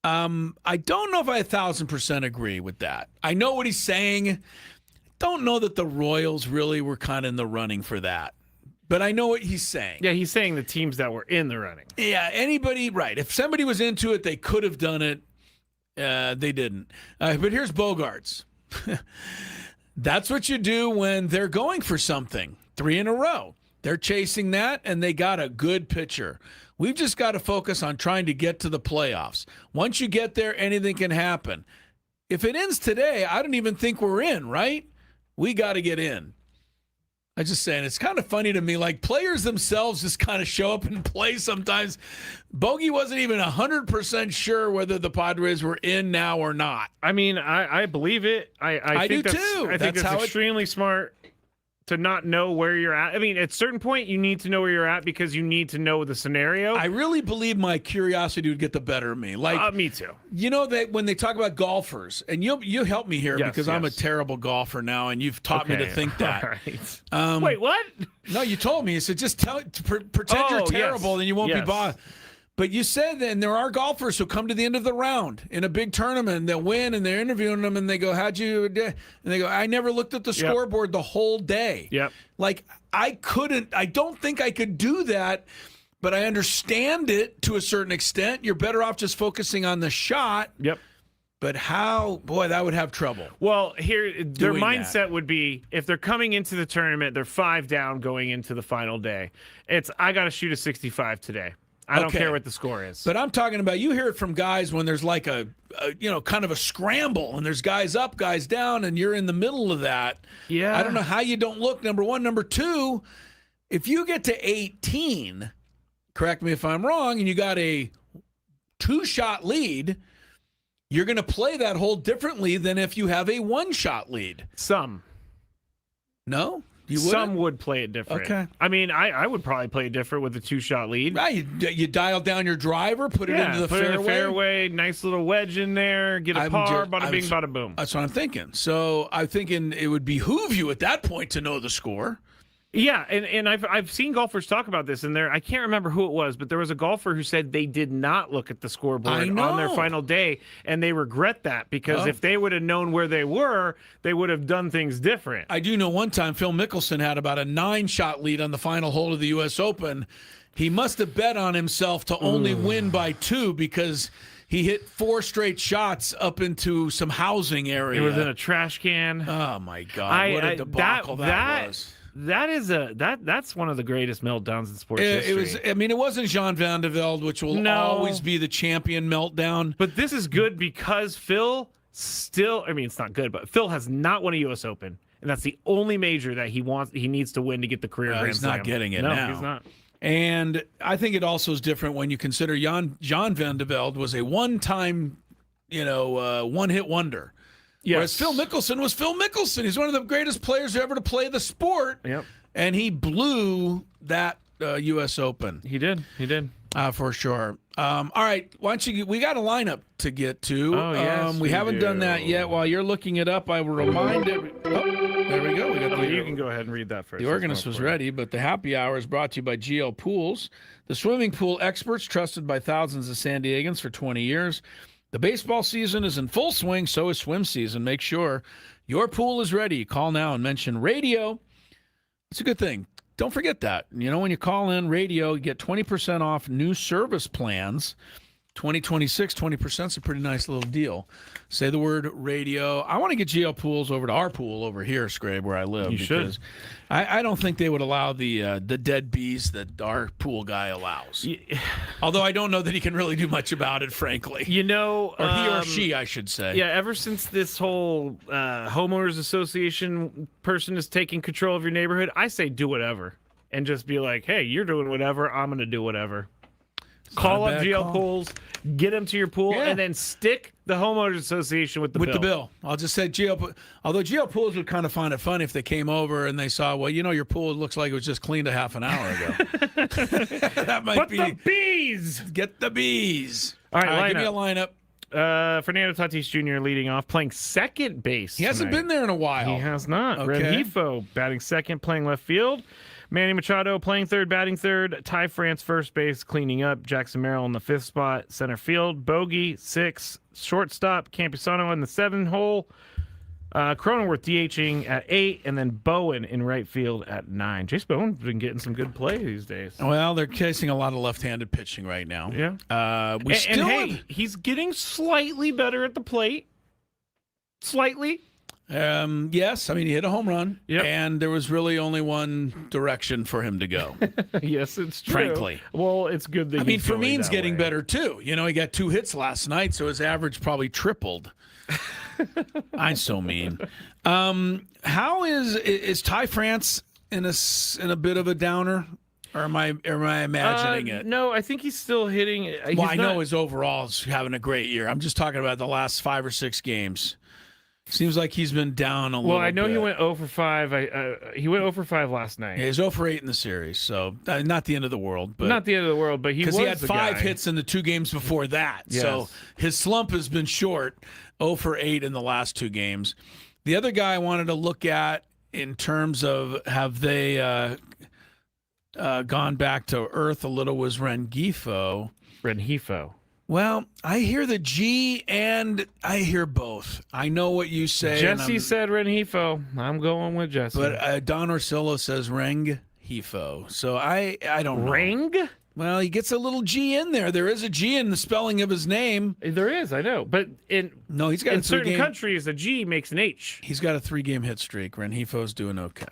I don't know if I 1,000% agree with that. I know what he's saying. Don't know that the Royals really were kind of in the running for that. But I know what he's saying. Yeah, he's saying the teams that were in the running. Yeah, anybody, right. If somebody was into it, they could have done it. They didn't. But here's Bogaerts. That's what you do when they're going for something. 3 in a row. They're chasing that, and they got a good pitcher. We've just got to focus on trying to get to the playoffs. Once you get there, anything can happen. If it ends today, I don't even think we're in, right? We got to get in. I'm just saying, it's kind of funny to me. Like, players themselves just kind of show up and play sometimes. Bogey wasn't even 100% sure whether the Padres were in now or not. I mean, I believe it. I think do, that's, too. I think that's extremely smart to not know where you're at. I mean, at a certain point, you need to know where you're at because you need to know the scenario. I really believe my curiosity would get the better of me. Like, me too. You know that when they talk about golfers, and you help me here because I'm a terrible golfer now, and you've taught me to think that. Right. Wait, what? No, you told me. So just pretend you're terrible, and you won't be bothered. But you said that, and there are golfers who come to the end of the round in a big tournament, and they'll win, and they're interviewing them, and they go, "How'd you do?" And they go, "I never looked at the scoreboard the whole day." Yep. Like, I don't think I could do that but I understand it to a certain extent. You're better off just focusing on the shot. Yep. But that would have trouble. Well, their mindset that. would be, if they're coming into the tournament, they're 5 down going into the final day. I got to shoot a 65 today. I don't care what the score is. But I'm talking about, you hear it from guys when there's like a kind of a scramble, and there's guys up, guys down, and you're in the middle of that. Yeah. I don't know how you don't look, number one. Number two, if you get to 18, correct me if I'm wrong, and you got a 2-shot lead, you're going to play that hole differently than if you have a 1-shot lead. Some. No? Some would play it different. Okay. I mean, I would probably play it different with a 2-shot lead. Right. You dial down your driver, put it into the put fairway. it in the fairway, nice little wedge in there, get a par, bada bing, bada boom. That's what I'm thinking. So I'm thinking it would behoove you at that point to know the score. Yeah, and I've seen golfers talk about this, and I can't remember who it was, but there was a golfer who said they did not look at the scoreboard on their final day, and they regret that because if they would have known where they were, they would have done things different. I do know one time Phil Mickelson had about a 9-shot lead on the final hole of the U.S. Open. He must have bet on himself to only win by 2 because he hit 4 straight shots up into some housing area. It was in a trash can. Oh, my God. What a debacle that was. That's one of the greatest meltdowns in sports history. It wasn't Jean Van de Velde, which will always be the champion meltdown. But this is good because Phil it's not good, but Phil has not won a U.S. Open, and that's the only major that he needs to win to get the career Grand Slam. He's not getting it now. No, he's not. And I think it also is different when you consider Jean Van de Velde was a one-time, one-hit wonder. Yes. Whereas Phil Mickelson was Phil Mickelson. He's one of the greatest players ever to play the sport. Yep. And he blew that U.S. Open. He did. For sure. All right. Why don't we got a lineup to get to. Oh, yes, we haven't done that yet. While you're looking it up, I will remind there we go. We got you can go ahead and read that first. The organist was ready, but the happy hour is brought to you by GL Pools, the swimming pool experts trusted by thousands of San Diegans for 20 years. The baseball season is in full swing, so is swim season. Make sure your pool is ready. Call now and mention radio. It's a good thing. Don't forget that. When you call in radio, you get 20% off new service plans. 2026, 20% is a pretty nice little deal. Say the word radio. I want to get GL Pools over to our pool over here, Skraby, where I live. You should. I don't think they would allow the dead bees that our pool guy allows. Although I don't know that he can really do much about it, frankly. Or he or she, I should say. Yeah, ever since this whole homeowners association person is taking control of your neighborhood, I say do whatever. And just be like, hey, you're doing whatever, I'm going to do whatever. Call up GL Pools, get them to your pool, and then stick the homeowners association with the bill. I'll just say although GL Pools would kind of find it funny if they came over and they saw, well, your pool looks like it was just cleaned a half an hour ago. That might be. The bees! Get the bees. All right, give me a lineup. Fernando Tatis Jr. leading off, playing second base. He hasn't been there in a while. He has not. Okay. Rengifo batting second, playing left field. Manny Machado playing third, batting third. Ty France first base, cleaning up. Jackson Merrill in the 5th spot, center field. Bogey 6, shortstop. Campusano in the 7 hole. Cronenworth DHing at 8, and then Bowen in right field at 9. Jace Bowen's been getting some good play these days. Well, they're casing a lot of left-handed pitching right now. Yeah. He's getting slightly better at the plate. Slightly. Yes, he hit a home run, and there was really only one direction for him to go. Yes, it's true. Frankly. Well, it's good that Fermin's getting better, too. He got 2 hits last night, so his average probably tripled. I'm so mean. How is Ty France in a bit of a downer? Or am I imagining it? No, I think he's still hitting. I know his overall is having a great year. I'm just talking about the last 5 or 6 games. Seems like he's been down a little bit. Well, I know he went 0 for 5. He went 0 for 5 last night. Yeah, he's 0 for 8 in the series, so not the end of the world. But not the end of the world, but he had 5 hits in the 2 games before that. Yes. So his slump has been short, 0 for 8 in the last 2 games. The other guy I wanted to look at in terms of have they gone back to earth a little was Rengifo. Well, I hear the G and I hear both. I know what you say. Jesse said Rengifo. I'm going with Jesse. But Don Orsillo says Rengifo. So I don't know. Well, he gets a little G in there. There is a G in the spelling of his name. There is, I know. But he's got in certain countries, a G makes an H. He's got a 3-game hit streak. Renjifo's doing okay.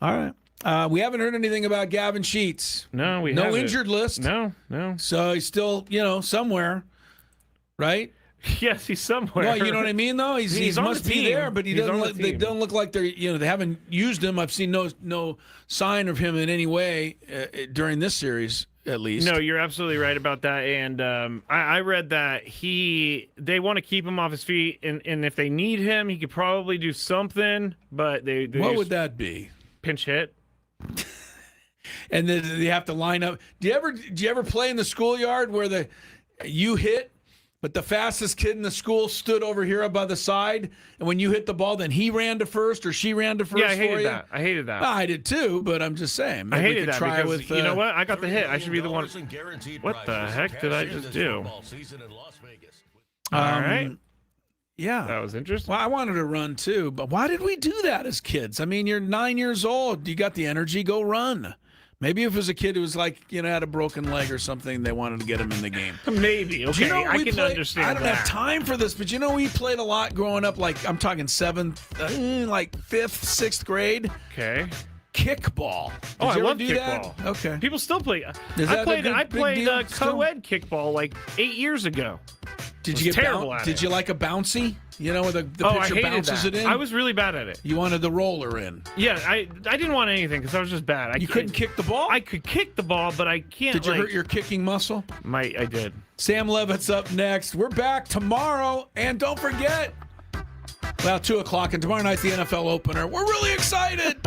All right. We haven't heard anything about Gavin Sheets. No, we haven't. haven't. No injured list. No. So he's still, somewhere, right? Yes, he's somewhere. Well, you know what I mean, though. He must be there, but he doesn't. They don't look like they're. They haven't used him. I've seen no sign of him in any way during this series, at least. No, you're absolutely right about that. And I read that they want to keep him off his feet, and if they need him, he could probably do something. But they what would that be? Pinch hit. And then they have to line up. Do you ever play in the schoolyard where you hit? But the fastest kid in the school stood over here by the side, and when you hit the ball, then he ran to first or she ran to first. Yeah, I hated for you. that. I hated that. I did too, but I'm just saying. I hated that try because with, you know what? I got the hit. I should be the one. What the heck did I just do? All right. Yeah. That was interesting. Well, I wanted to run too, but why did we do that as kids? I mean, you're 9 years old. You got the energy. Go run. Maybe if it was a kid who was like, had a broken leg or something, they wanted to get him in the game. Maybe. Okay, I can understand I don't have time for this, but we played a lot growing up. Like, I'm talking 7th, like 5th, 6th grade. Okay. Kickball. I love kickball. That? Okay. People still play. I played deal co-ed kickball like 8 years ago. Did you get terrible at it? Did you like a bouncy? Where the pitcher bounces it in? I was really bad at it. You wanted the roller in. Yeah, I didn't want anything because I was just bad. You couldn't kick the ball? I could kick the ball, but I can't. Did you hurt your kicking muscle? I did. Sam Levitt's up next. We're back tomorrow, and don't forget, 2 o'clock, and tomorrow night's the NFL opener. We're really excited.